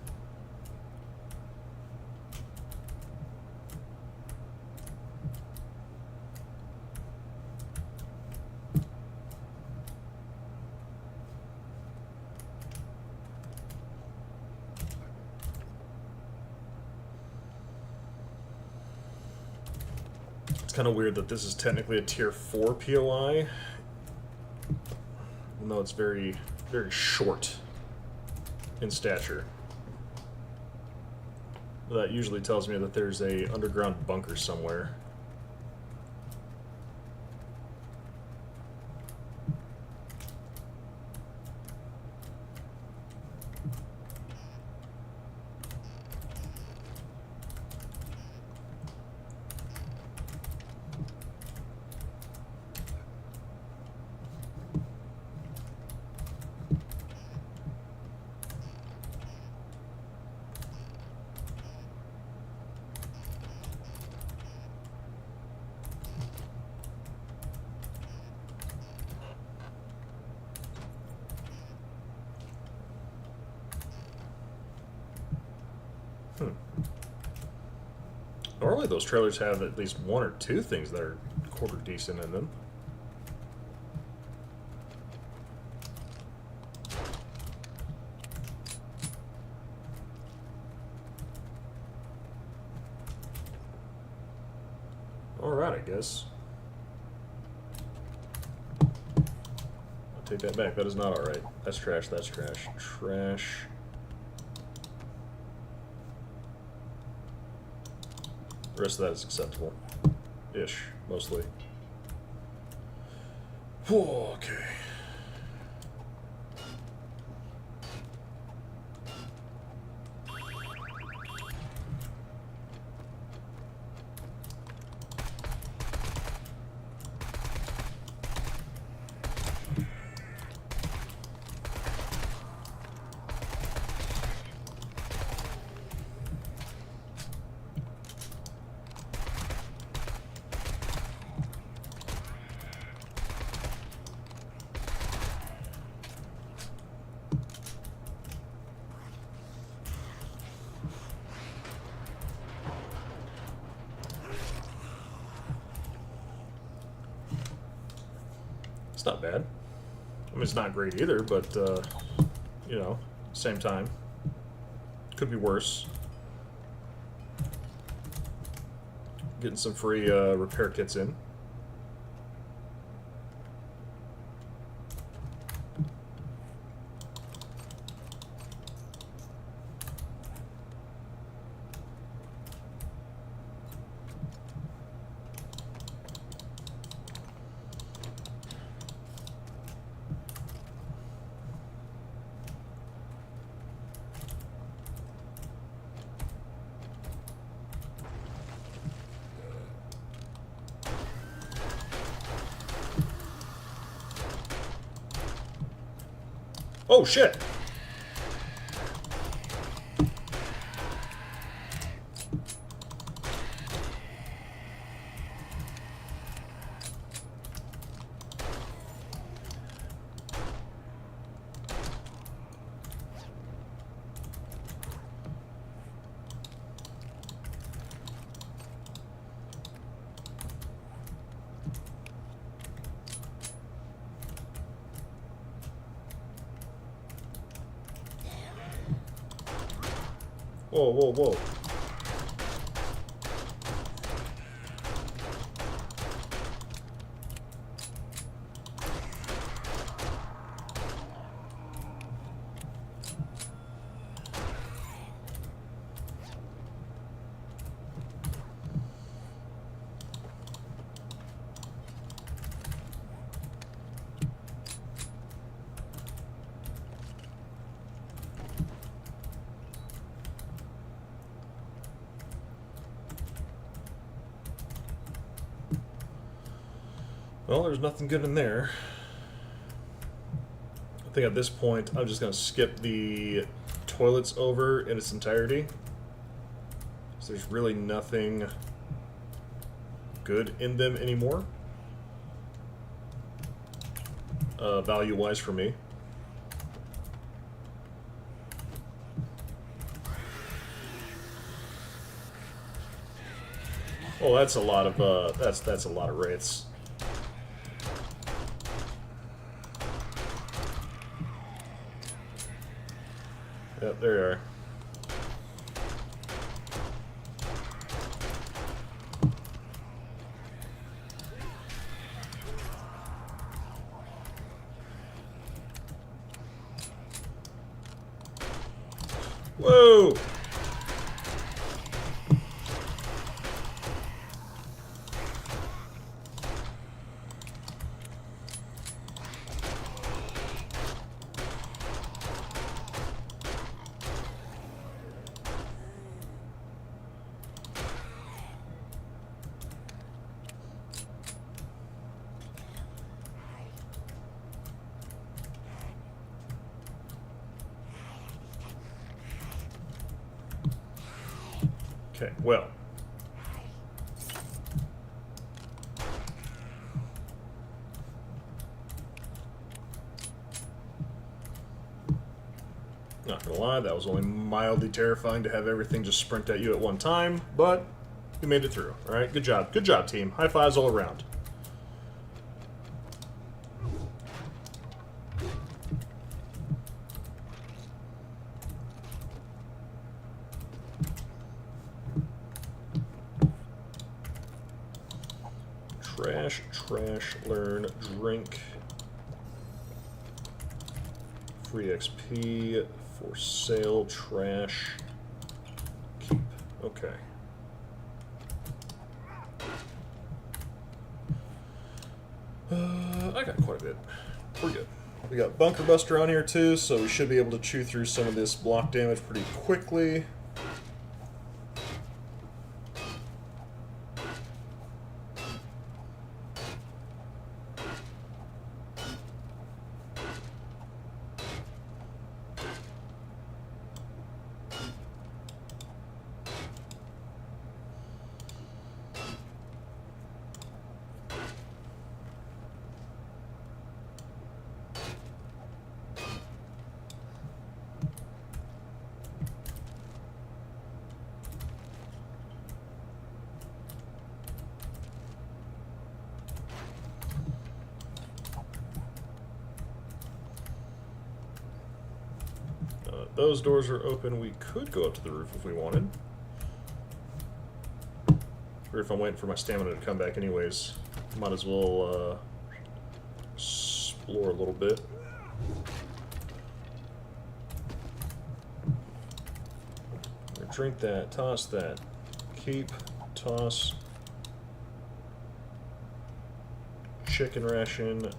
It's kind of weird that this is technically a tier 4 POI, even though it's very, very short in stature. That usually tells me that there's a underground bunker somewhere. Normally those trailers have at least one or two things that are quarter decent in them. Alright, I guess. I'll take that back. That is not alright. That's trash, that's trash. Trash. The rest of that is acceptable. Ish, mostly. Okay. It's not bad. I mean, it's not great either, but, you know, same time. Could be worse. Getting some free repair kits in. Oh, shit! Whoa, whoa, whoa. Well, there's nothing good in there. I think at this point, I'm just going to skip the toilets over in its entirety. So there's really nothing good in them anymore. Value-wise for me. Oh, that's a lot of, that's a lot of wraiths. Yep, there you are. Whoa! Okay, well. Not gonna lie, that was only mildly terrifying to have everything just sprint at you at one time, but you made it through. Alright, good job. Good job, team. High fives all around. Trash, trash, learn, drink. Free XP, for sale, trash, keep. Okay. I got quite a bit. We're good. We got Bunker Buster on here too, so we should be able to chew through some of this block damage pretty quickly. Those doors are open. We could go up to the roof if we wanted. Or if I'm waiting for my stamina to come back anyways, might as well explore a little bit. Drink that, toss that, keep, toss, chicken ration,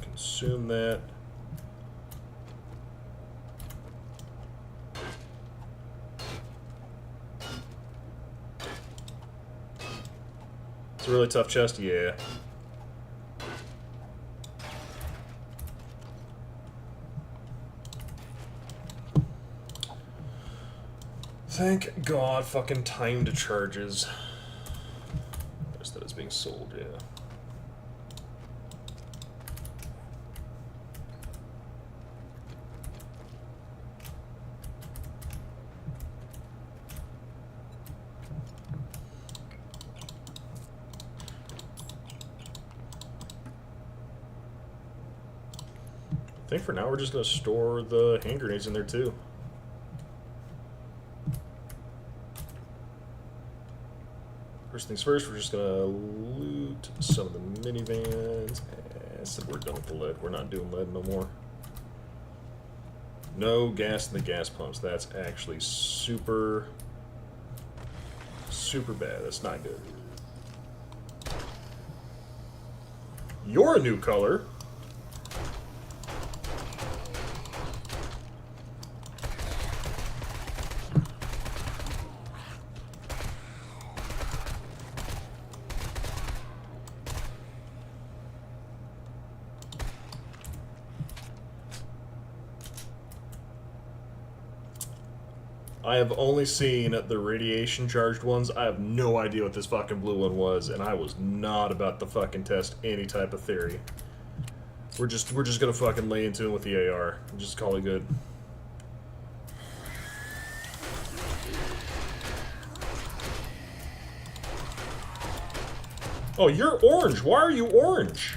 consume that. It's a really tough chest, yeah. Thank God fucking timed charges. Notice that it's being sold, yeah. I think for now we're just going to store the hand grenades in there too. First things first, we're just gonna loot some of the minivans. I said we're done with the lead. We're not doing lead no more. No gas in the gas pumps. That's actually super bad. That's not good. You're a new color. I have only seen the radiation charged ones. I have no idea what this fucking blue one was, and I was not about to fucking test any type of theory. We're just gonna fucking lay into it with the AR and just call it good. Oh, you're orange. Why are you orange?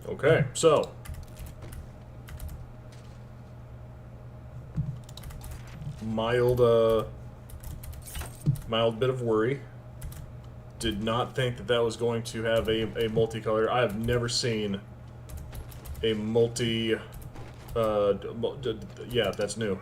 Okay, so mild bit of worry. Did not think that that was going to have a multicolor. I have never seen a multi. Yeah, that's new.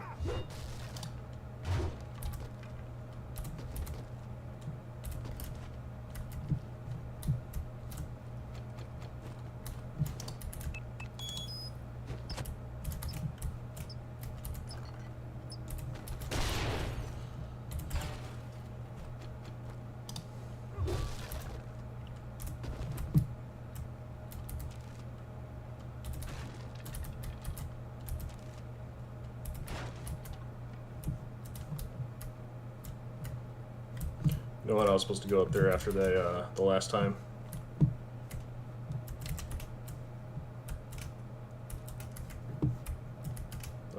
You know what? I was supposed to go up there after the last time.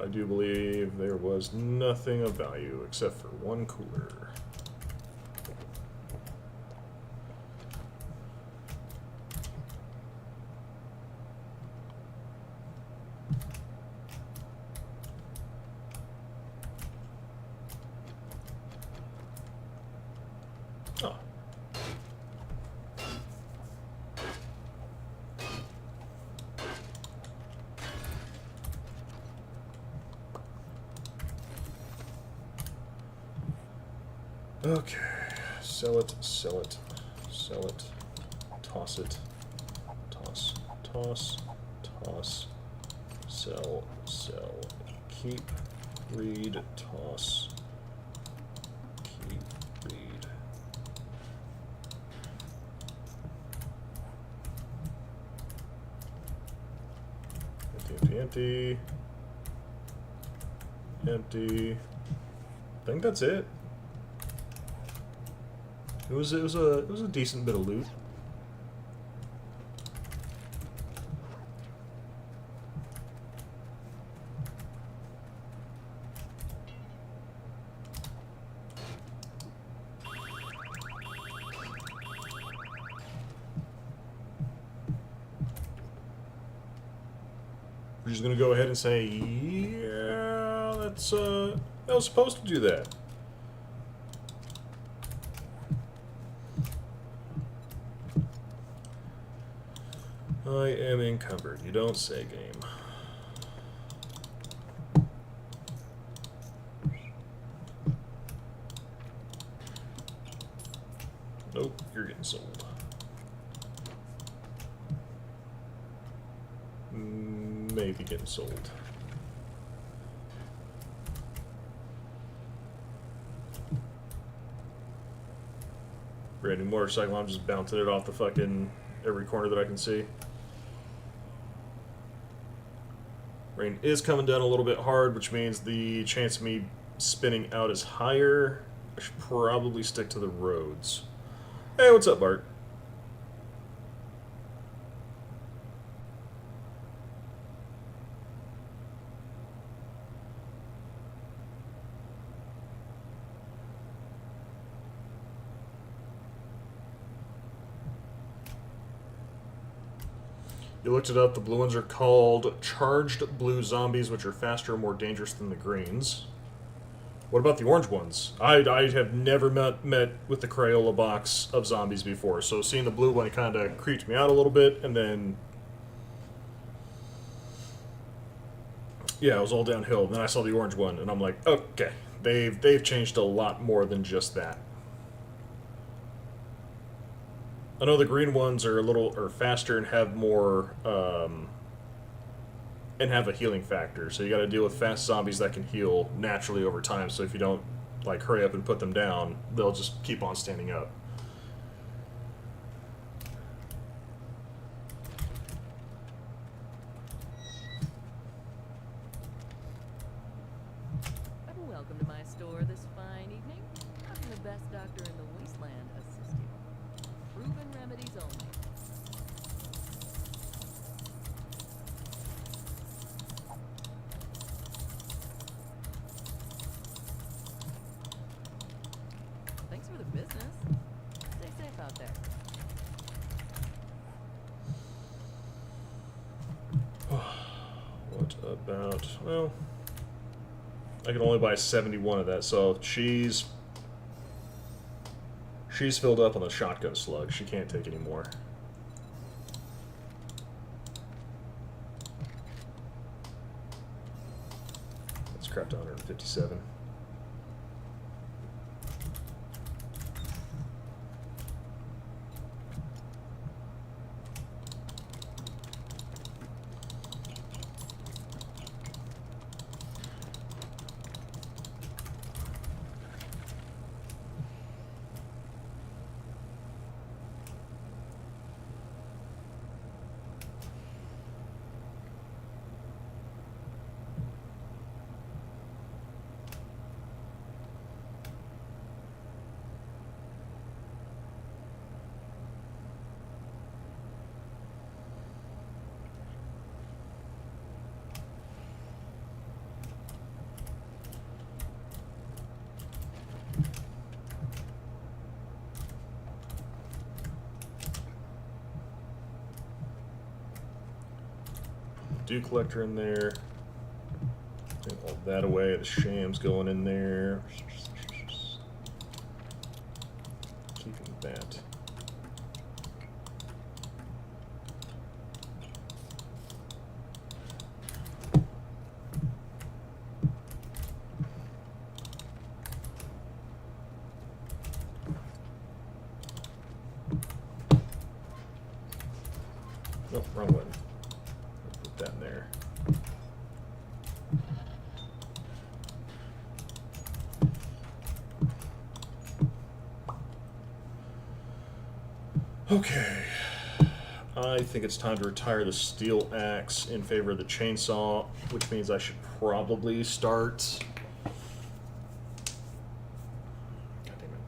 I do believe there was nothing of value except for one cooler. Oh. Okay, sell it, sell it, sell it, toss it, toss, toss, toss, sell, sell, keep, read, toss, keep, read. Empty, empty, empty, empty. I think that's it. It was a decent bit of loot. We're just gonna go ahead and say, yeah, that's that was supposed to do that. I am encumbered. You don't say, game. Nope, you're getting sold. faith in getting sold. Brand new motorcycle, I'm just bouncing it off the fucking every corner that I can see. Rain is coming down a little bit hard, which means the chance of me spinning out is higher. I should probably stick to the roads. Hey, what's up, Bart? You looked it up. The blue ones are called charged blue zombies, which are faster and more dangerous than the greens. What about the orange ones? I have never met with the Crayola box of zombies before, so seeing the blue one kind of creeped me out a little bit, and then... yeah, it was all downhill. Then I saw the orange one, and I'm like, okay, they've changed a lot more than just that. I know the green ones are a little faster and have more and have a healing factor. So you got to deal with fast zombies that can heal naturally over time. So if you don't like hurry up and put them down, they'll just keep on standing up. Welcome to my store this fine evening. Having the best doctor in the wasteland assist you. Proven remedies only. Thanks for the business. Stay safe out there. What about... well... I can only buy 71 of that, so she's filled up on the shotgun slug. She can't take any more. Let's craft 157. Dew collector in there. Take all that away. The sham's going in there. Keeping that. Oh, wrong one. Put that in there. Okay. I think it's time to retire the steel axe in favor of the chainsaw, which means I should probably start... God damn it.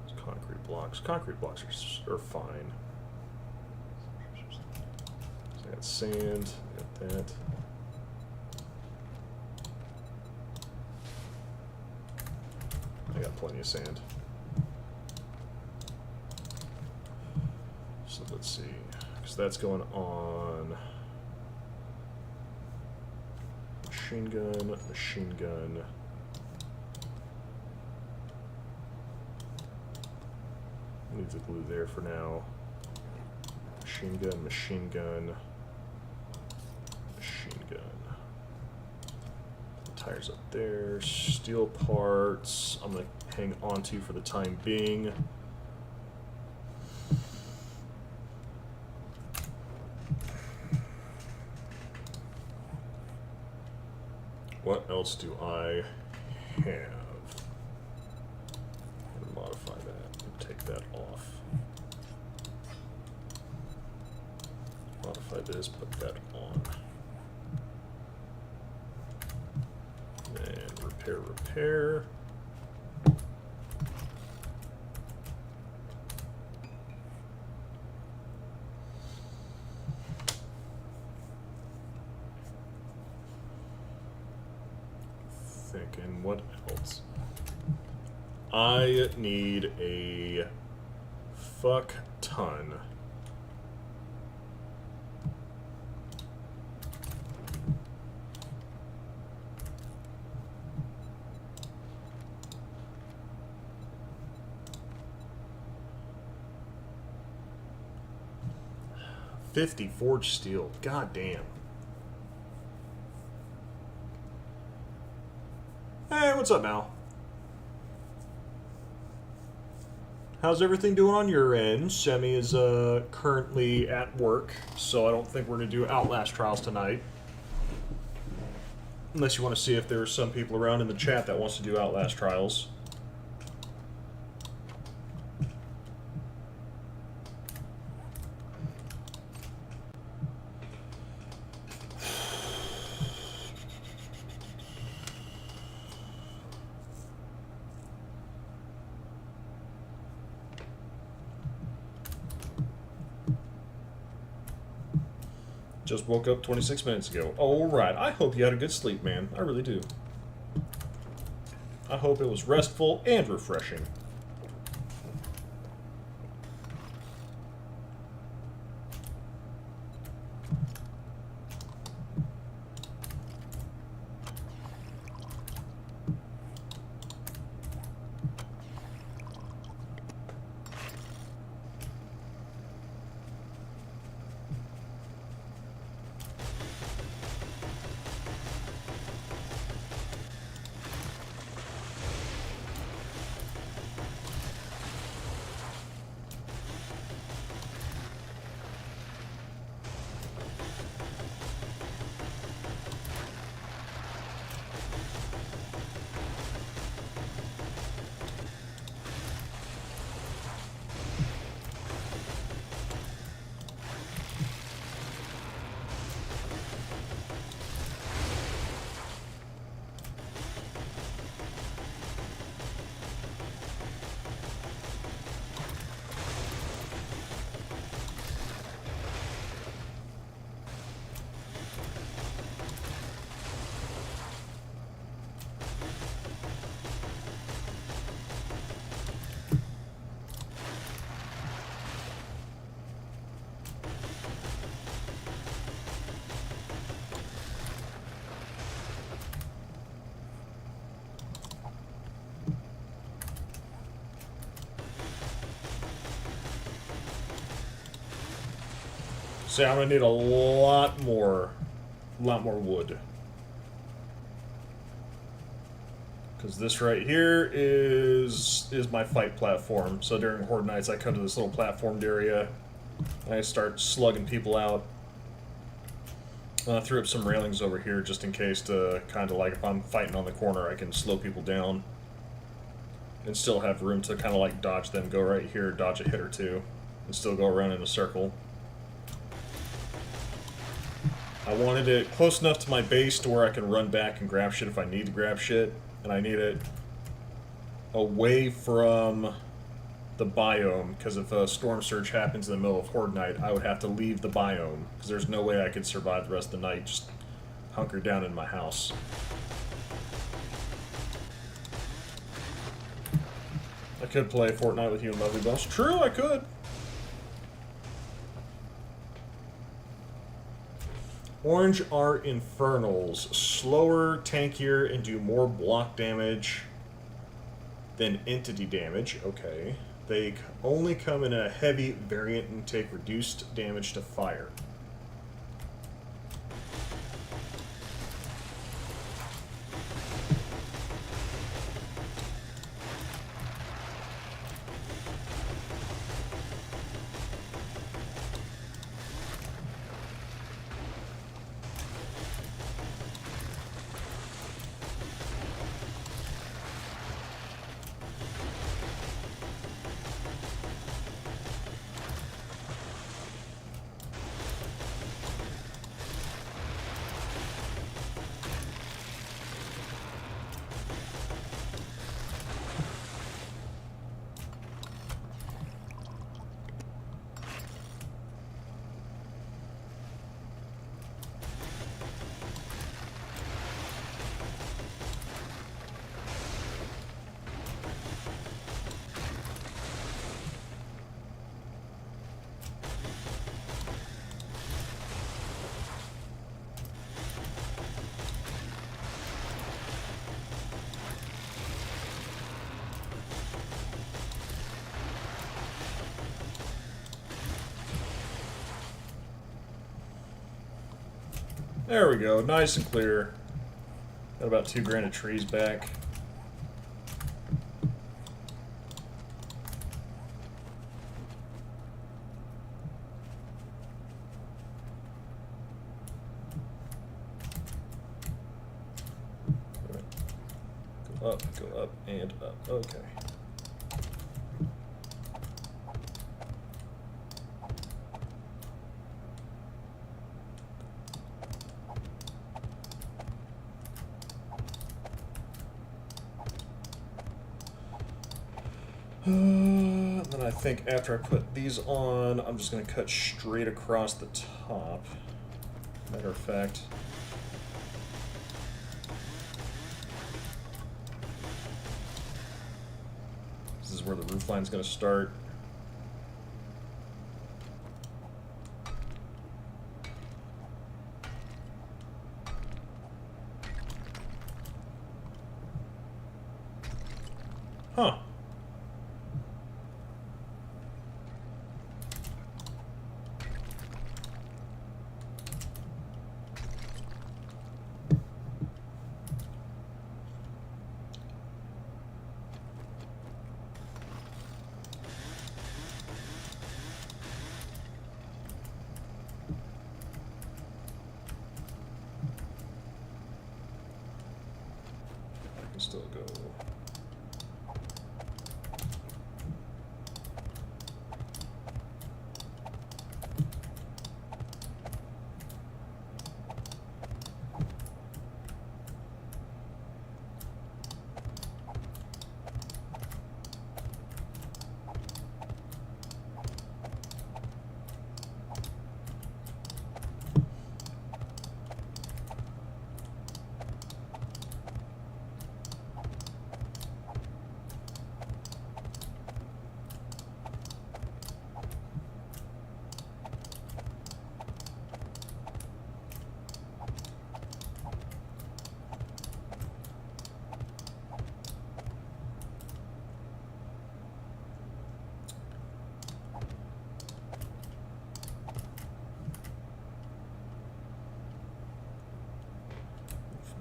It's concrete blocks. Concrete blocks are fine. So I got sand, I got that. I got plenty of sand. So let's see, because that's going on machine gun, machine gun. Leave the glue there for now. Machine gun, machine gun, machine gun. Tires up there. Steel parts. I'm going to hang on to for the time being. What else do I have? Modify that and take that off. Modify this, put that on. And repair. Thinking, what else? I need a fuck ton. $50 forged steel. God damn. Hey, what's up, Mal? How's everything doing on your end? Semi is currently at work, so I don't think we're going to do Outlast Trials tonight. Unless you want to see if there's some people around in the chat that wants to do Outlast Trials. Just woke up 26 minutes ago. Alright, I hope you had a good sleep, man. I really do. I hope it was restful and refreshing. So I'm gonna need a lot more wood. Because this right here is my fight platform. So during Horde Nights, I come to this little platformed area, and I start slugging people out. I threw up some railings over here just in case to kind of like if I'm fighting on the corner, I can slow people down and still have room to kind of like dodge them, go right here, dodge a hit or two, and still go around in a circle. I wanted it close enough to my base to where I can run back and grab shit if I need to grab shit, and I need it away from the biome, because if a storm surge happens in the middle of Horde Night, I would have to leave the biome, because there's no way I could survive the rest of the night just hunkered down in my house. I could play Fortnite with you and Lovely Bones. True, I could. Orange are Infernals. Slower, tankier, and do more block damage than entity damage. Okay. They only come in a heavy variant and take reduced damage to fire. There we go, nice and clear. Got about 2 grand of trees back. Go up, and up. Okay. Then I think after I put these on, I'm just going to cut straight across the top. Matter of fact, this is where the roof line's going to start. Huh. I can still go.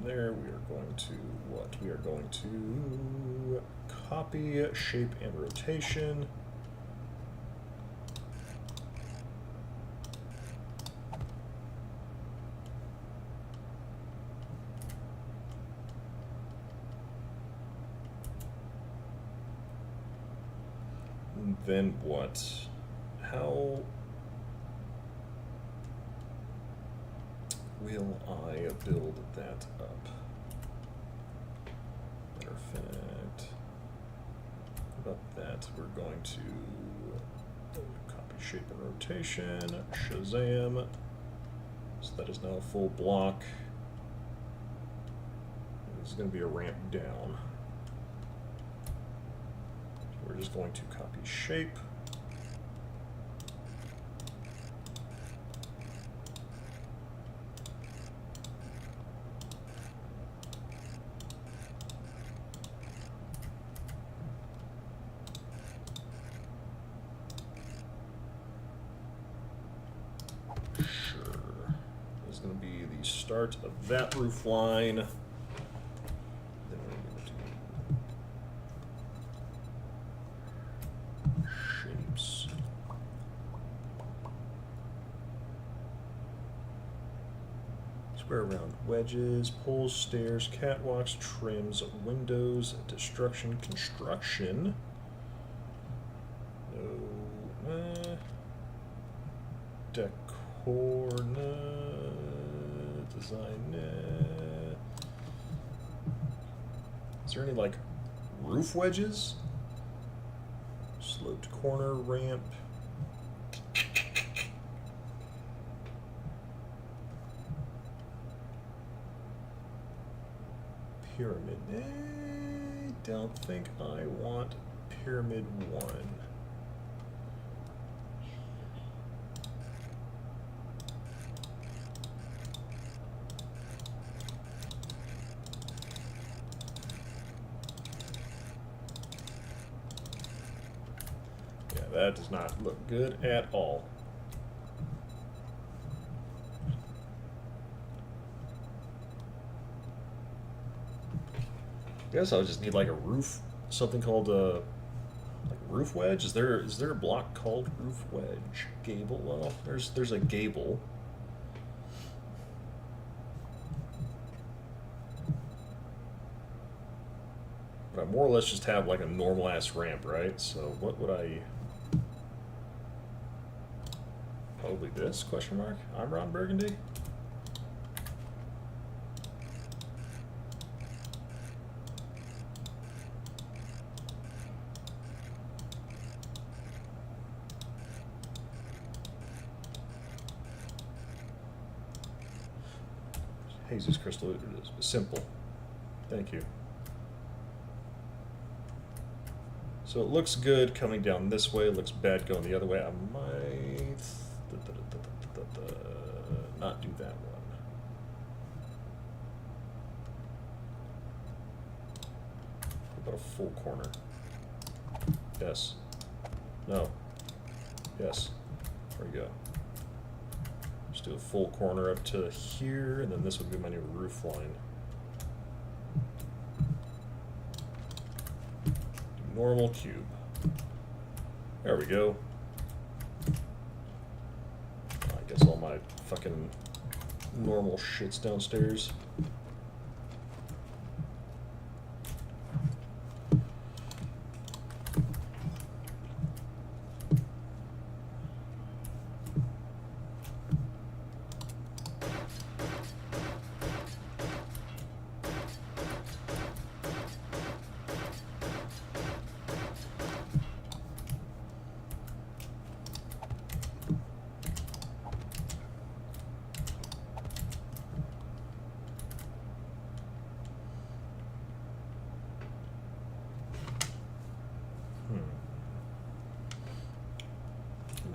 There, we are going to what? We are going to copy, shape, and rotation. And then what? How will I build that up? Matter of fact, about that, we're going to copy, shape, and rotation, Shazam. So that is now a full block. This is going to be a ramp down. So we're just going to copy shape. Start of that roof line. Then we're going to do shapes. Square round wedges, poles, stairs, catwalks, trims, windows, destruction, construction. No. Decor, no. Design. Is there any like roof wedges? Sloped corner ramp. Pyramid. I don't think I want pyramid 1. That does not look good at all. guess I would just need like a roof, something called like roof wedge. Is there a block called roof wedge? Gable. Well, there's a gable. But I more or less just have like a normal ass ramp, right? So what would I? Probably this? Question mark. I'm Ron Burgundy. Jesus Crystal, it is simple. Thank you. So it looks good coming down this way. It looks bad going the other way. I might not do that one. What about a full corner? Yes. No. Yes. There we go. Just do a full corner up to here, and then this would be my new roof line. Normal cube. There we go. I guess all my fucking normal shit's downstairs.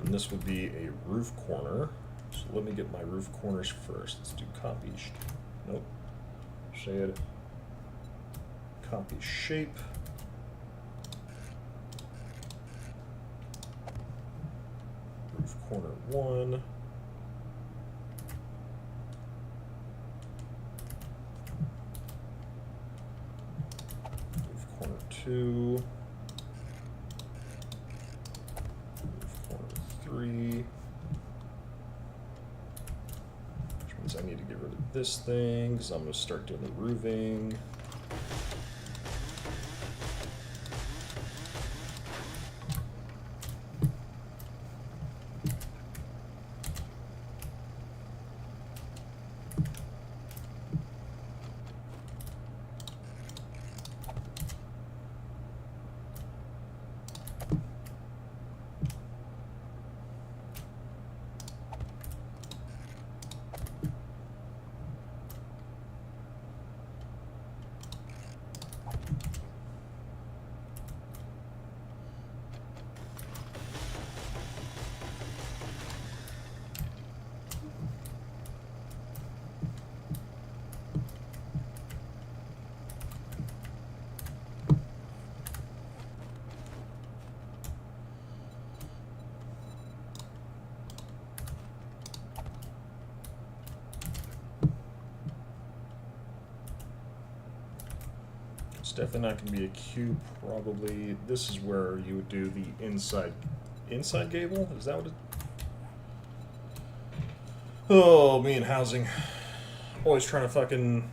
And this would be a roof corner. So let me get my roof corners first. Let's do copy. Nope. Shade. Copy shape. Roof corner 1. Roof corner 2. Roof corner 3. Which means I need to get rid of this thing because I'm going to start doing the roofing. It's definitely not going to be a cube, probably. This is where you would do the inside gable? Is that what it... Oh, me and housing. Always trying to fucking...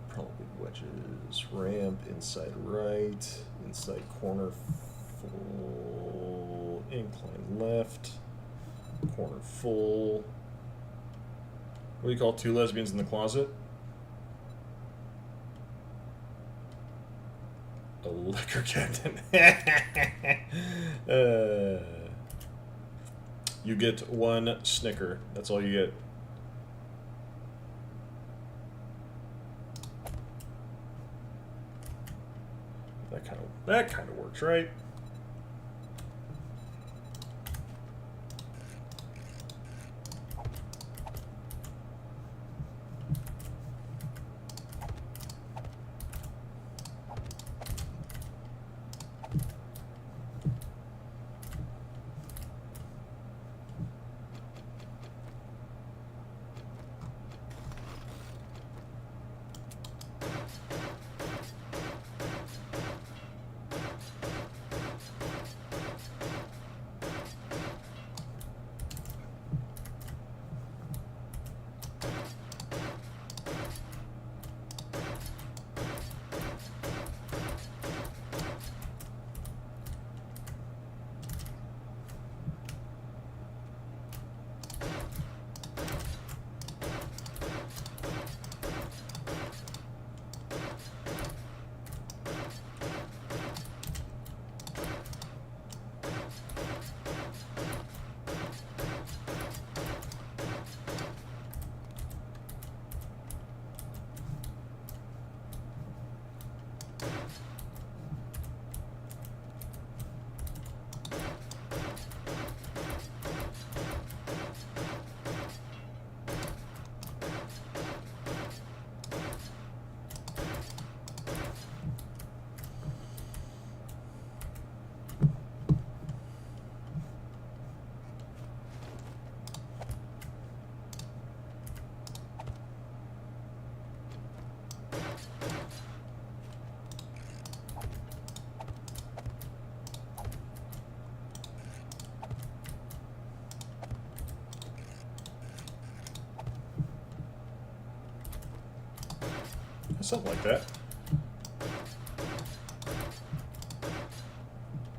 Probably wedges, ramp, inside right, inside corner full, incline left, corner full. What do you call two lesbians in the closet? A liquor cabinet. You get one Snicker. That's all you get. That kind of works, right? something like that.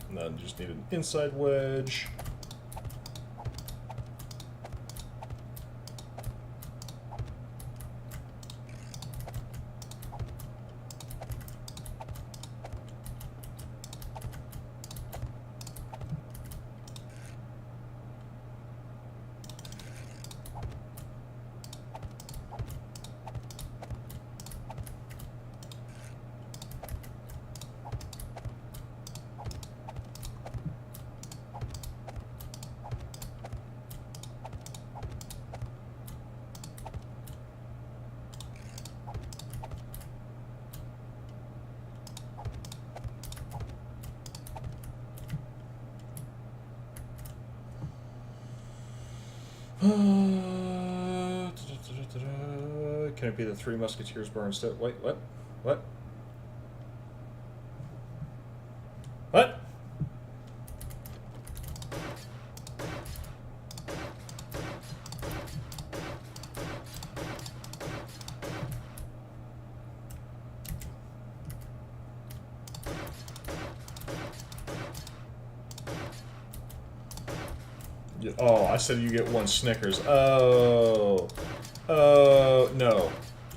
And then just need an inside wedge. Can it be the Three Musketeers bar instead? Wait, what? What? What? Oh, I said you get one Snickers. Oh. Oh, no.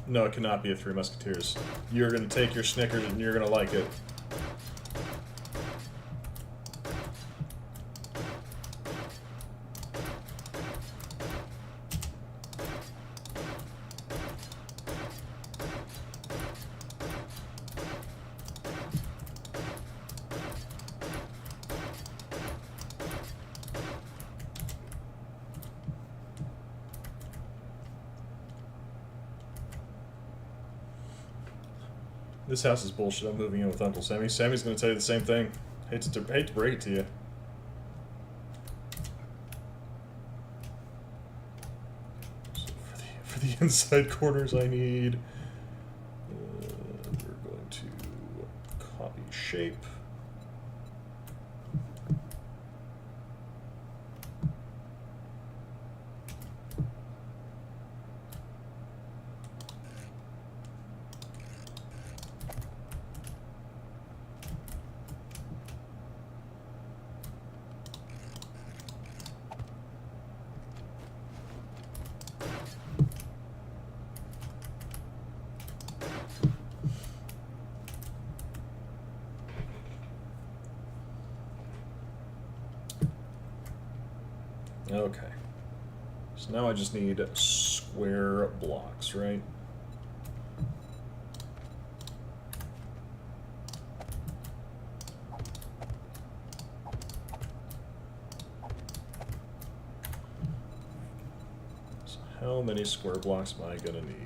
No, it cannot be a Three Musketeers. You're gonna take your Snickers and you're gonna like it. This house is bullshit. I'm moving in with Uncle Sammy. Sammy's going to tell you the same thing. Hate to break it to you. So for the inside corners, I need. We're going to copy shape. Okay. So now I just need square blocks, right? So how many square blocks am I gonna need?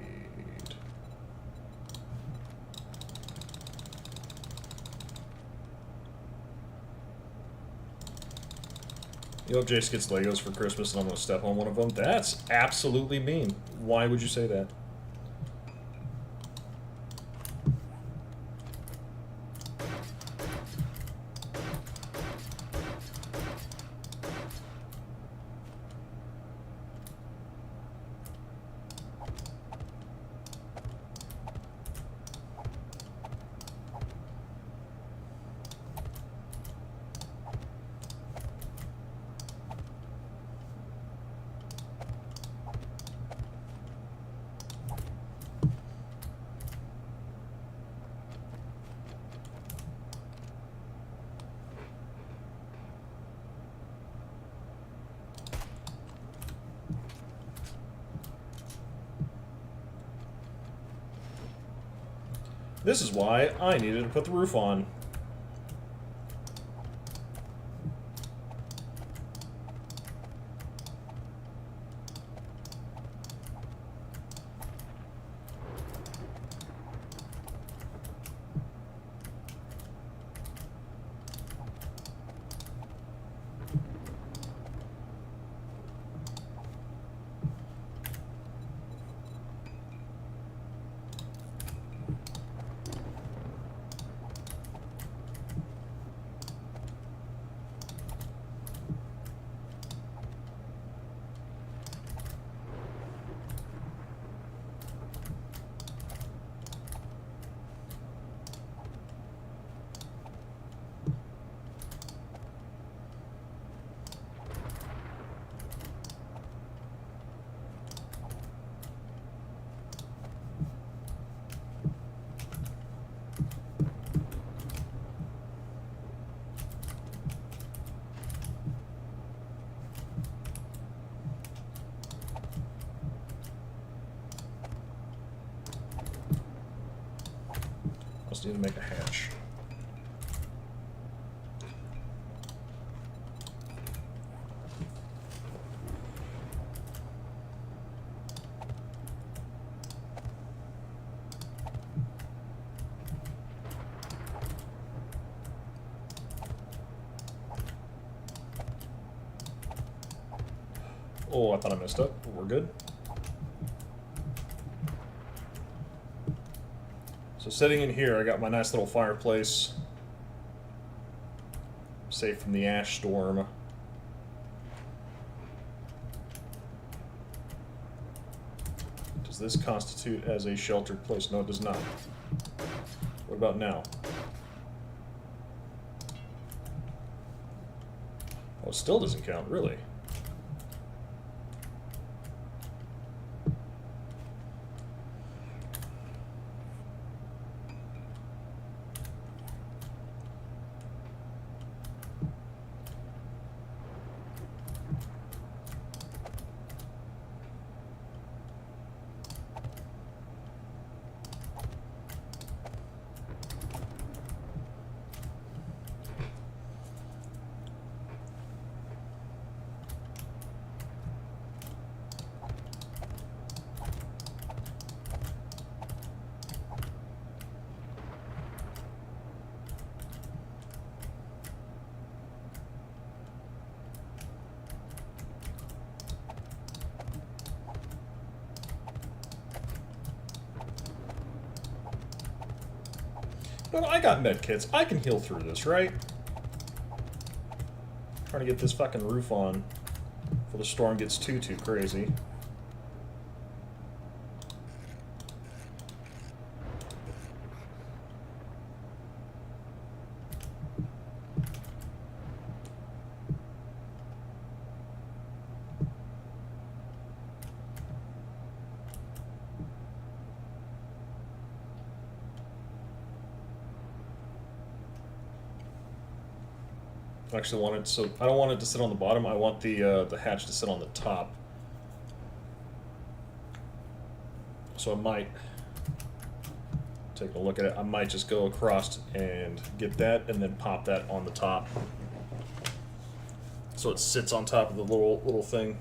You know, if Jace gets Legos for Christmas and I'm going to step on one of them, that's absolutely mean. Why would you say that? This is why I needed to put the roof on. Just need to make a hatch. Oh, I thought I messed up, but we're good. So sitting in here, I got my nice little fireplace. Safe from the ash storm. Does this constitute as a sheltered place? No, it does not. What about now? Oh, it still doesn't count, really. But I got med kits. I can heal through this, right? Trying to get this fucking roof on before the storm gets too crazy. I actually want it, so I don't want it to sit on the bottom. I want the hatch to sit on the top. So I might take a look at it. I might just go across and get that, and then pop that on the top, so it sits on top of the little thing.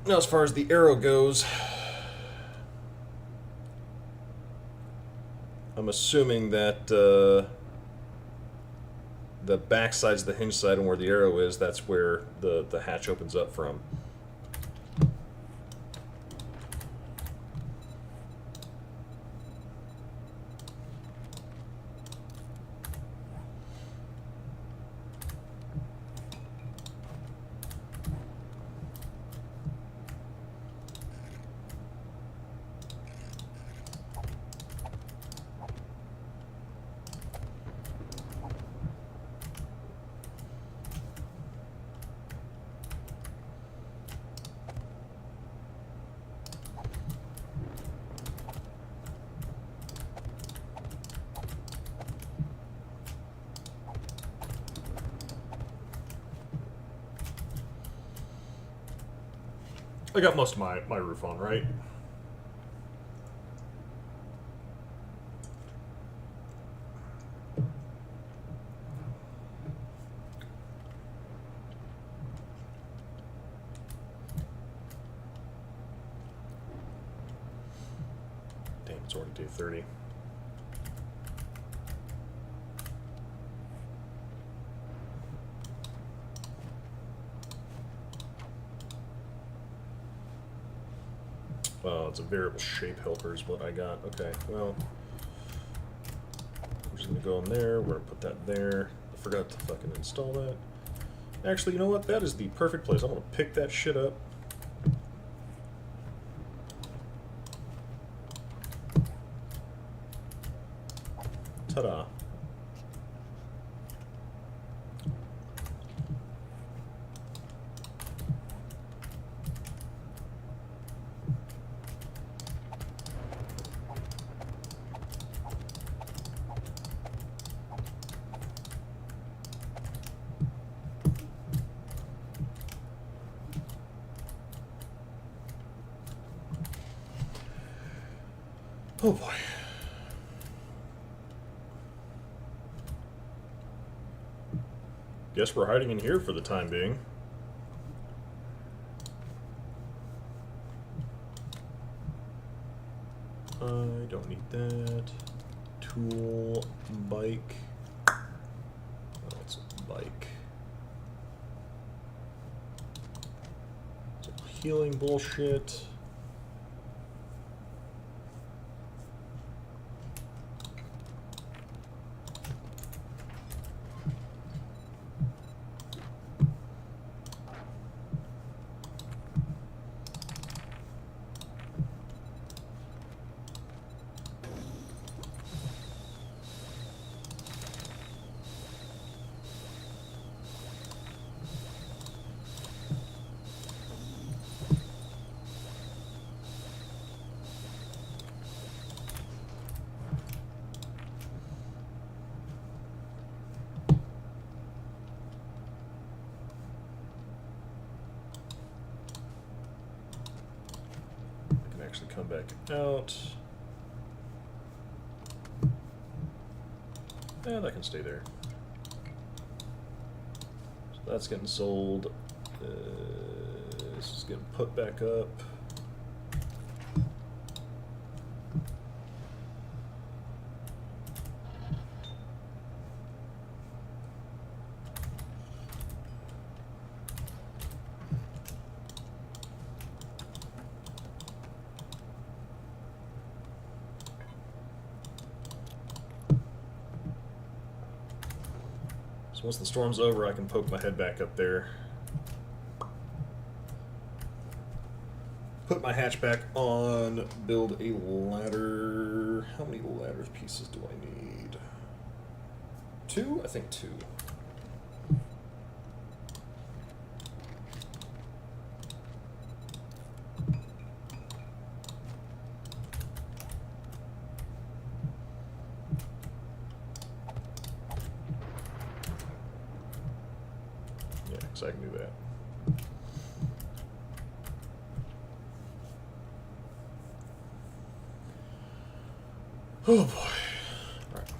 Now, as far as the arrow goes, I'm assuming that the back side's the hinge side, and where the arrow is, that's where the hatch opens up from. I got most of my roof on, right? Damn, it's already day 30. Oh, it's a variable shape helper is what I got. Okay, well, I'm just gonna go in there. We're gonna put that there. I forgot to fucking install that. Actually, you know what? That is the perfect place. I'm gonna pick that shit up. Ta-da. Oh boy. Guess we're hiding in here for the time being. I don't need that. Tool, bike. Oh, it's a bike. Some healing bullshit. Actually come back out. And I can stay there. So that's getting sold. This is getting put back up. So once the storm's over, I can poke my head back up there. Put my hatch back on, build a ladder. How many ladder pieces do I need? 2? I think 2. Yeah, because I can do that. Oh boy. Alright.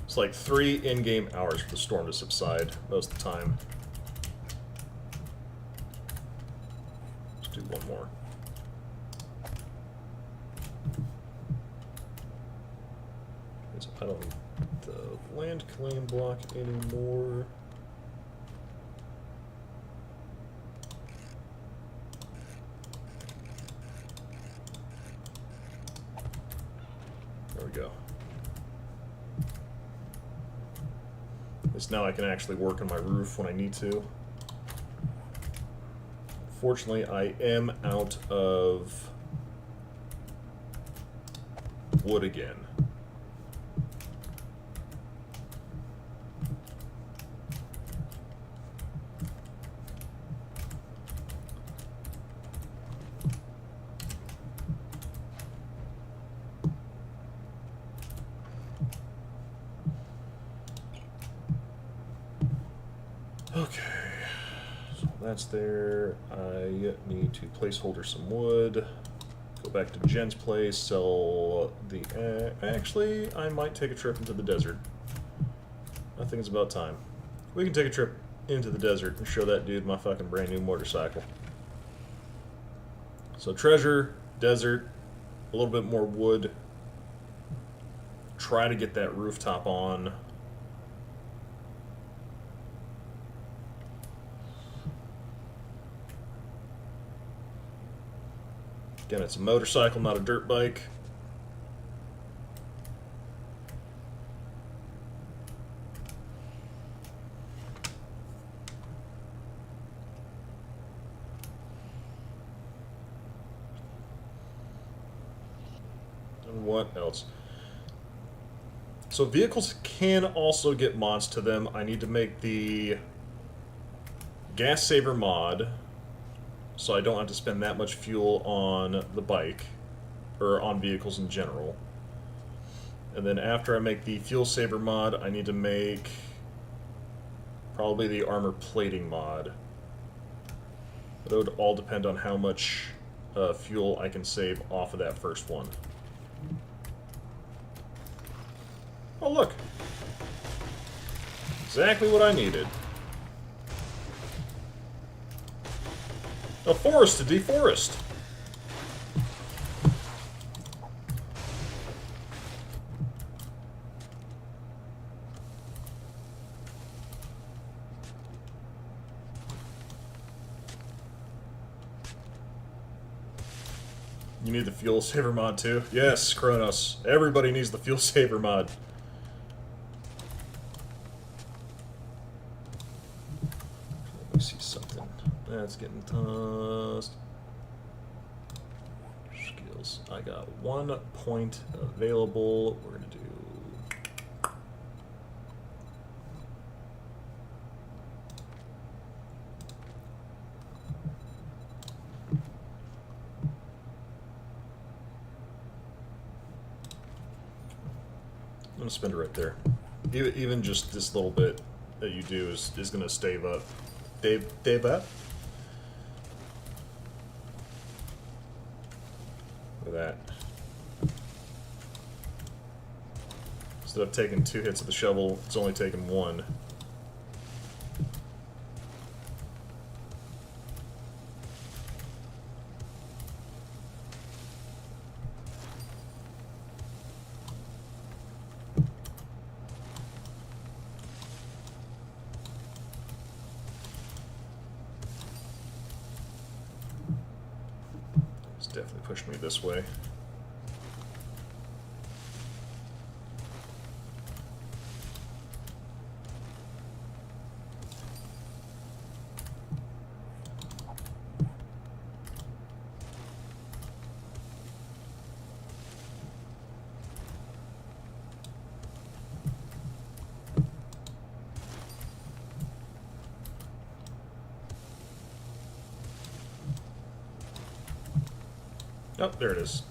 It's like 3 in-game hours for the storm to subside most of the time. Let's do one more. So I don't need the land claim block anymore. There we go. At least now I can actually work on my roof when I need to. Fortunately, I am out of wood again. Okay, so that's there. I need to placeholder some wood. Go back to Jen's place, sell the... actually, I might take a trip into the desert. I think it's about time. We can take a trip into the desert and show that dude my fucking brand new motorcycle. So treasure, desert, a little bit more wood. Try to get that rooftop on. Again, it's a motorcycle, not a dirt bike. And what else? So vehicles can also get mods to them. I need to make the gas saver mod, so I don't have to spend that much fuel on the bike, or on vehicles in general. And then after I make the fuel saver mod, I need to make probably the armor plating mod. But it would all depend on how much fuel I can save off of that first one. Oh, look! Exactly what I needed. A forest to deforest! You need the fuel saver mod too? Yes, Kronos. Everybody needs the fuel saver mod. Let me see something. That's getting tossed. Skills. I got 1 point available. We're gonna do. I'm gonna spend it right there. Even just this little bit that you do is gonna stave up. Stave up? Look at that. Instead of taking 2 hits of the shovel, it's only taking 1. Definitely pushed me this way. Oh, there it is.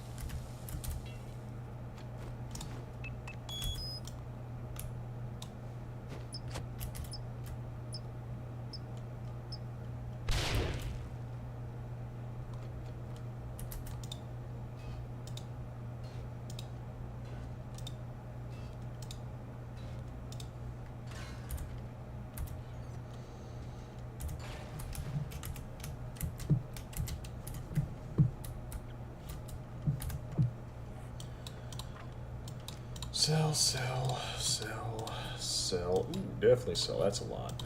Sell, sell, sell, sell. Ooh, definitely sell. That's a lot.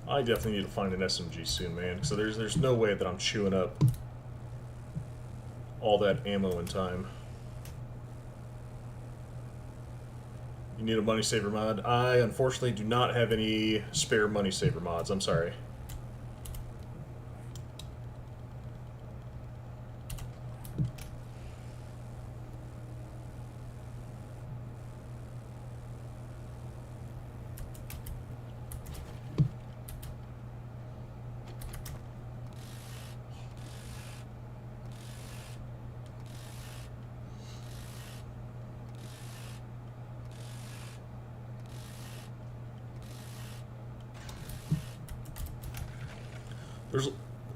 I definitely need to find an SMG soon, man. So there's no way that I'm chewing up all that ammo in time. You need a money saver mod? I unfortunately do not have any spare money saver mods. I'm sorry.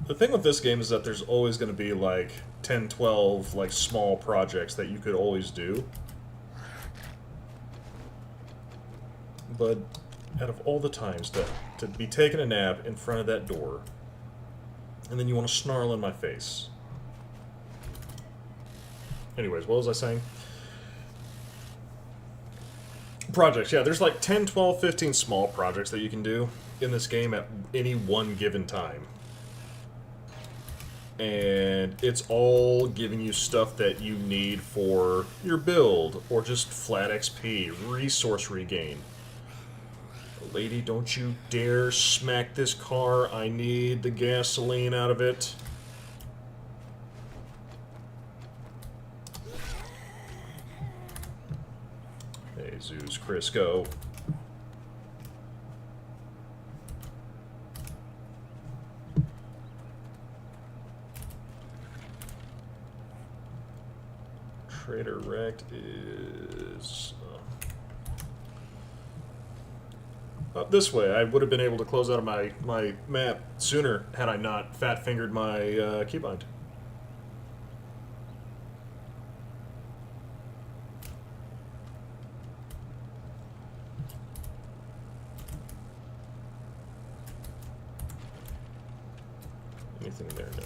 The thing with this game is that there's always going to be like 10, 12 like small projects that you could always do. But out of all the times to be taking a nap in front of that door, and then you want to snarl in my face. Anyways, what was I saying? Projects, yeah, there's like 10, 12, 15 small projects that you can do in this game at any one given time. And it's all giving you stuff that you need for your build, or just flat XP, resource regain. Lady, don't you dare smack this car. I need the gasoline out of it. Hey, Zeus Crisco. Trader Rect is up this way. I would have been able to close out of my map sooner had I not fat-fingered my keybind. Anything in there? No.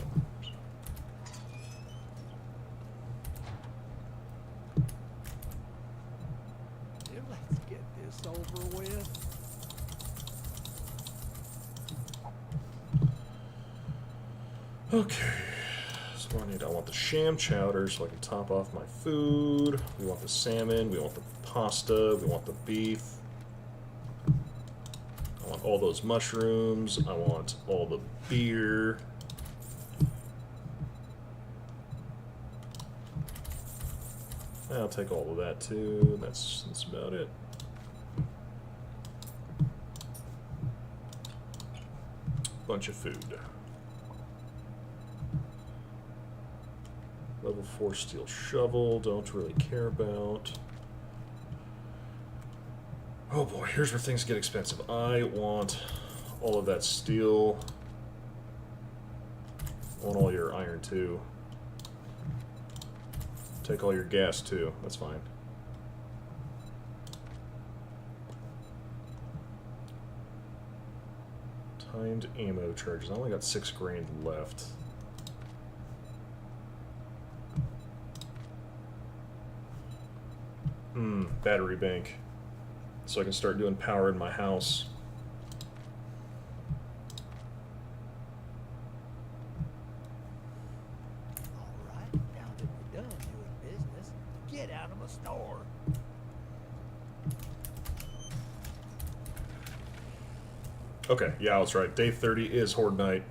Let's get this over with. Okay. So what do I need? I want the sham chowder so I can top off my food. We want the salmon. We want the pasta. We want the beef. I want all those mushrooms. I want all the beer. I'll take all of that too. That's about it. Bunch of food. Level 4 steel shovel, don't really care about. Oh boy, here's where things get expensive. I want all of that steel. I want all your iron too. Take all your gas too, that's fine. Timed ammo charges. I only got 6 grand left. Battery bank. So I can start doing power in my house. Alright, now that we're done doing business, get out of my store. Okay, yeah, that's right. Day 30 is Horde Night.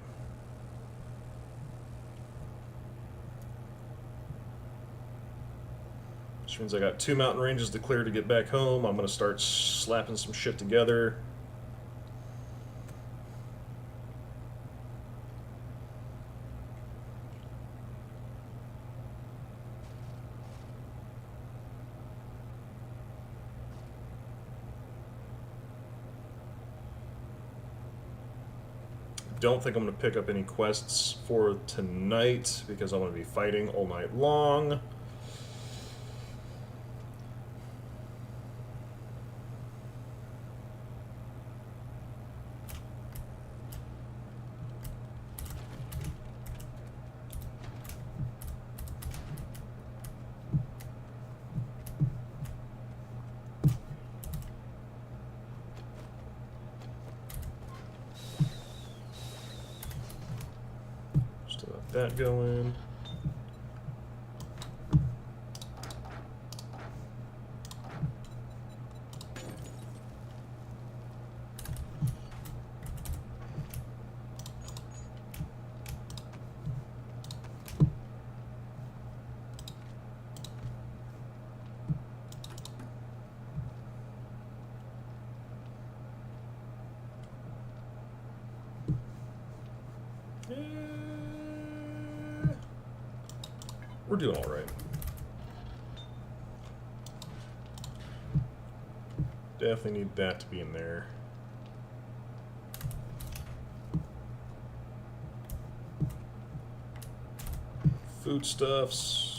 Which means I got 2 mountain ranges to clear to get back home. I'm going to start slapping some shit together. Don't think I'm going to pick up any quests for tonight because I'm going to be fighting all night long. Still got that going. We're doing all right. Definitely need that to be in there. Foodstuffs.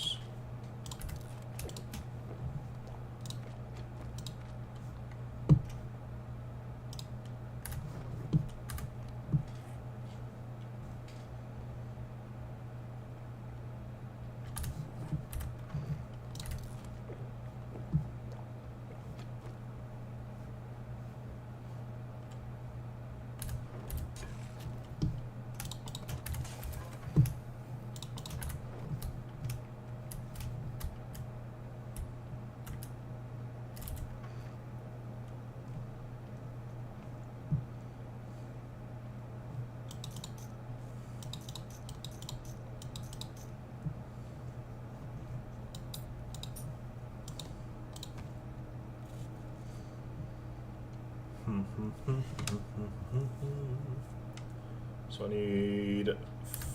So I need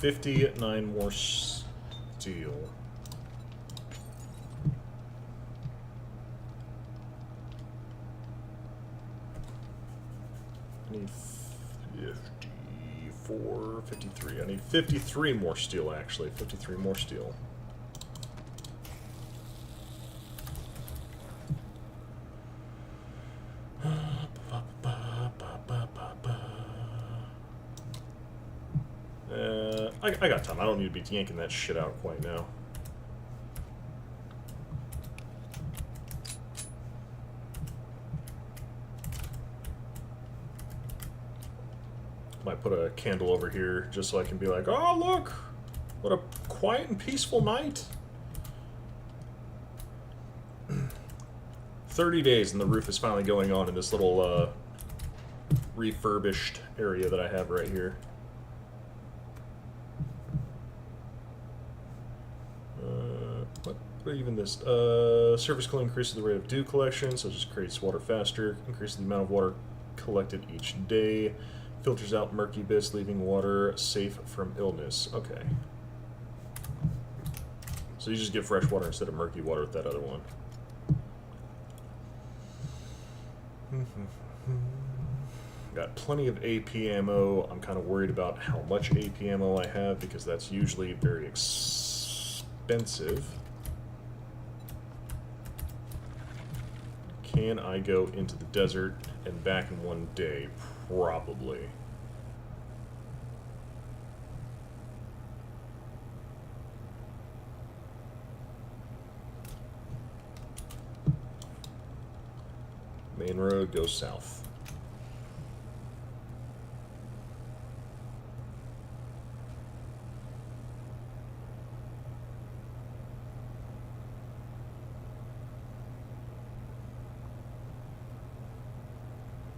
59 more steel. need 54, 53. I need 53 more steel, actually. 53 more steel. I got time. I don't need to be yanking that shit out quite now. Might put a candle over here just so I can be like, oh, look! What a quiet and peaceful night. 30 days and the roof is finally going on in this little refurbished area that I have right here. What even this? Surface cooling increases the rate of dew collection, so it just creates water faster. Increases the amount of water collected each day. Filters out murky bits, leaving water safe from illness. Okay. So you just get fresh water instead of murky water with that other one. Got plenty of AP ammo. I'm kind of worried about how much AP ammo I have because that's usually very expensive. Can I go into the desert and back in one day? Probably. Main road goes south.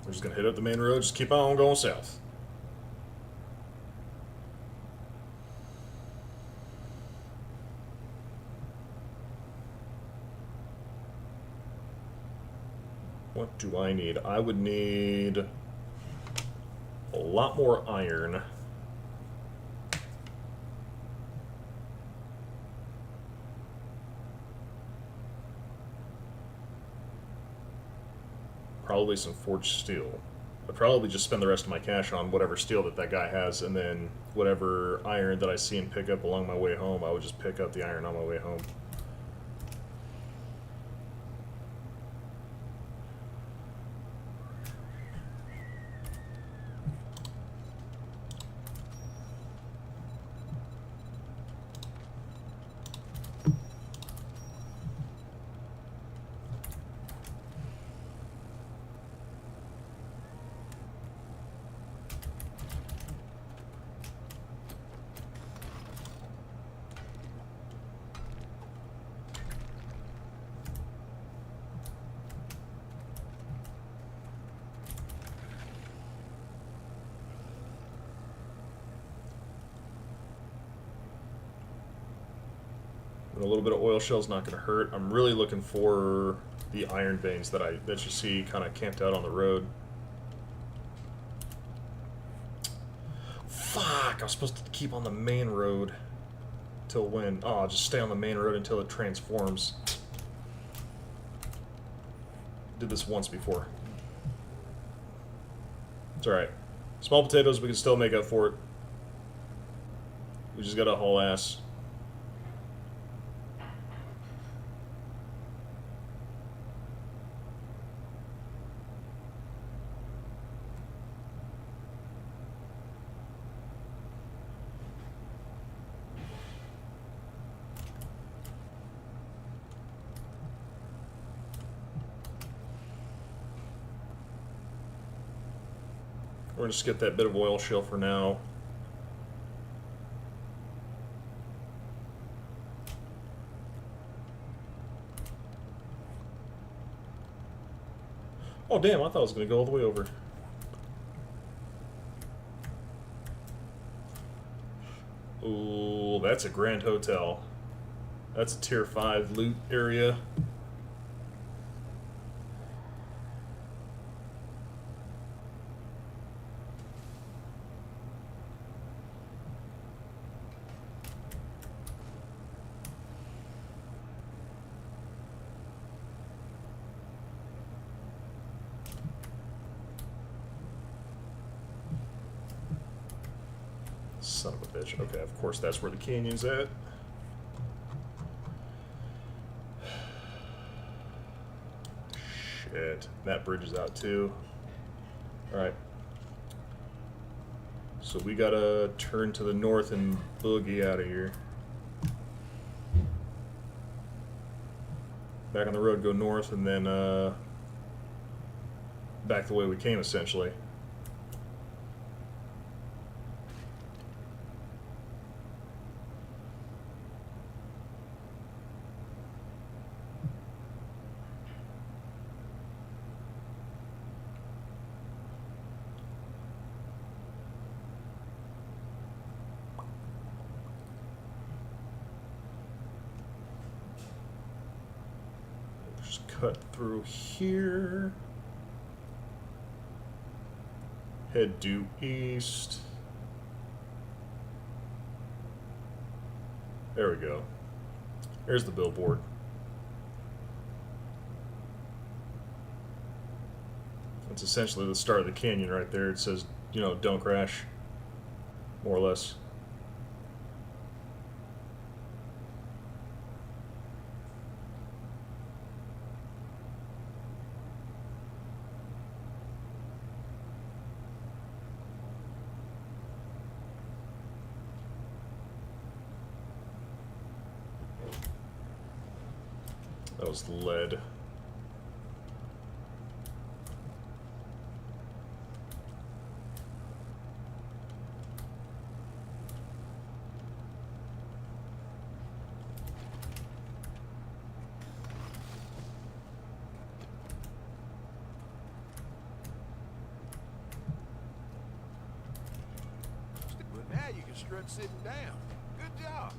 We're just gonna hit up the main road, just keep on going south. What do I need? I would need a lot more iron. Probably some forged steel. I'd probably just spend the rest of my cash on whatever steel that guy has, and then whatever iron that I see him pick up along my way home, I would just pick up the iron on my way home. And a little bit of oil shell's not going to hurt. I'm really looking for the iron veins that you see kind of camped out on the road. Fuck! I was supposed to keep on the main road. Till when? Oh, I'll just stay on the main road until it transforms. Did this once before. It's alright. Small potatoes, we can still make up for it. We just gotta haul ass. We're gonna just get that bit of oil shell for now. Oh damn, I thought I was gonna go all the way over. Ooh, that's a grand hotel. That's a tier 5 loot area. Son of a bitch. Okay, of course that's where the canyon's at. Shit. That bridge is out too. Alright. So we gotta turn to the north and boogie out of here. Back on the road, go north, and then back the way we came, essentially. Just cut through here. Head due east. There we go. There's the billboard. It's essentially the start of the canyon right there. It says, you know, don't crash, more or less. That was lead. But now you can strut sitting down. Good job.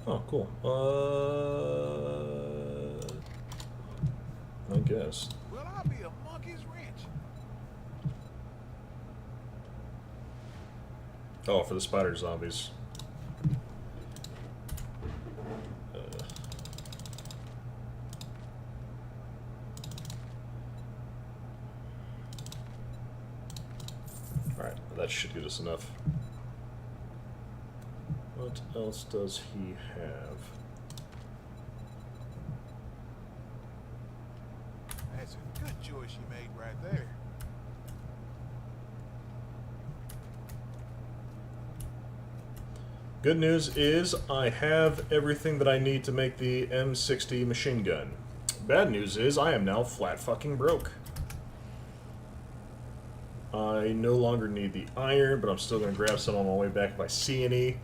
Oh, cool. I guess. Well, I'll be a monkey's wrench. Oh, for the spider zombies. Alright, that should get us enough. What else does he have? That's a good choice you made right there. Good news is I have everything that I need to make the M60 machine gun. Bad news is I am now flat fucking broke. I no longer need the iron, but I'm still going to grab some on my way back if I see any.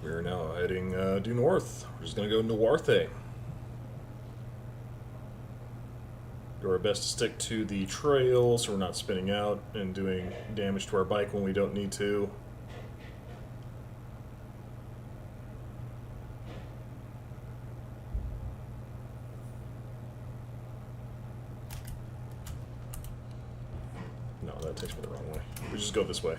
We're now heading due north. We're just going to go north. Do our best to stick to the trail so we're not spinning out and doing damage to our bike when we don't need to. No, that takes me the wrong way. We just go this way.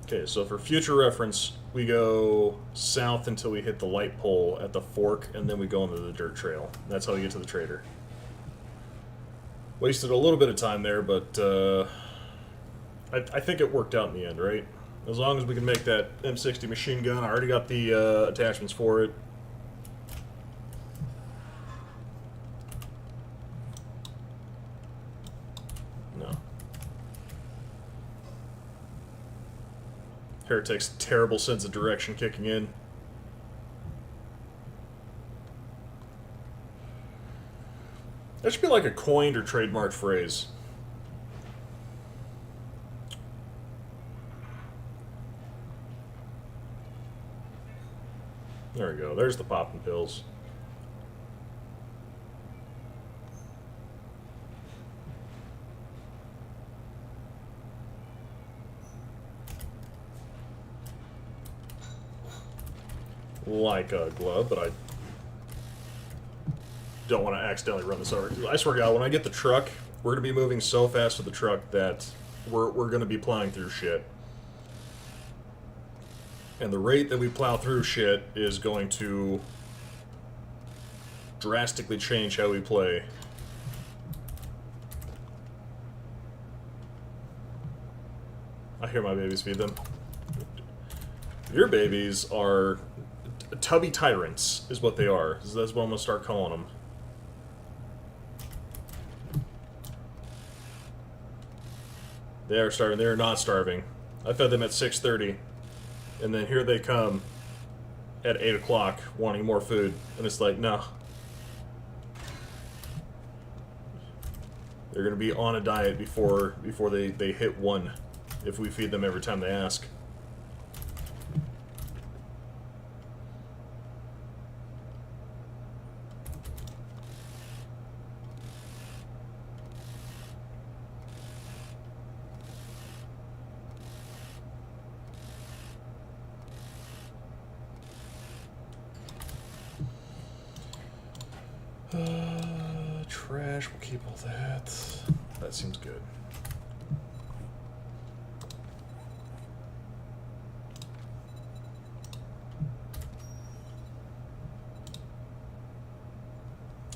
Okay, so for future reference, we go south until we hit the light pole at the fork, and then we go into the dirt trail. That's how we get to the trader. Wasted a little bit of time there, but I think it worked out in the end, right? As long as we can make that M60 machine gun, I already got the attachments for it. No. Heretic's terrible sense of direction kicking in. That should be like a coined or trademarked phrase. There we go. There's the popping pills. Like a glove, but I don't want to accidentally run this over. I swear to God, when I get the truck We're gonna be moving so fast with the truck that we're gonna be plowing through shit. And the rate that we plow through shit is going to drastically change how we play. I hear my babies feed them. Your babies are tubby tyrants, is what they are. That's what I'm gonna start calling them. They are starving. They are not starving. I fed them at 6:30, and then here they come at 8 o'clock wanting more food, and it's like, no. They're gonna be on a diet before they hit 1, if we feed them every time they ask. Trash, we'll keep all that. That seems good.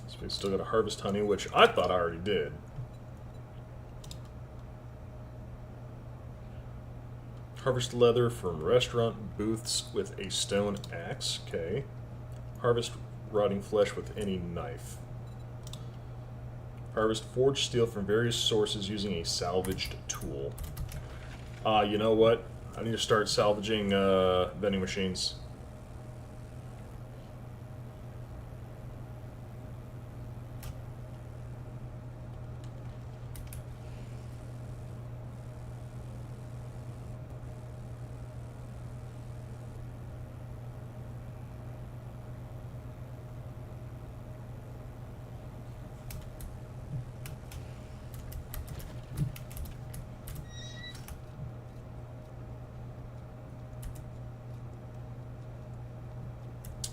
So we still gotta harvest honey, which I thought I already did. Harvest leather from restaurant booths with a stone axe. Okay. Harvest rotting flesh with any knife. Harvest forged steel from various sources using a salvaged tool. You know what? I need to start salvaging vending machines.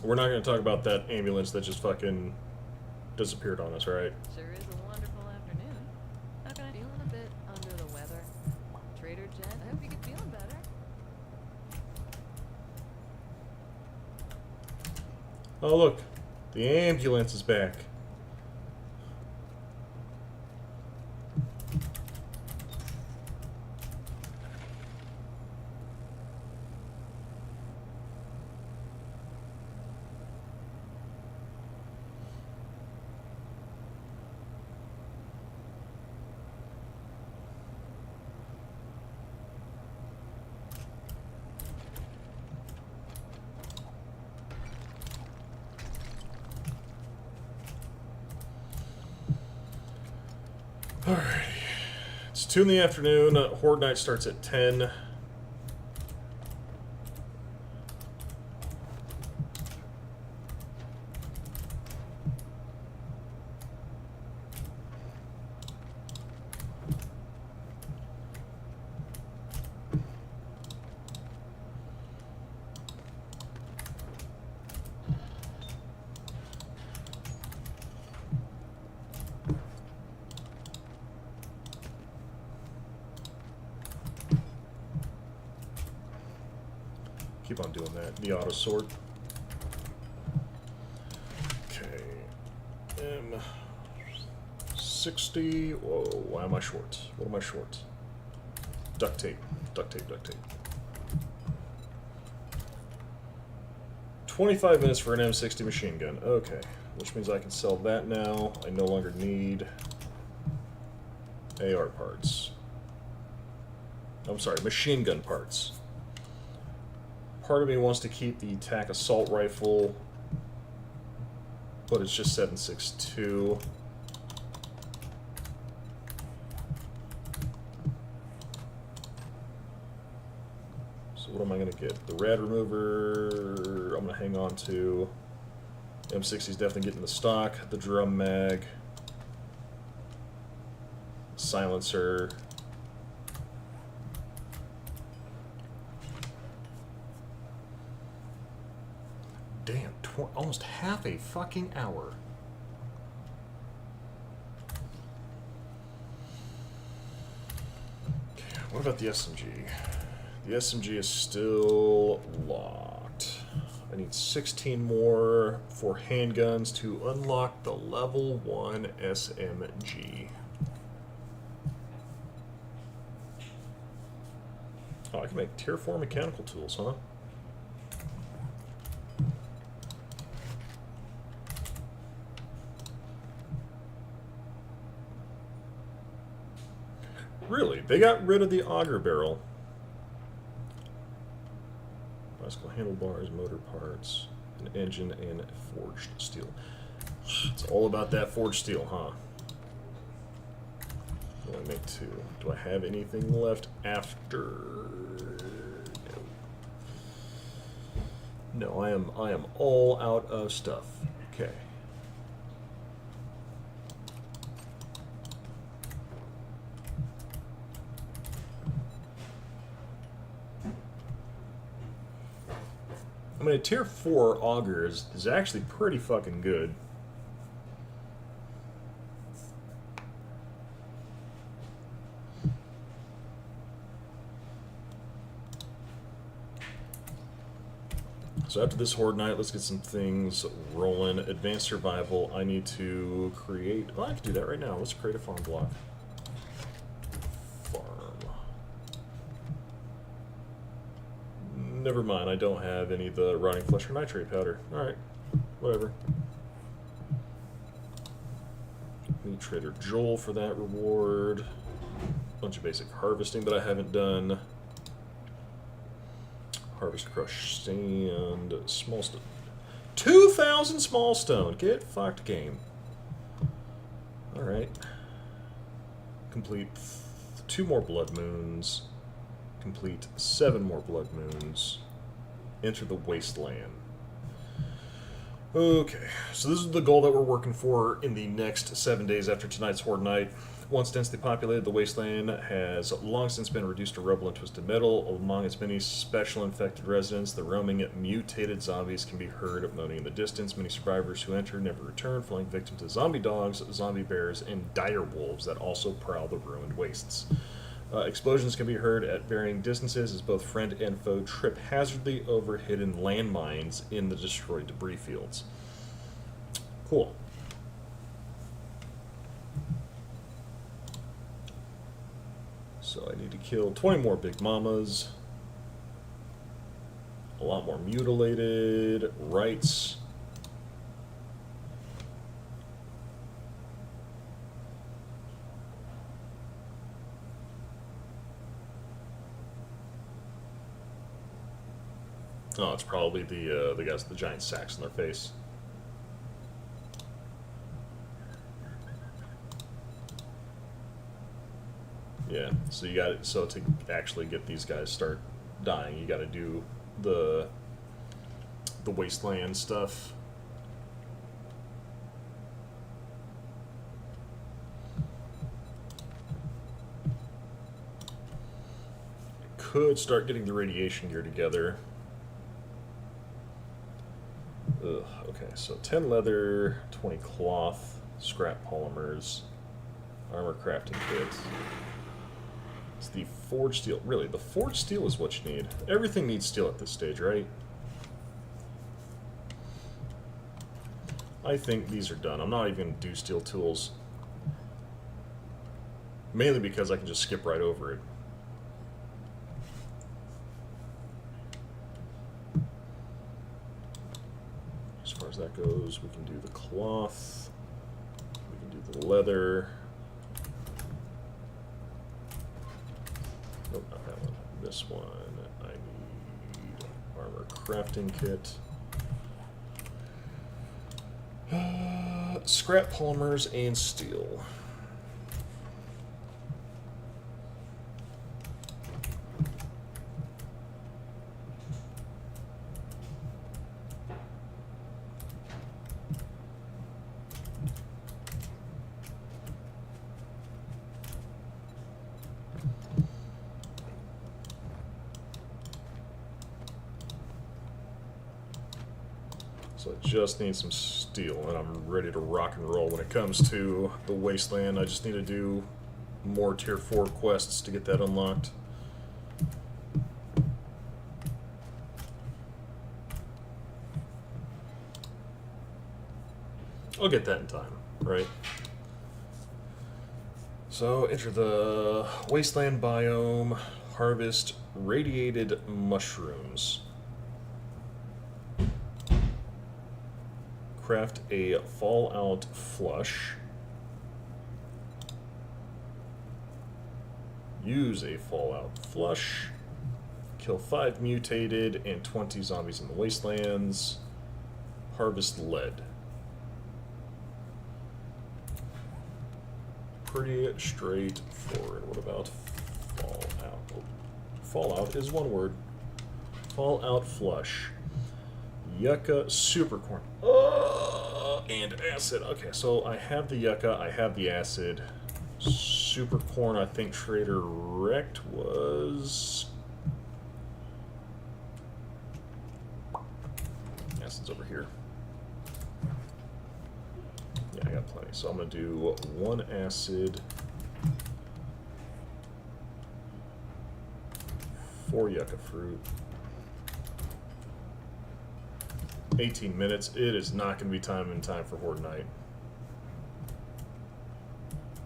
We're not going to talk about that ambulance that just fucking disappeared on us, right? Sure is a wonderful afternoon. How can I feeling a bit under the weather? Trader Jen, I hope you get feeling better. Oh look, the ambulance is back. Alrighty. It's 2 in the afternoon. Horde Night starts at 10. Keep on doing that. The auto sort. Okay. M60. Whoa, why am I short? What am I short? Duct tape. Duct tape, duct tape. 25 minutes for an M60 machine gun. Okay. Which means I can sell that now. I no longer need AR parts. I'm sorry, machine gun parts. Part of me wants to keep the TAC assault rifle, but it's just 7.62. So what am I going to get? The rad remover, I'm going to hang on to. M60 is definitely getting the stock. The drum mag. Silencer. Damn, almost half a fucking hour. What about the SMG? The SMG is still locked. I need 16 more for handguns to unlock the level 1 SMG. Oh, I can make tier 4 mechanical tools, huh? Really? They got rid of the auger barrel. Bicycle handlebars, motor parts, an engine, and forged steel. It's all about that forged steel, huh? Only make 2. Do I have anything left after? No, I am all out of stuff. Okay. I mean, a tier 4 auger is actually pretty fucking good. So after this Horde Night, let's get some things rolling. Advanced Survival, I need to create... Oh, I can do that right now. Let's create a farm block. Farm. Never mind, I don't have any of the rotting flesh or nitrate powder. Alright, whatever. Need Trader Joel for that reward. Bunch of basic harvesting that I haven't done. Harvest crushed sand, small stone. 2,000 small stone! Get fucked, game. Alright. Complete 2 more blood moons. Complete 7 more blood moons. Enter the wasteland. Okay, so this is the goal that we're working for in the next 7 days after tonight's Horde Night. Once densely populated, the wasteland has long since been reduced to rubble and twisted metal. Among its many special infected residents, the roaming mutated zombies can be heard moaning in the distance. Many survivors who enter never return, falling victim to zombie dogs, zombie bears, and dire wolves that also prowl the ruined wastes. Explosions can be heard at varying distances as both friend and foe trip hazardly over hidden landmines in the destroyed debris fields. Cool. So I need to kill 20 more big mamas, a lot more mutilated, rights. Oh, it's probably the guys with the giant sacks in their face. Yeah, so you got so to actually get these guys start dying, you got to do the wasteland stuff. Could start getting the radiation gear together. Ugh, okay, so 10 leather, 20 cloth, scrap polymers, armor crafting kit. It's the forged steel. Really, the forged steel is what you need. Everything needs steel at this stage, right? I think these are done. I'm not even going to do steel tools. Mainly because I can just skip right over it. As far as that goes, we can do the cloth. We can do the leather. Nope, not that one. This one. I need armor crafting kit. Scrap polymers and steel. So I just need some steel, and I'm ready to rock and roll when it comes to the wasteland. I just need to do more tier 4 quests to get that unlocked. I'll get that in time, right? So, enter the wasteland biome, harvest radiated mushrooms. Craft a Fallout flush. Use a Fallout flush. Kill 5 mutated and 20 zombies in the wastelands. Harvest lead. Pretty straightforward. What about Fallout? Oh, Fallout is one word. Fallout flush. Yucca supercorn. And acid. Okay, so I have the yucca, I have the acid. Supercorn, I think Trader Wrecked was... Acid's over here. Yeah, I got plenty. So I'm going to do 1 acid, 4 yucca fruit. 18 minutes. It is not going to be time in time for Horde Night.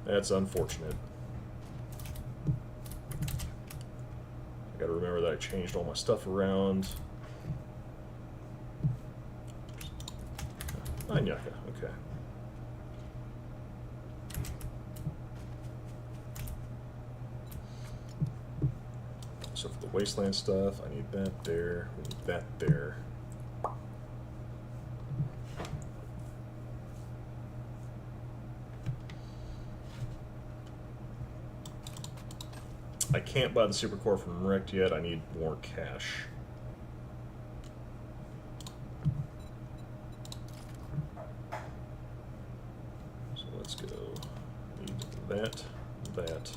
That's unfortunate. I got to remember that I changed all my stuff around. 9 yucca. Okay. So for the wasteland stuff, I need that there. We need that there. I can't buy the supercore from Wrecked yet. I need more cash. So let's go. Need that, that.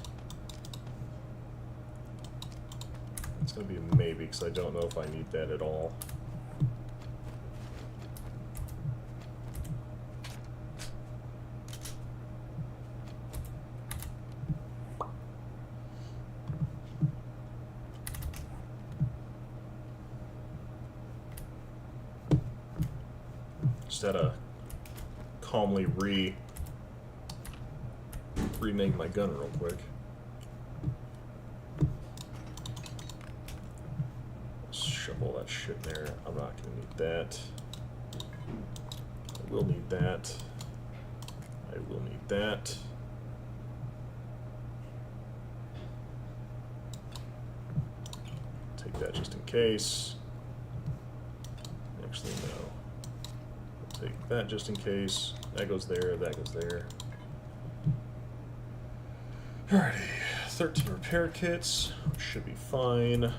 It's going to be a maybe because I don't know if I need that at all. Just had to calmly remake my gun real quick. Shove all that shit in there. I'm not gonna need that. I will need that. I will need that. Take that just in case. Actually, no. Take that just in case. That goes there, that goes there. Alrighty, 13 repair kits. Should be fine.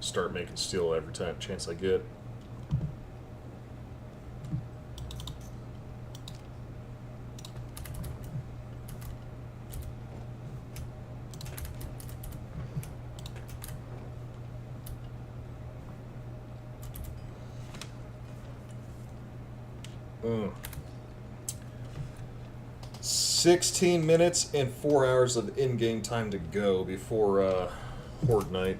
Start making steel every chance I get. Mm. 16 minutes and 4 hours of in-game time to go before Horde Night.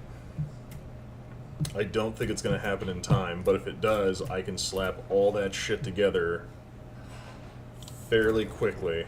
I don't think it's going to happen in time, but if it does, I can slap all that shit together fairly quickly.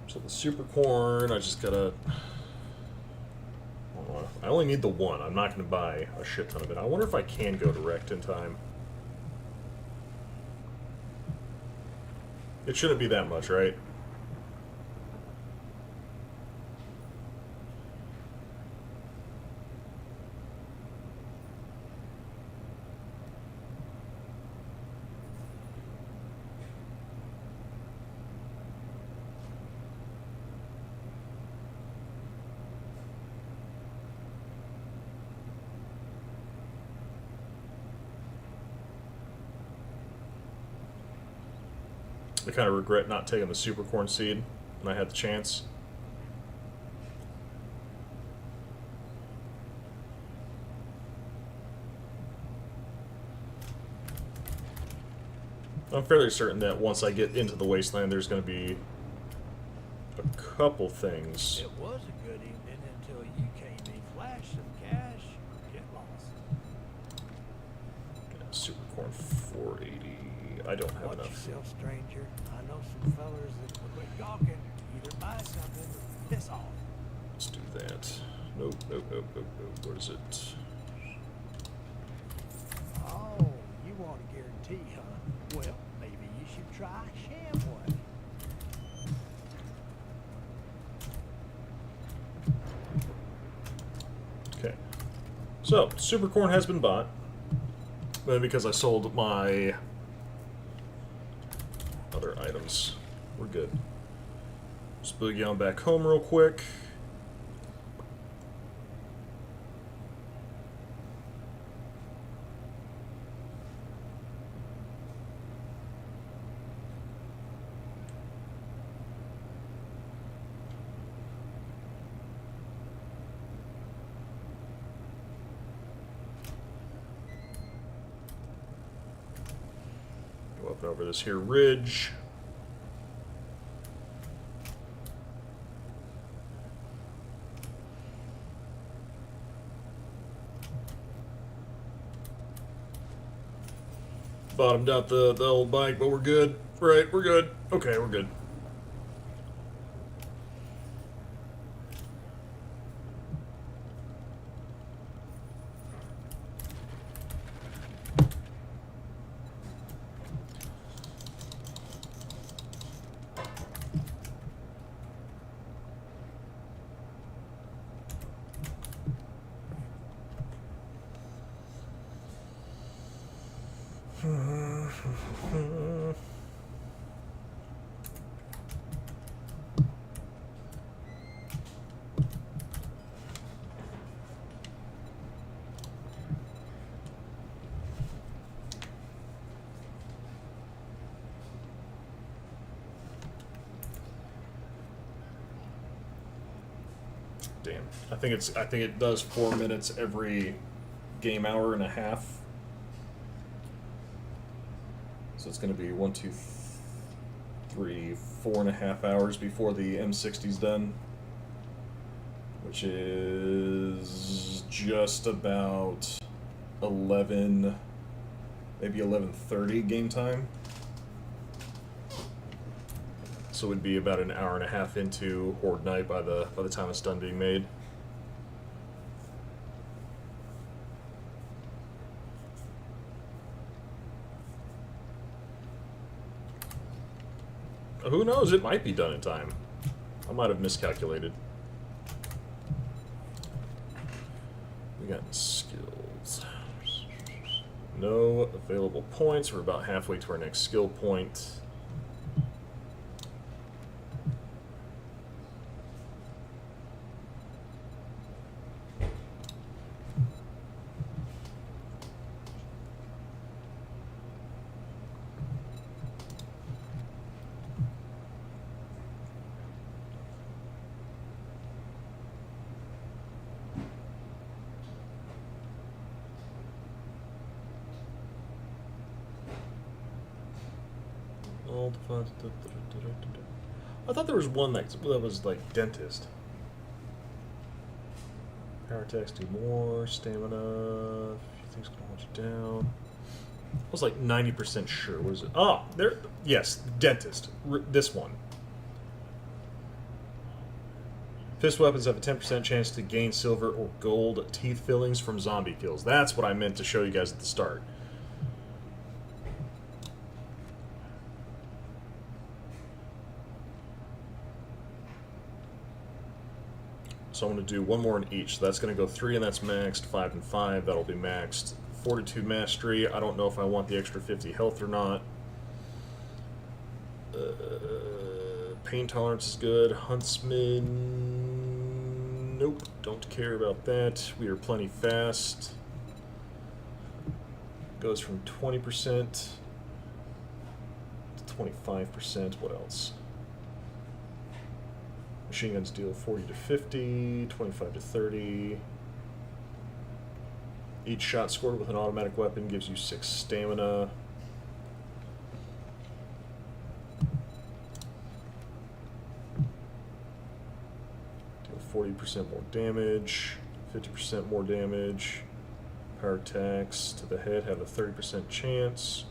So the super corn, I just gotta... I only need the one. I'm not gonna buy a shit ton of it. I wonder if I can go direct in time. It shouldn't be that much, right? I kind of regret not taking the super corn seed when I had the chance. I'm fairly certain that once I get into the wasteland, there's going to be a couple things. It was a good evening until you came in, flash some cash, get lost. Super corn 480. I don't have Watch enough. yourself, stranger. I know some fellers that will quit gawking, either buy something or piss off. Let's do that. Nope, nope, nope, nope, nope. What is it? Oh, you want a guarantee, huh? Well, maybe you should try a sham one. Okay. So, super corn has been bought. Then because I sold my other items, we're good. Just boogie on back home real quick. Go up and over this here ridge. Bottomed out the old bike, but we're good. Right, we're good. Okay, we're good. Damn. I think it does 4 minutes every game hour and a half. So it's going to be 1, 2, 3, 4.5 hours before the M60's done, which is just about 11, maybe 11:30 game time. So it would be about an hour and a half into Horde Night by the time it's done being made. Who knows? It might be done in time. I might have miscalculated. We got skills. No available points. We're about halfway to our next skill point. I thought there was one that was like dentist. Power text, do more, stamina, a few things gonna hold you down. I was like 90% sure. What is it? Oh, there. Yes, dentist. This one. Fist weapons have a 10% chance to gain silver or gold teeth fillings from zombie kills. That's what I meant to show you guys at the start. So I'm going to do one more in each. So that's going to go 3, and that's maxed. 5 and 5, that'll be maxed. Fortitude Mastery, I don't know if I want the extra 50 health or not. Pain Tolerance is good. Huntsman, nope, don't care about that. We are plenty fast. Goes from 20% to 25%. What else? Machine guns deal 40 to 50, 25 to 30. Each shot scored with an automatic weapon gives you 6 stamina. Deal 40% more damage, 50% more damage. Power attacks to the head have a 30% chance.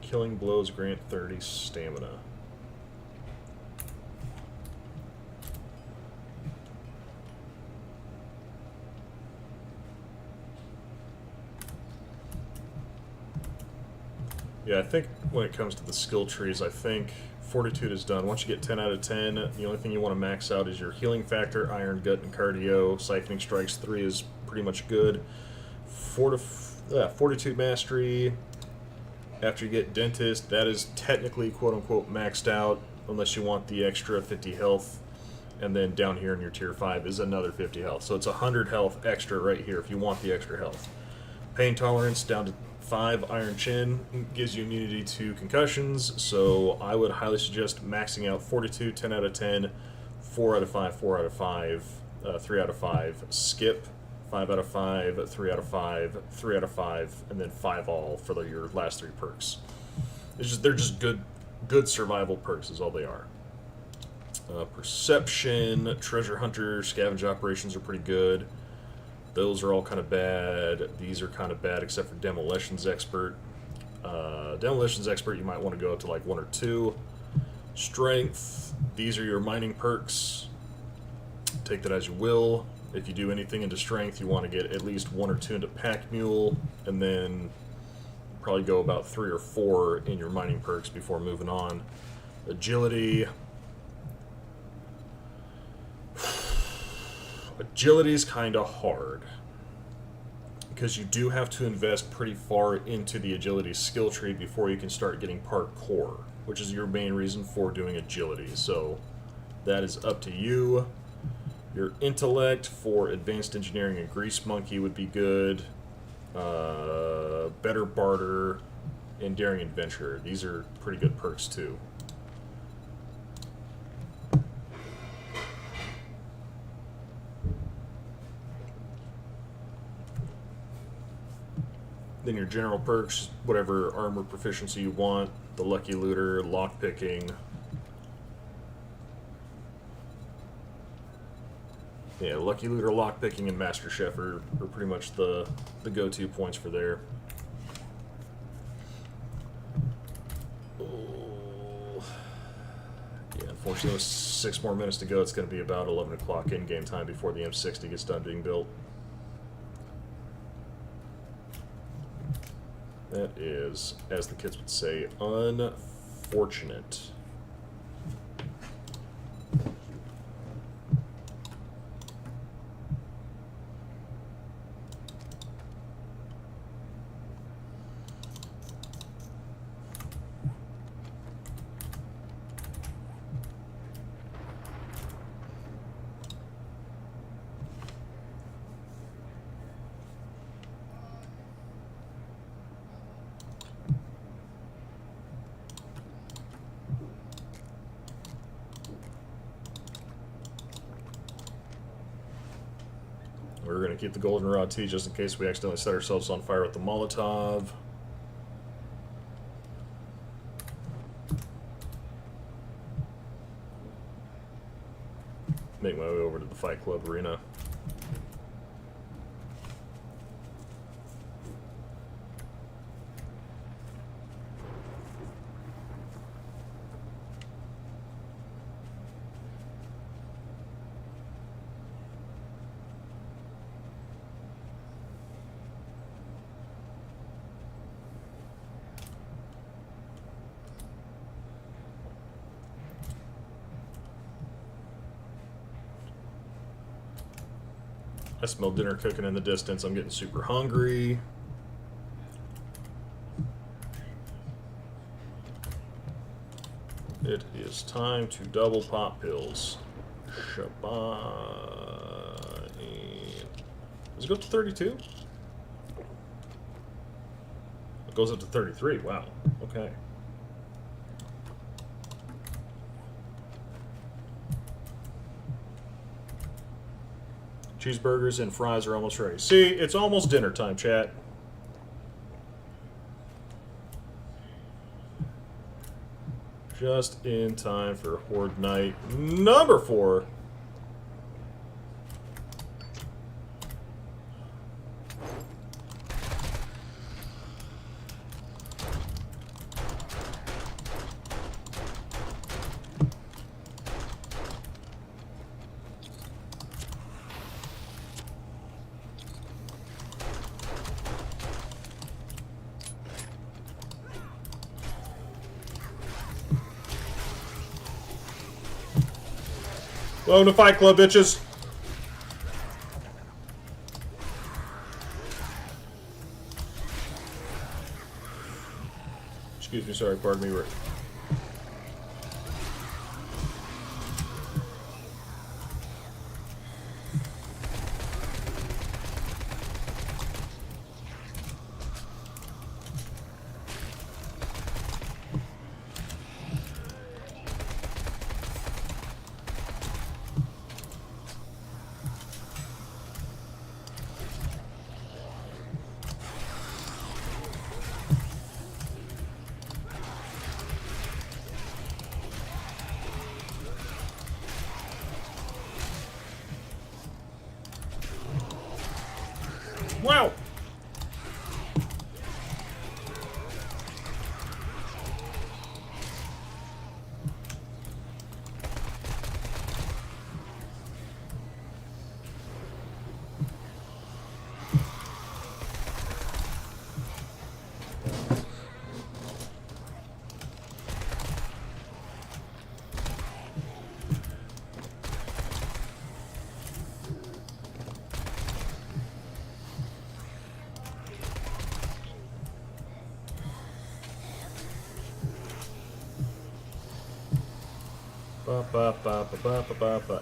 Killing blows grant 30 stamina. Yeah, I think when it comes to the skill trees, I think Fortitude is done. Once you get 10 out of 10, the only thing you want to max out is your healing factor, iron, gut, and cardio. Siphoning strikes 3 is pretty much good. Fortitude mastery. After you get dentist, that is technically quote-unquote maxed out, unless you want the extra 50 health. And then down here in your tier 5 is another 50 health. So it's 100 health extra right here if you want the extra health. Pain tolerance down to 5. Iron Chin gives you immunity to concussions, so I would highly suggest maxing out Fortitude, 10 out of 10, 4 out of 5, 4 out of 5, 3 out of 5, skip, 5 out of 5, 3 out of 5, 3 out of 5, and then 5 all for your last 3 perks. They're just good survival perks is all they are. Perception, treasure hunter, scavenge operations are pretty good. Those are all kind of bad. These are kind of bad except for demolitions expert. Demolitions expert you might want to go to like 1 or 2. Strength, these are your mining perks. Take that as you will. If you do anything into strength, you want to get at least 1 or 2 into pack mule, and then probably go about 3 or 4 in your mining perks before moving on. Agility. Agility is kind of hard because you do have to invest pretty far into the agility skill tree before you can start getting parkour, which is your main reason for doing agility. So that is up to you. Your intellect for advanced engineering and grease monkey would be good. Better barter and daring adventurer. These are pretty good perks too. Then your general perks, whatever armor proficiency you want, the lucky looter, lockpicking. Yeah, lucky looter, lockpicking, and master chef are pretty much the go-to points for there. Oh. Yeah, unfortunately, with 6 more minutes to go, it's going to be about 11 o'clock in-game time before the M60 gets done being built. That is, as the kids would say, unfortunate. We're going to keep the goldenrod tea just in case we accidentally set ourselves on fire with the Molotov. Make my way over to the Fight Club arena. I smell dinner cooking in the distance. I'm getting super hungry. It is time to double pop pills. Shabbat. Does it go up to 32? goes up to 33. Wow. Okay. Cheeseburgers and fries are almost ready. See, it's almost dinner time, chat. Just in time for Horde Night number 4. Welcome to Fight Club, bitches. Excuse me, sorry, pardon me. Wow!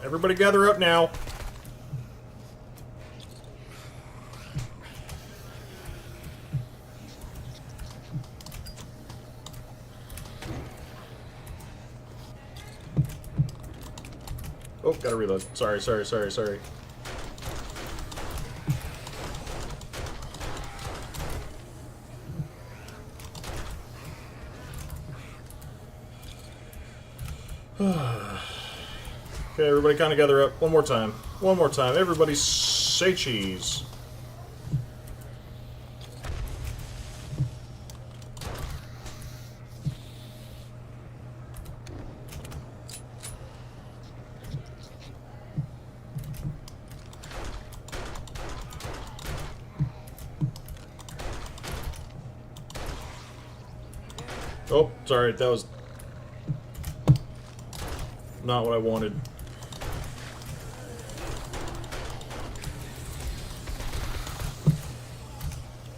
Everybody gather up now. Oh, gotta reload. Sorry. Okay, everybody kind of gather up. One more time. Everybody say cheese. Oh, sorry, that was not what I wanted.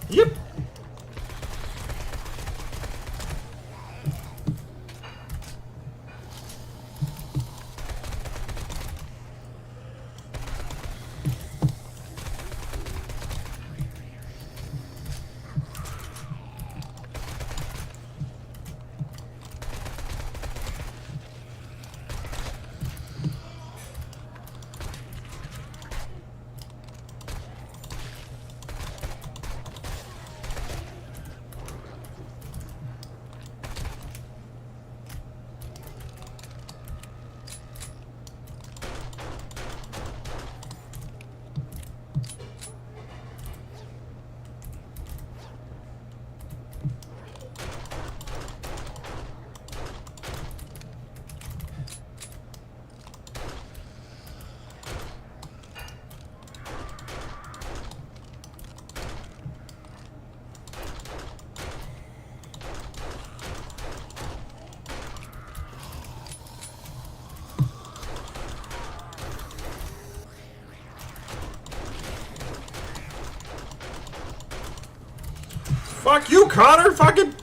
Yep. Fuck you, Connor! Fucking...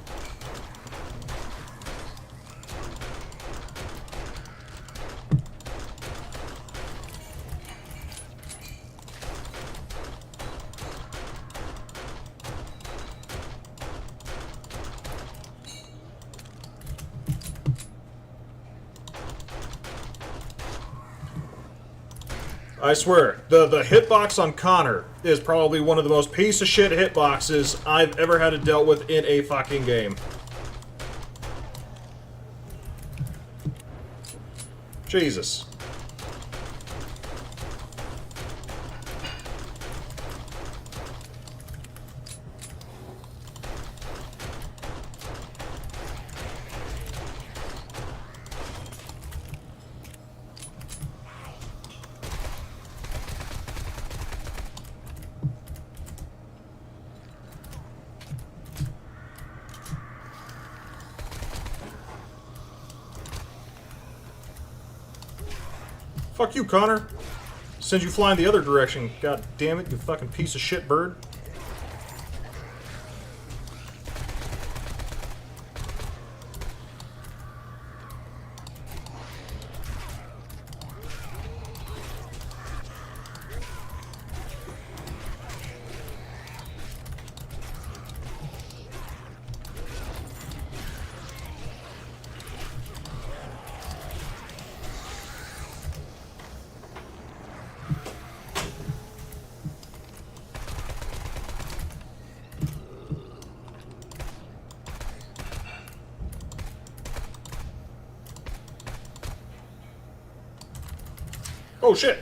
I swear, the hitbox on Connor is probably one of the most piece of shit hitboxes I've ever had to deal with in a fucking game. Jesus. Fuck you, Connor. Send you flying the other direction. God damn it, you fucking piece of shit bird. Oh shit!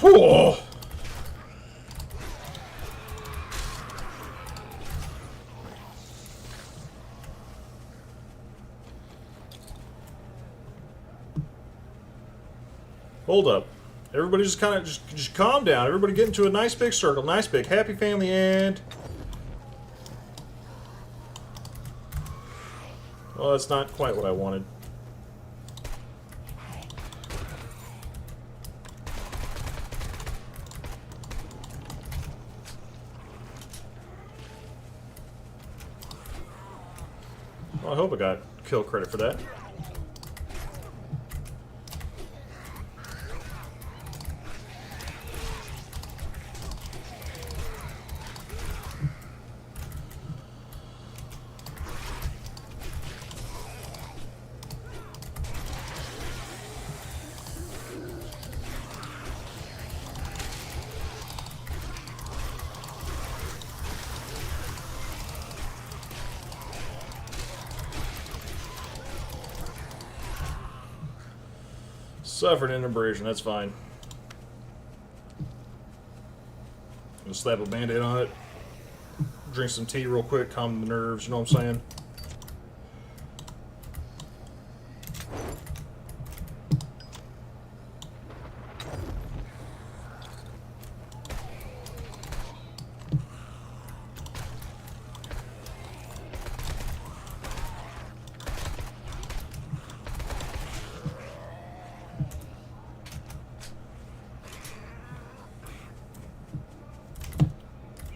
Whoa! Hold up. Everybody just kind of just calm down. Everybody get into a nice big circle, nice big happy family end. Well, that's not quite what I wanted. Well, I hope I got kill credit for that. Suffered an abrasion, that's fine. Just slap a band-aid on it. Drink some tea real quick, calm the nerves, you know what I'm saying?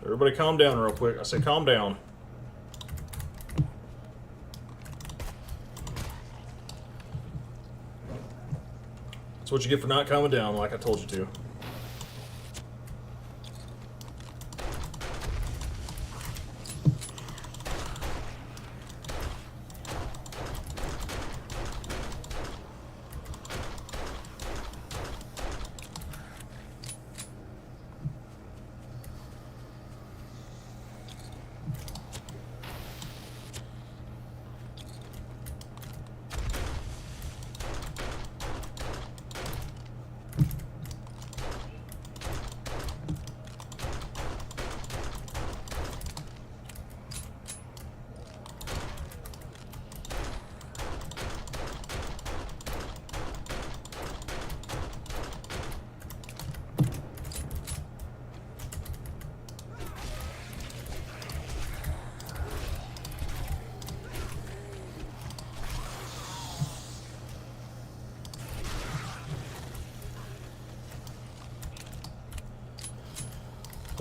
Everybody calm down real quick. I say calm down. That's what you get for not calming down like I told you to.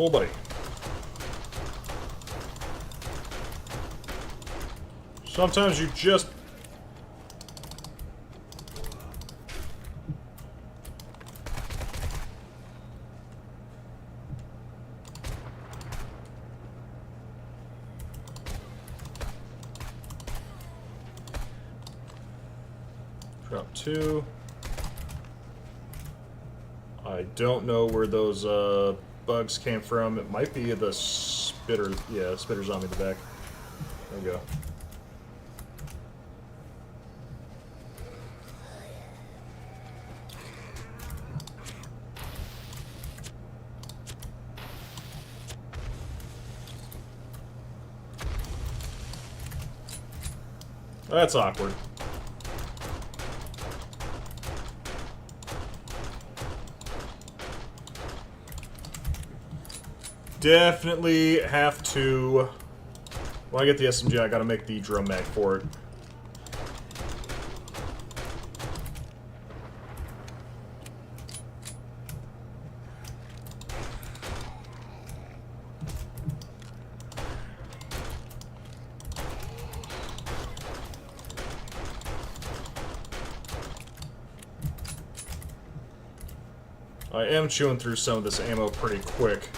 Cool, buddy. Sometimes you just... Drop 2. I don't know where those bugs came from. It might be the spitter. Yeah, spitter zombie in the back. There we go. That's awkward. Definitely have to... When I get the SMG, I gotta make the drum mag for it. I am chewing through some of this ammo pretty quick.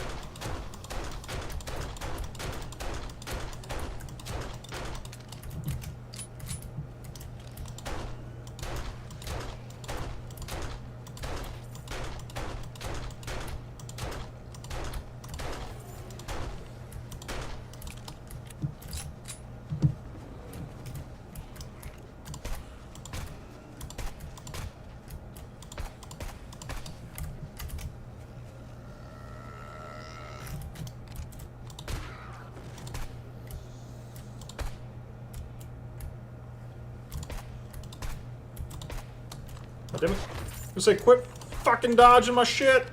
God damn it. I say, quit fucking dodging my shit!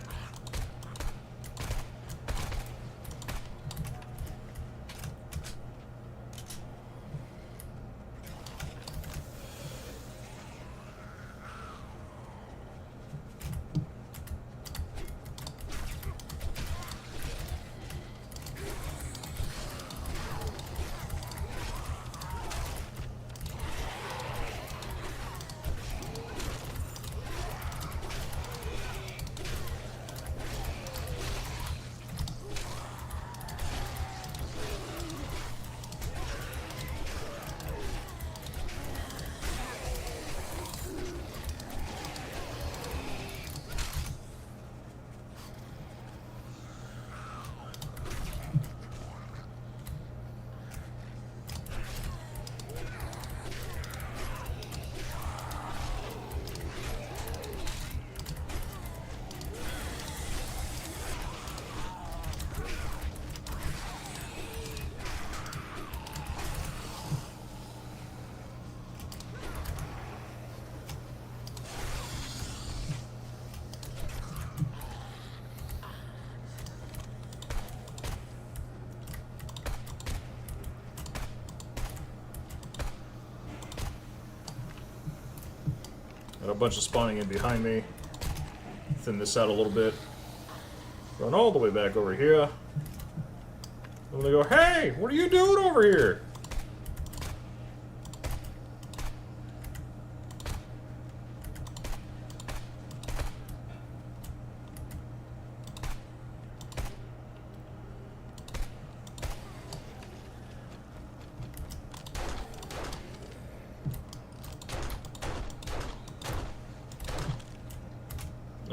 Got a bunch of spawning in behind me. Thin this out a little bit. Run all the way back over here. And they go, hey, what are you doing over here?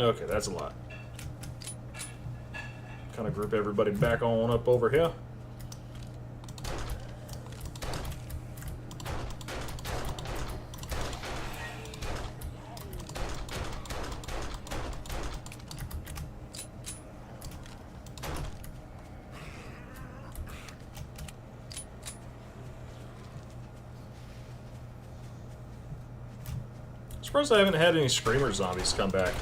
Okay, that's a lot. Kind of group everybody back on up over here. Surprised I haven't had any screamer zombies come back.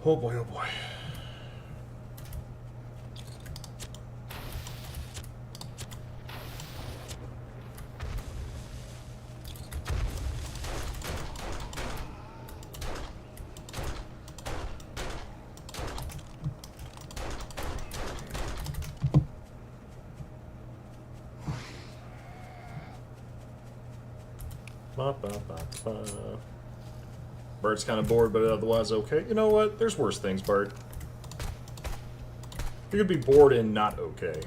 Oh boy, oh boy. Ba, ba, ba, ba. Bart's kind of bored, but otherwise okay. You know what? There's worse things, Bart. You could be bored and not okay.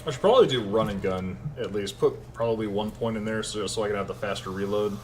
I should probably do run and gun, at least. Put probably 1 point in there so I can have the faster reload.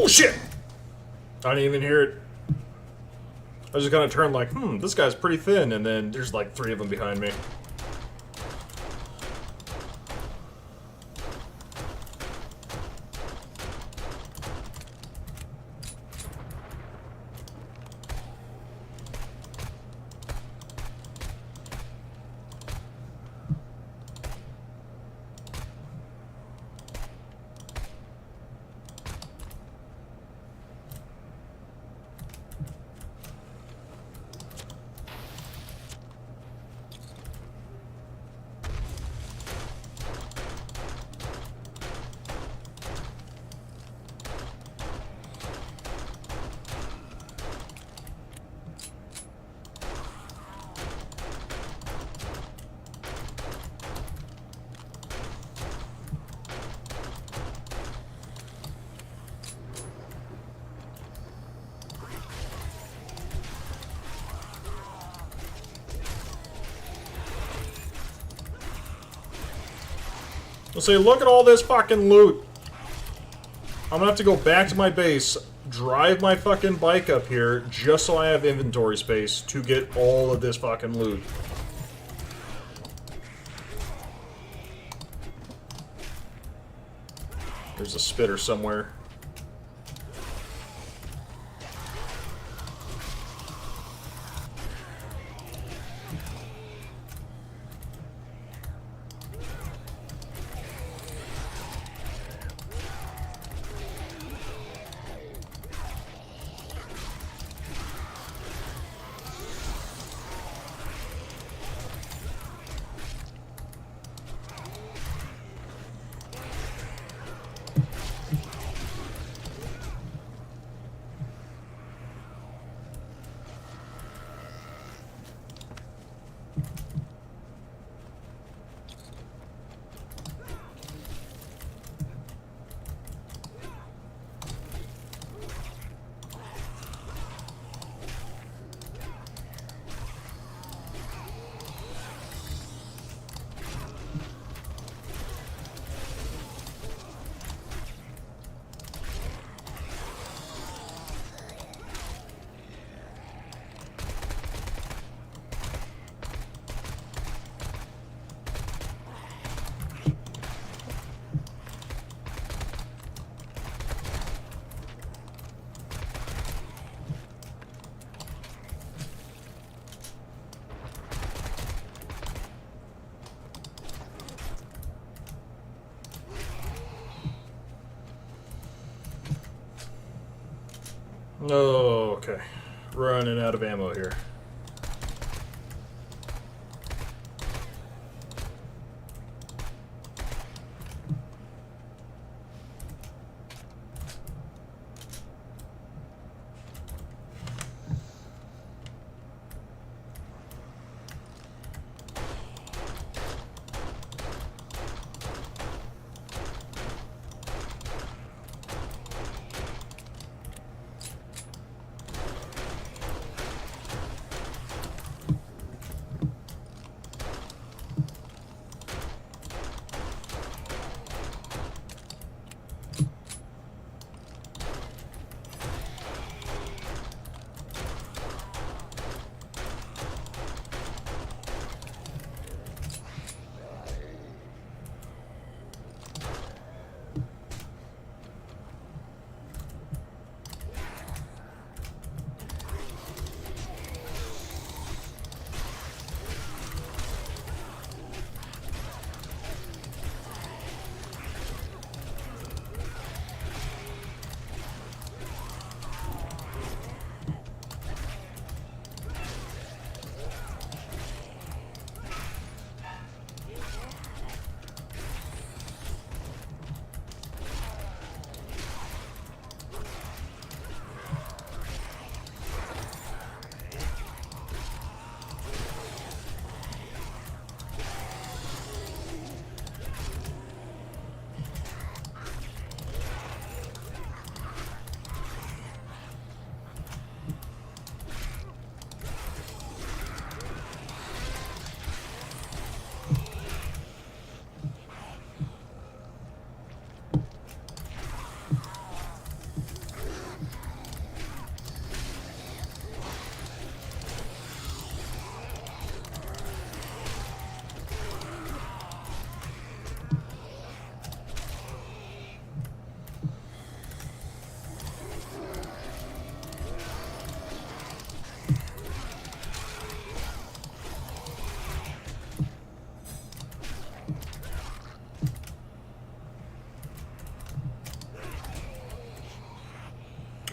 Oh shit! I didn't even hear it. I was just gonna turn like, this guy's pretty thin, and then there's like 3 of them behind me. I'll say, look at all this fucking loot. I'm gonna have to go back to my base, drive my fucking bike up here, just so I have inventory space to get all of this fucking loot. There's a spitter somewhere. Oh, okay. Running out of ammo here.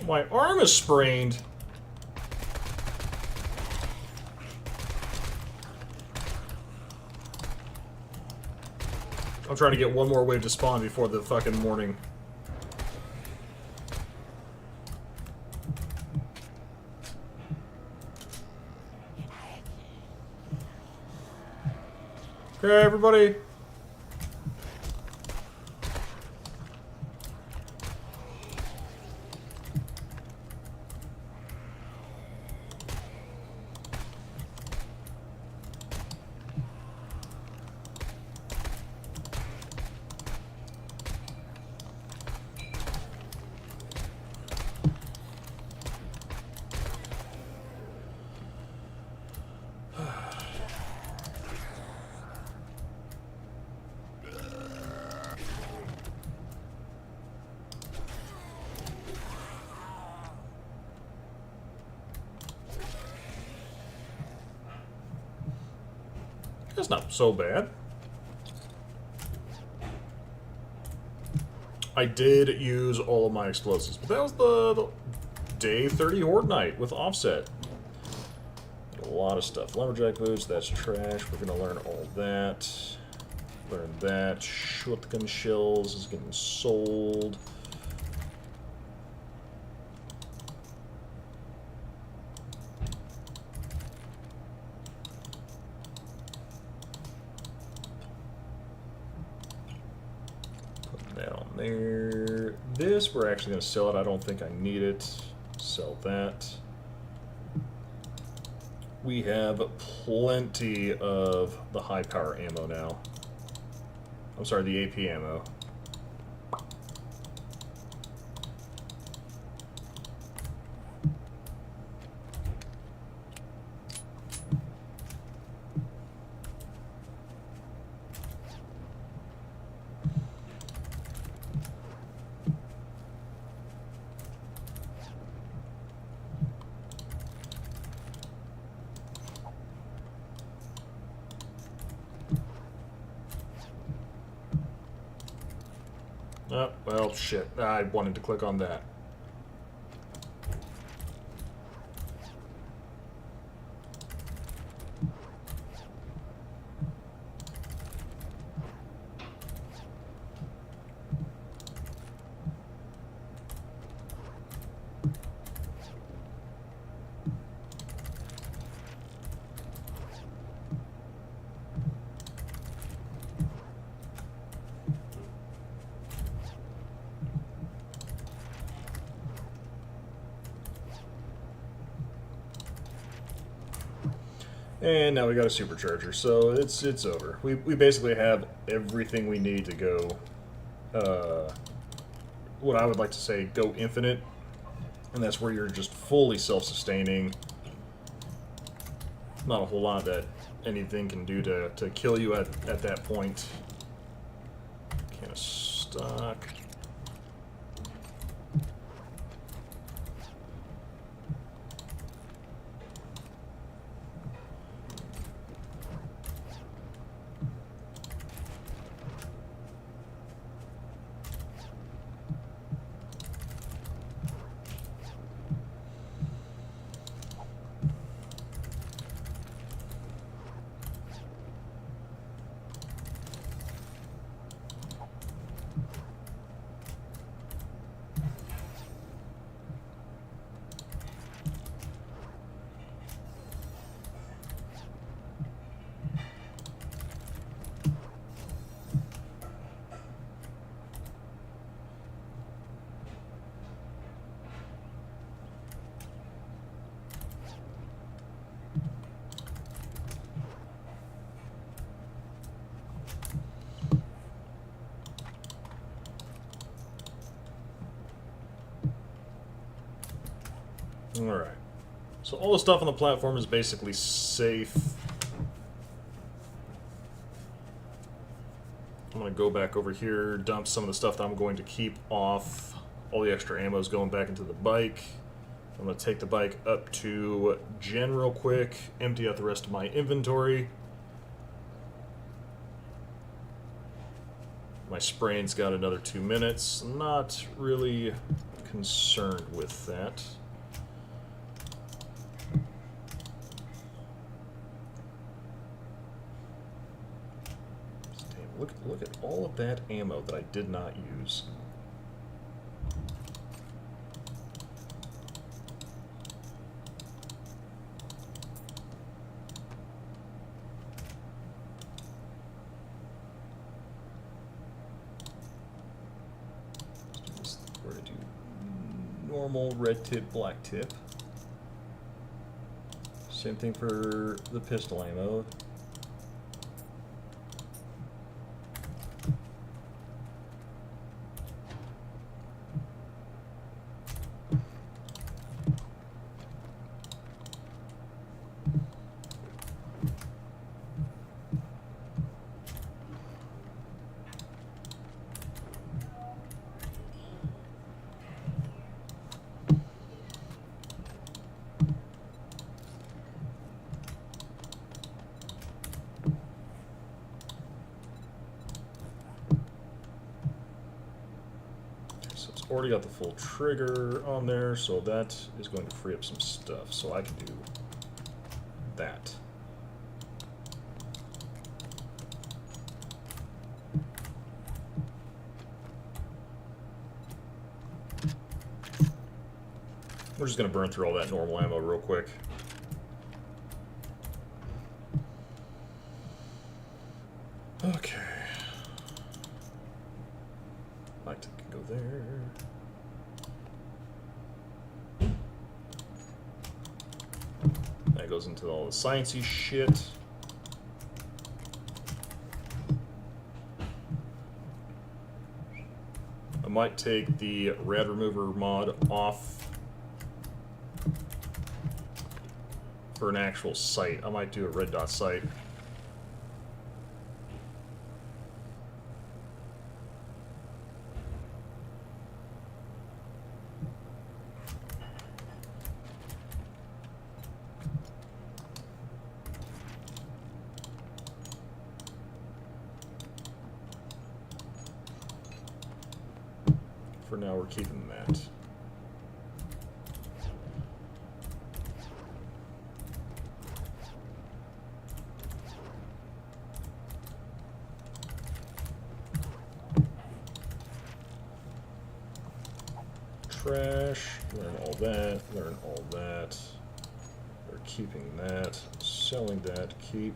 My arm is sprained. I'm trying to get one more wave to spawn before the fucking morning. Okay, everybody. That's not so bad. I did use all of my explosives, but that was the day 30 Horde Night with Offset. A lot of stuff. Lumberjack boots, that's trash. We're going to learn all that. Learn that. Shotgun shells is getting sold. That on there. This, we're actually going to sell it. I don't think I need it. Sell that. We have plenty of the high power ammo now. I'm sorry, the AP ammo. Oh, well, shit. I wanted to click on that. And now we got a supercharger, so it's over. We basically have everything we need to go, what I would like to say, go infinite. And that's where you're just fully self-sustaining. Not a whole lot that anything can do to kill you at that point. Can of stock. Alright. So all the stuff on the platform is basically safe. I'm going to go back over here, dump some of the stuff that I'm going to keep off. All the extra ammo is going back into the bike. I'm going to take the bike up to Gen real quick, empty out the rest of my inventory. My spraying's got another 2 minutes. Not really concerned with that. Look at all of that ammo that I did not use. We're going to do normal red tip, black tip. Same thing for the pistol ammo. Already got the full trigger on there, so that is going to free up some stuff, so I can do that. We're just going to burn through all that normal ammo real quick. Okay. Light can go there. That goes into all the sciencey shit. I might take the rad remover mod off for an actual sight. I might do a red dot sight. For now, we're keeping that. Trash, learn all that, learn all that. We're keeping that, selling that, keep.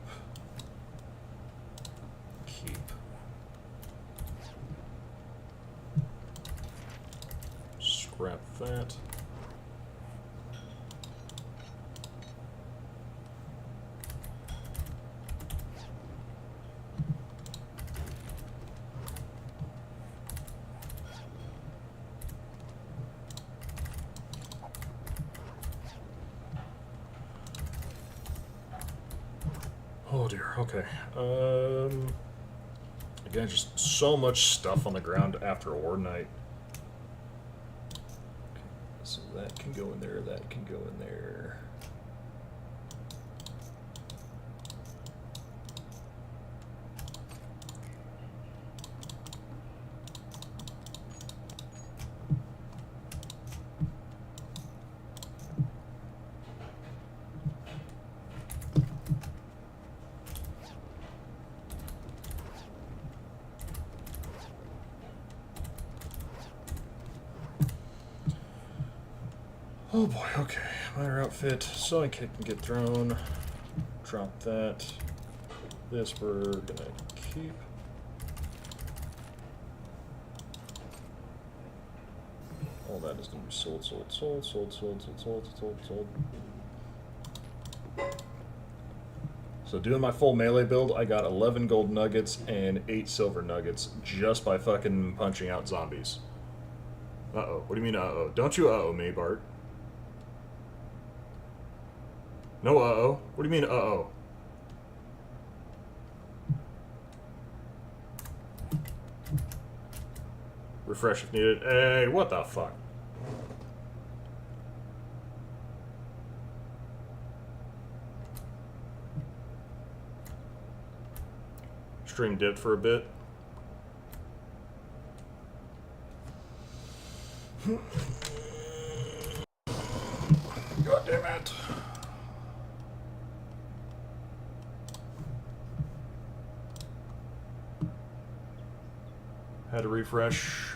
Scrap that. dear. Okay. Again, just so much stuff on the ground after a war night. Okay, so that can go in there. That can go in there. Oh boy, okay. Minor outfit, sewing kit can get thrown. Drop that. This we're gonna keep. All that is gonna be sold, sold, sold, sold, sold, sold, sold, sold, sold. So doing my full melee build, I got 11 gold nuggets and 8 silver nuggets just by fucking punching out zombies. Uh-oh. What do you mean uh-oh? Don't you uh-oh me, Bart. No uh-oh. What do you mean uh-oh? Refresh if needed. Hey, what the fuck? Stream dipped for a bit. God damn it. Had to refresh.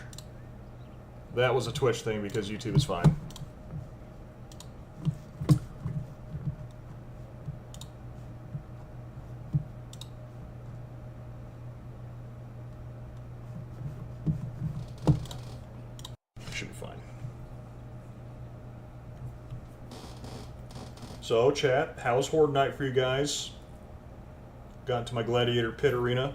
That was a Twitch thing because YouTube is fine. Should be fine. So, chat, how's Horde Night for you guys? Got into my Gladiator Pit Arena.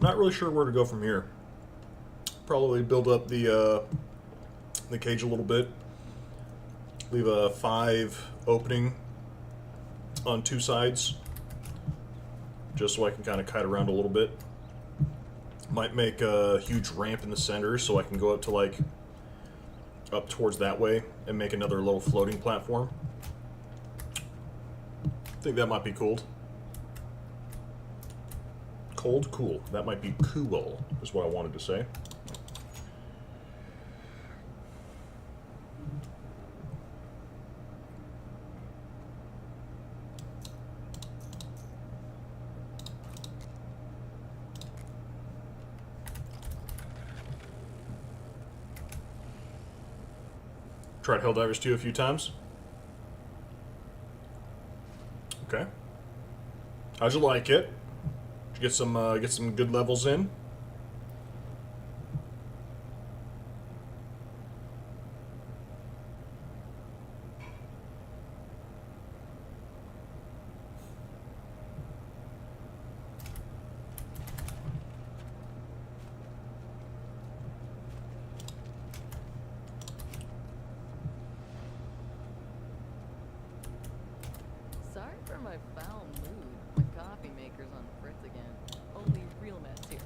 Not really sure where to go from here. Probably build up the cage a little bit. Leave a 5 opening on 2 sides, just so I can kind of kite around a little bit. Might make a huge ramp in the center so I can go up to like up towards that way and make another little floating platform. I think that might be cool. Cool. That might be cool, is what I wanted to say. Tried Helldivers 2 a few times. Okay. How'd you like it? Did you get some good levels in? Sorry for my foul mood. My coffee maker's on fritz again. Only real meds here.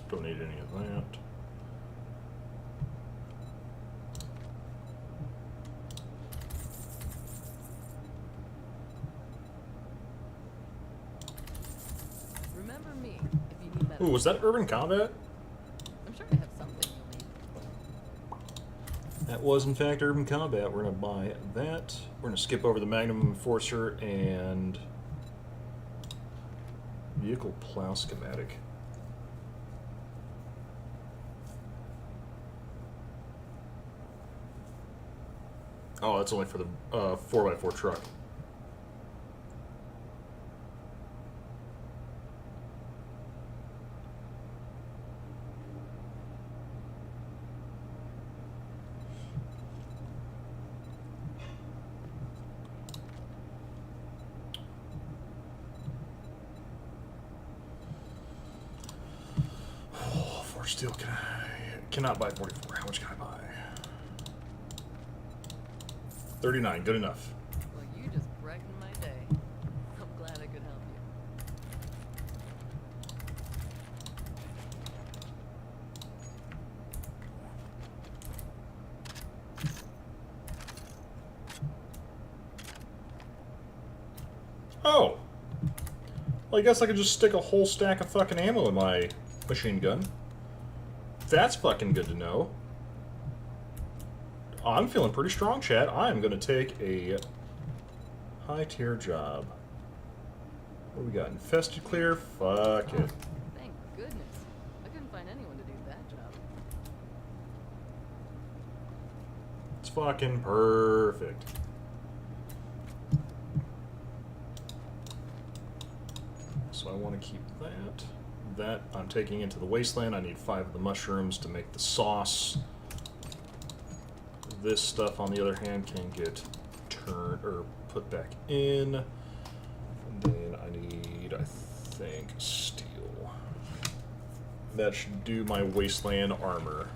Don't need any of that. Remember me if you need that. Ooh, was that Urban Combat? I'm sure I have something you'll need. That was, in fact, Urban Combat. We're going to buy that. We're going to skip over the Magnum Enforcer and Vehicle Plow Schematic. Oh, that's only for the 4x4 truck. Oh, 4 steel. Cannot buy 44. How much can I buy? 39. Good enough. Well, you just brightened my day. I'm glad I could help you. Oh. Well, I guess I could just stick a whole stack of fucking ammo in my machine gun. That's fucking good to know. I'm feeling pretty strong, chat. I am going to take a high-tier job. What do we got? Infested clear? Fuck it. Thank goodness. I couldn't find anyone to do that job. It's fucking perfect. So I want to keep that. That I'm taking into the wasteland. I need 5 of the mushrooms to make the sauce. This stuff, on the other hand, can get turned or put back in. And then I need, I think, steel. That should do my wasteland armor.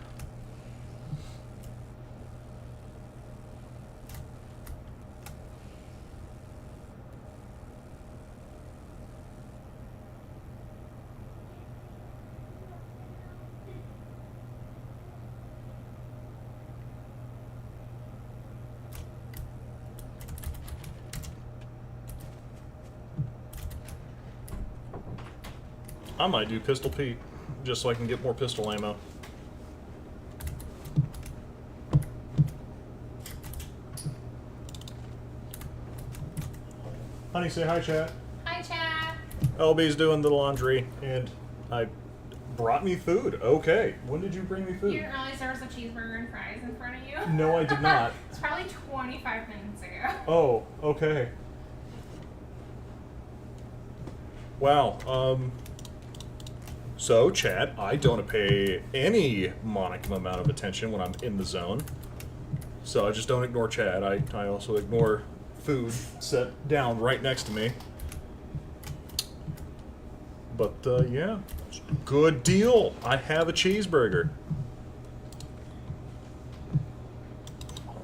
I might do Pistol Pete, just so I can get more pistol ammo. Honey, say hi, chat. Hi, Chad. LB's doing the laundry, and I brought me food. Okay. When did you bring me You food? didn't realize there was a cheeseburger and fries in front of you? No, I did not. It's probably 25 minutes ago. Oh, okay. Wow, so, chat, I don't pay any modicum amount of attention when I'm in the zone. So I just don't ignore chat. I also ignore food set down right next to me. But, yeah. Good deal. I have a cheeseburger.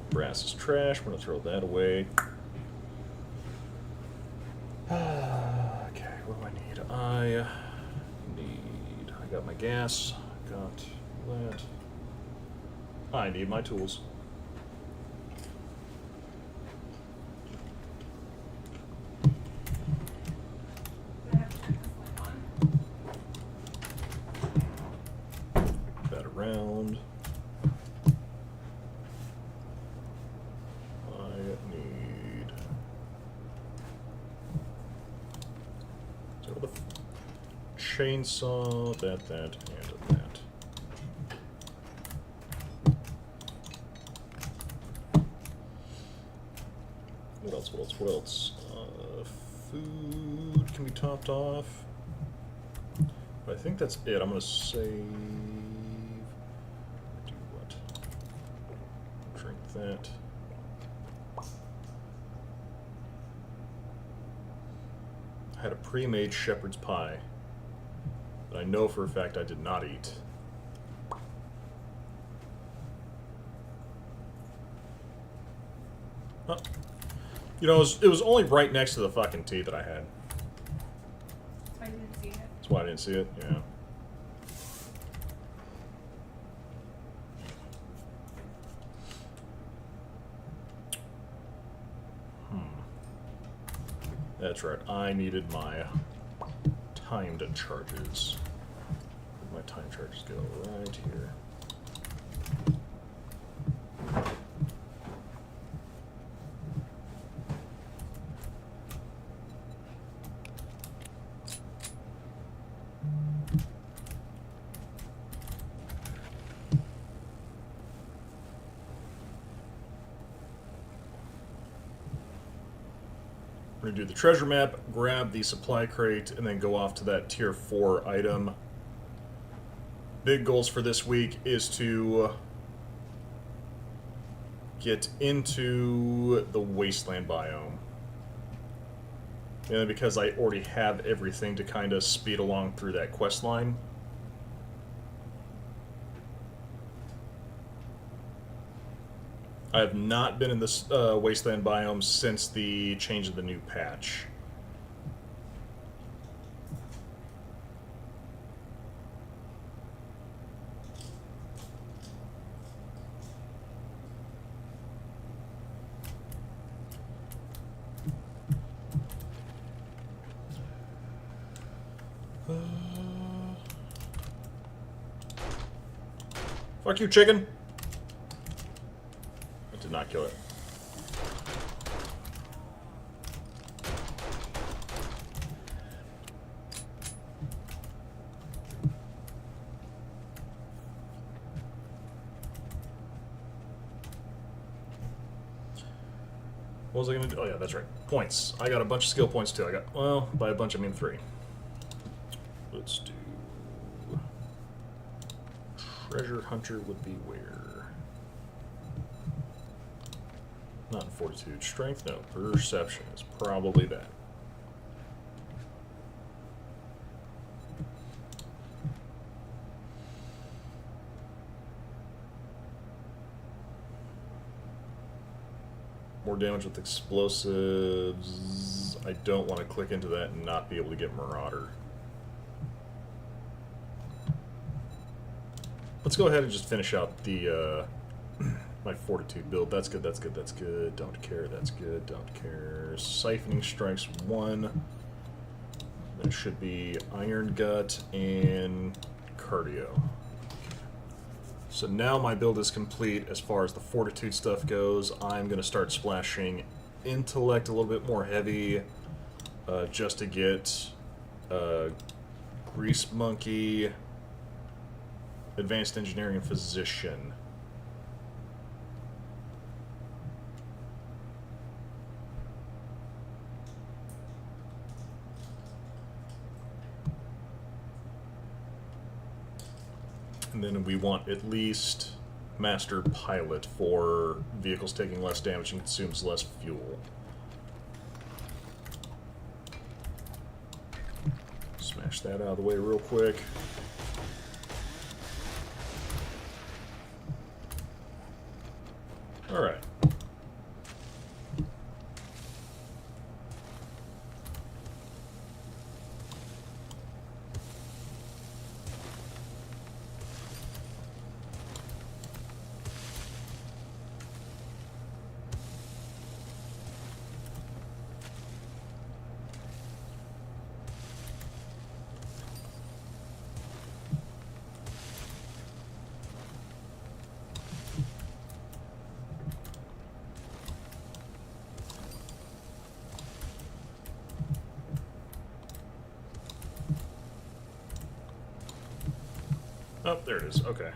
Brass is trash. We're going to throw that away. Okay, what do I need? I got my gas. Got that. I need my tools. I have to turn this light on. That around. I need. So the chainsaw, that, and that. What else? What else? What else? Food can be topped off. But I think that's it. I'm gonna save. Do what? Drink that. I had a pre-made shepherd's pie that I know for a fact I did not eat. Huh. You know, it was only right next to the fucking tea that I had. That's why I didn't see it. That's why I didn't see it, yeah. That's right, I needed my timed charges. Where'd my time charges go? Right here. We're going to do the treasure map, grab the supply crate, and then go off to that tier 4 item. Big goals for this week is to get into the wasteland biome. Mainly because I already have everything to kind of speed along through that quest line. I have not been in this wasteland biome since the change of the new patch. Fuck you, chicken! I did not kill it. What was I gonna do? Oh yeah, that's right. Points. I got a bunch of skill points too. I got, well, by a bunch I mean 3. Let's do... Treasure Hunter would be where? Not in Fortitude. Strength? No. Perception is probably that. More damage with explosives. I don't want to click into that and not be able to get Marauder. Let's go ahead and just finish out the my Fortitude build. That's good, that's good, that's good. Don't care, that's good, don't care. Siphoning Strikes 1. There should be Iron Gut and Cardio. So now my build is complete as far as the Fortitude stuff goes. I'm going to start splashing Intellect a little bit more heavy just to get Grease Monkey, Advanced Engineering, and Physician. And then we want at least Master Pilot for vehicles taking less damage and consumes less fuel. Smash that out of the way real quick. Alright. Oh, there it is. Okay.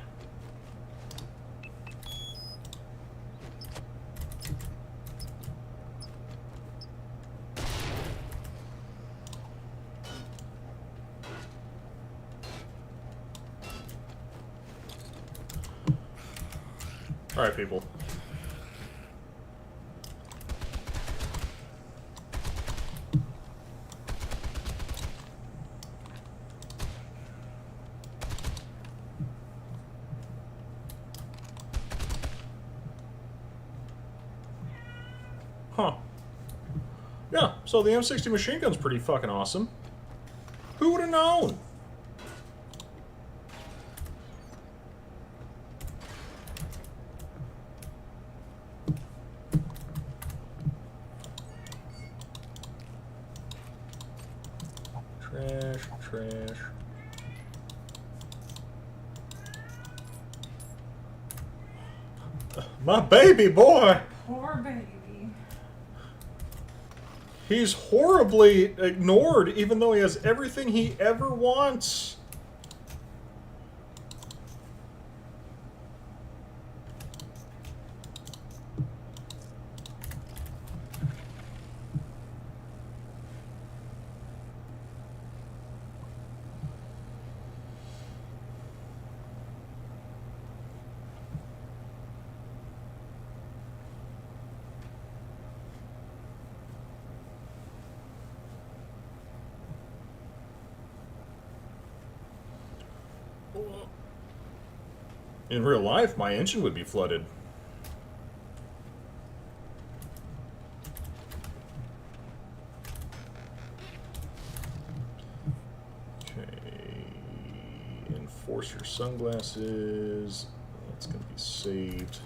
All right, people. Huh. Yeah, so the M60 machine gun's pretty fucking awesome. Who would have known? Trash, trash. My baby boy! Poor baby. He's horribly ignored, even though he has everything he ever wants. In real life, my engine would be flooded. Okay. Enforce your sunglasses. That's going to be saved.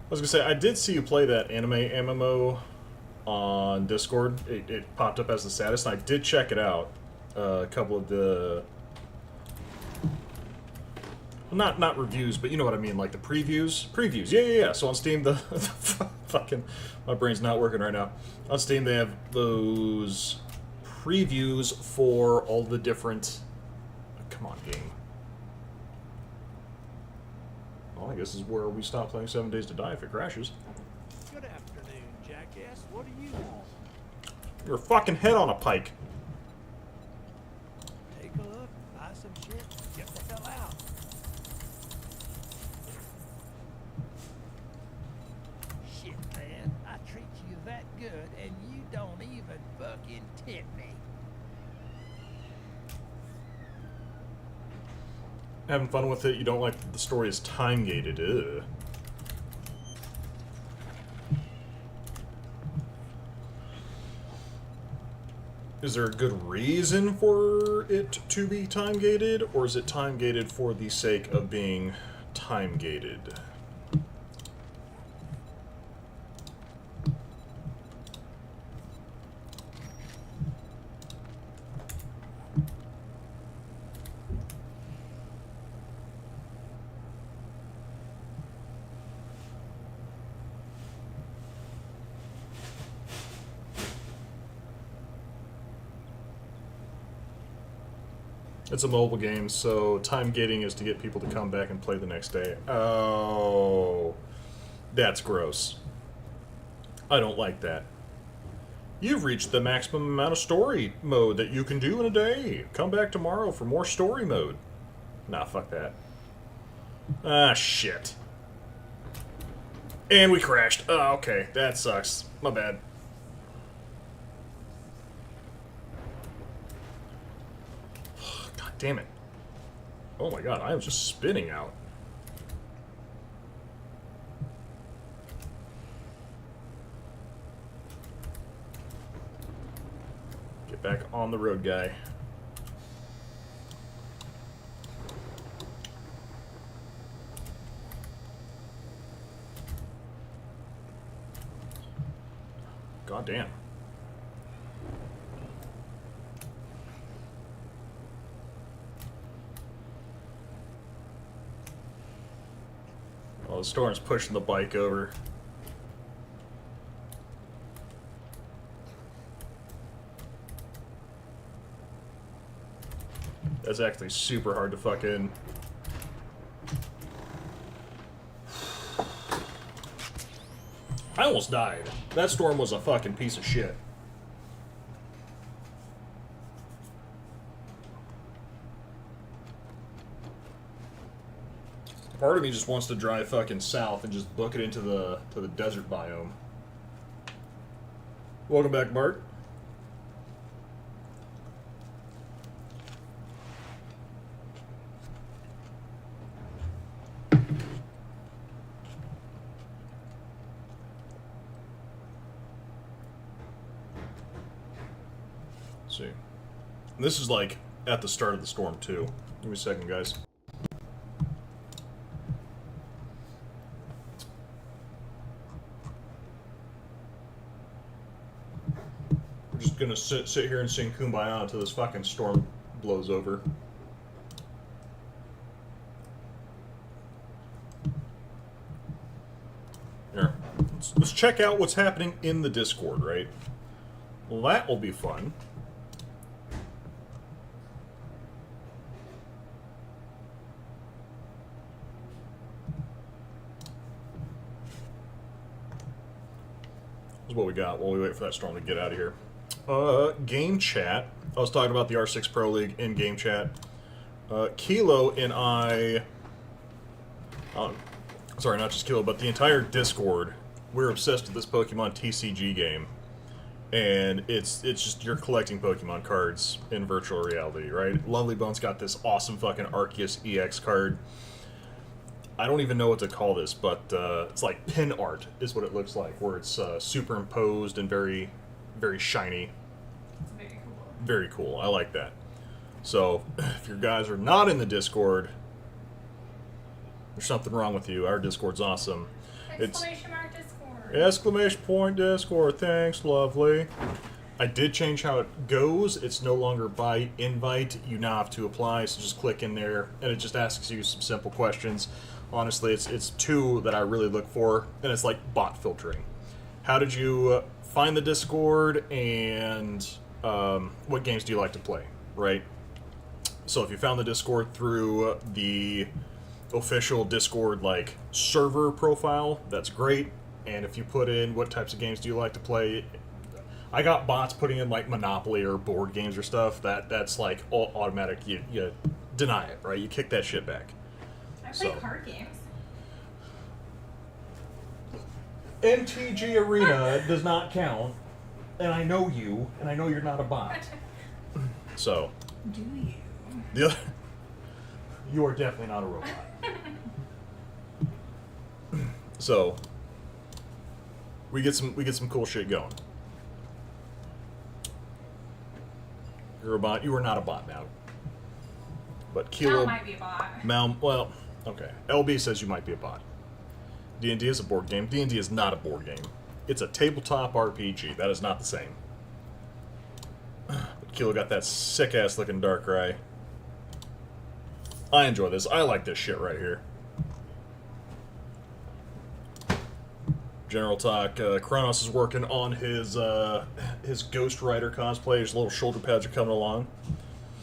I was gonna say, I did see you play that anime MMO on Discord. It popped up as the status, and I did check it out. A couple of the... Not reviews, but you know what I mean, like the previews? Previews, yeah. So on Steam, the fucking... My brain's not working right now. On Steam, they have those previews for all the different... Come on, game. Well, I guess this is where we stop playing 7 Days to Die if it crashes. Good afternoon, jackass. What do you want? Your fucking head on a pike. Take a look, buy some shit, get the hell out. Shit, man. I treat you that good, and you don't even fucking tip me. Having fun with it, you don't like that the story is time-gated. Ugh. Is there a good reason for it to be time-gated, or is it time-gated for the sake of being time-gated? It's a mobile game, so time gating is to get people to come back and play the next day. Oh, that's gross. I don't like that. You've reached the maximum amount of story mode that you can do in a day. Come back tomorrow for more story mode. Nah, fuck that. Ah, shit. And we crashed. Oh, okay. That sucks. My bad. Damn it. Oh my god, I am just spinning out. Get back on the road, guy. God damn. Oh, the storm's pushing the bike over. That's actually super hard to fucking... I almost died. That storm was a fucking piece of shit. Part of me just wants to drive fucking south and just book it into the desert biome. Welcome back, Bart. Let's see. And this is like at the start of the storm too. Give me a second, guys. We're just gonna sit here and sing Kumbaya until this fucking storm blows over. Here, let's check out what's happening in the Discord, right? Well, that will be fun. what we got while we wait for that storm to get out of here. Game chat. I was talking about the R6 Pro League in game chat. Kilo and I... sorry, not just Kilo, but the entire Discord. We're obsessed with this Pokemon TCG game. And it's just you're collecting Pokemon cards in virtual reality, right? Lovely Bones got this awesome fucking Arceus EX card. I don't even know what to call this, but it's like pin art is what it looks like, where it's superimposed and very, very shiny. It's very cool. Very cool. I like that. So, if your guys are not in the Discord, there's something wrong with you. Our Discord's awesome. Exclamation mark Discord. Exclamation point Discord. Thanks, lovely. I did change how it goes. It's no longer by invite. You now have to apply, so just click in there, and it just asks you some simple questions. Honestly, it's two that I really look for, and it's like bot filtering. How did you find the Discord, and what games do you like to play, right? So if you found the Discord through the official Discord like server profile, that's great. And if you put in what types of games do you like to play, I got bots putting in like Monopoly or board games or stuff. That's like all automatic. You deny it, right? You kick that shit back. I play So. card games. MTG Arena does not count, and I know you, and I know you're not a bot. So, Do you? the other, you are definitely not a robot. So, we get some cool shit going. You're a bot. You are not a bot now. But Kilo That might be a bot. Mal, well, okay. LB says you might be a bot. D&D is a board game. D&D is not a board game. It's a tabletop RPG. That is not the same. But Kilo got that sick-ass looking Darkrai. I enjoy this. I like this shit right here. General talk. Kronos is working on his Ghost Rider cosplay. His little shoulder pads are coming along.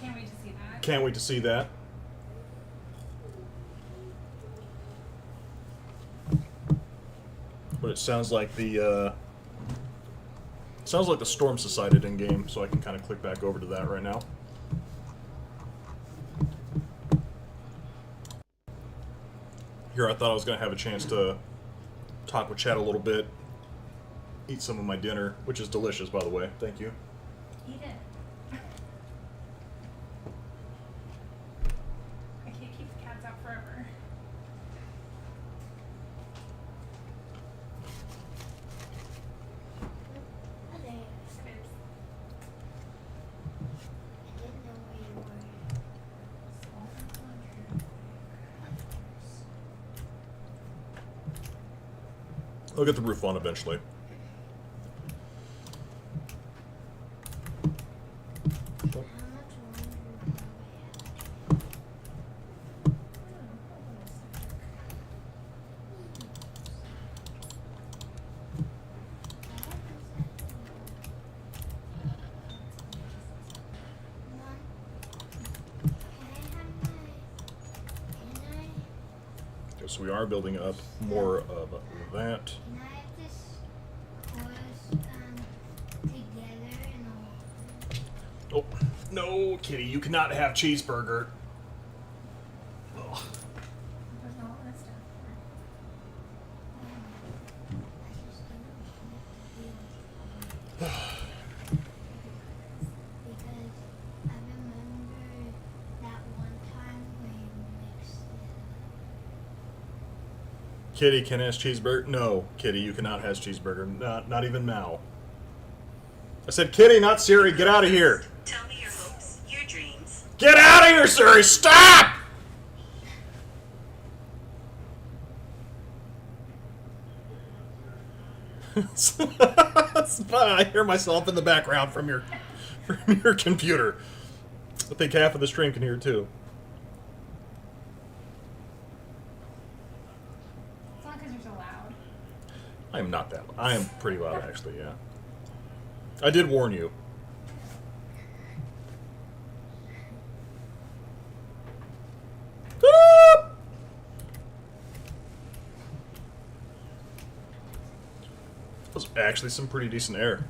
Can't wait to see that. Can't wait to see that. But it sounds like the storm subsided in game, so I can kind of click back over to that right now. Here, I thought I was gonna have a chance to talk with chat a little bit, eat some of my dinner, which is delicious, by the way. Thank you. Eat it. I can't keep the cats out forever. I'll get the roof on eventually. Okay, so we are building up more of that. Can I have this course together and all? Oh, no, Kitty, you cannot have cheeseburger. Ugh. There's all this stuff. Because I remember that one time when we mixed it. Kitty can have cheeseburger. No, Kitty, you cannot have cheeseburger. Not even Mal. I said, Kitty, not Siri. Get out of here. Tell me your hopes, your dreams. Get out of here, Siri. Stop! I hear myself in the background from your computer. I think half of the stream can hear it too. It's not because you're so loud. I am not that. I am pretty loud, actually. Yeah. I did warn you. was actually some pretty decent air.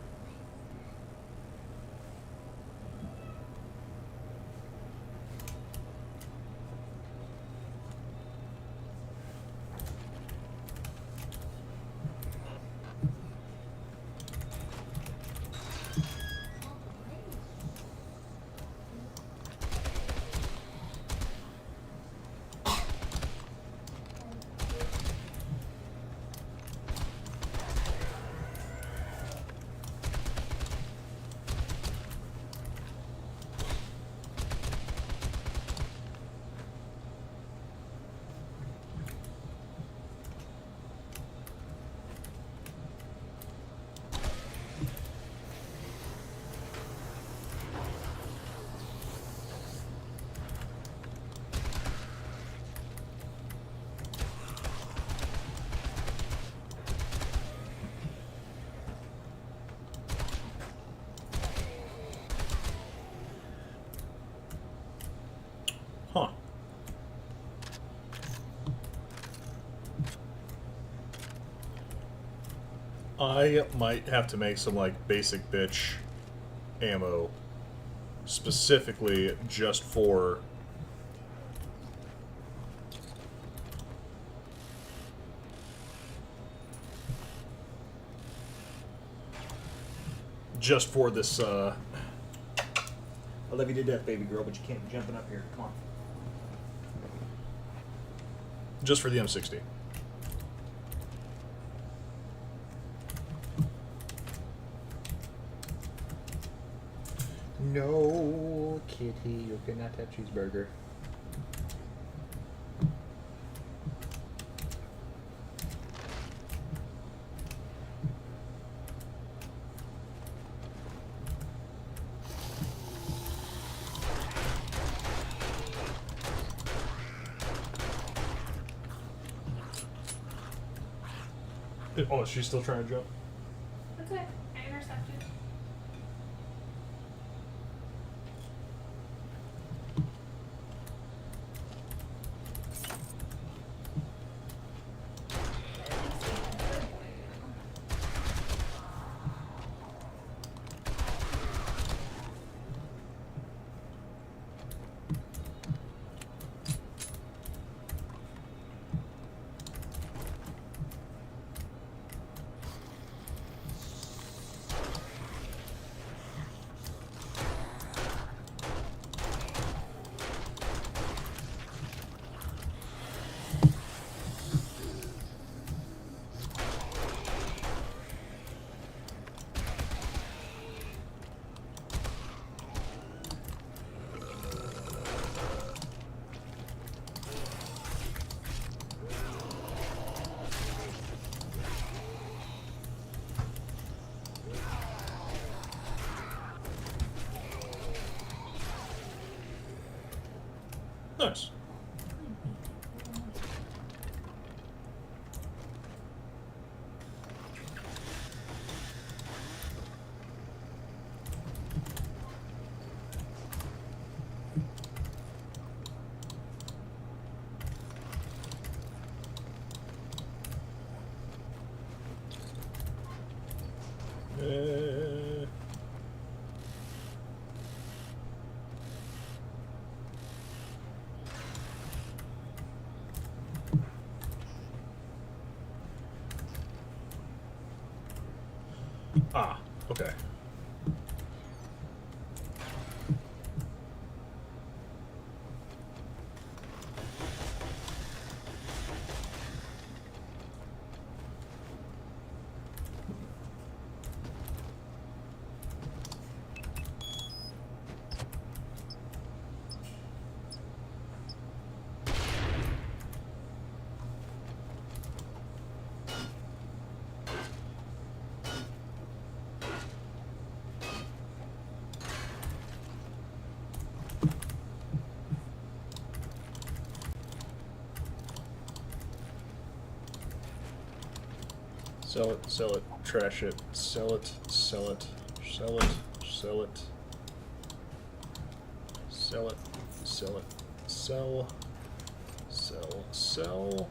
Huh. I might have to make some, like, basic bitch ammo specifically just for this, I love you to death, baby girl, but you can't be jumping up here. Come on. just for the M60. No, kitty, you cannot have cheeseburger. Oh, is she still trying to jump? That's it. I intercepted. Nice. Ah, okay. Sell it, trash it, sell it, sell it, sell it, sell it, sell it, sell it, sell, sell, sell.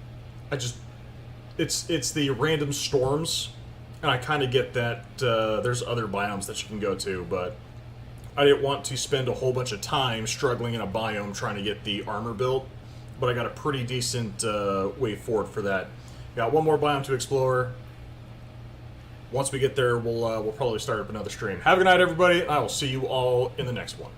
it's the random storms, and I kind of get that there's other biomes that you can go to, but I didn't want to spend a whole bunch of time struggling in a biome trying to get the armor built, but I got a pretty decent way forward for that. Got one more biome to explore. Once we get there, we'll probably start up another stream. Have a good night, everybody. I will see you all in the next one.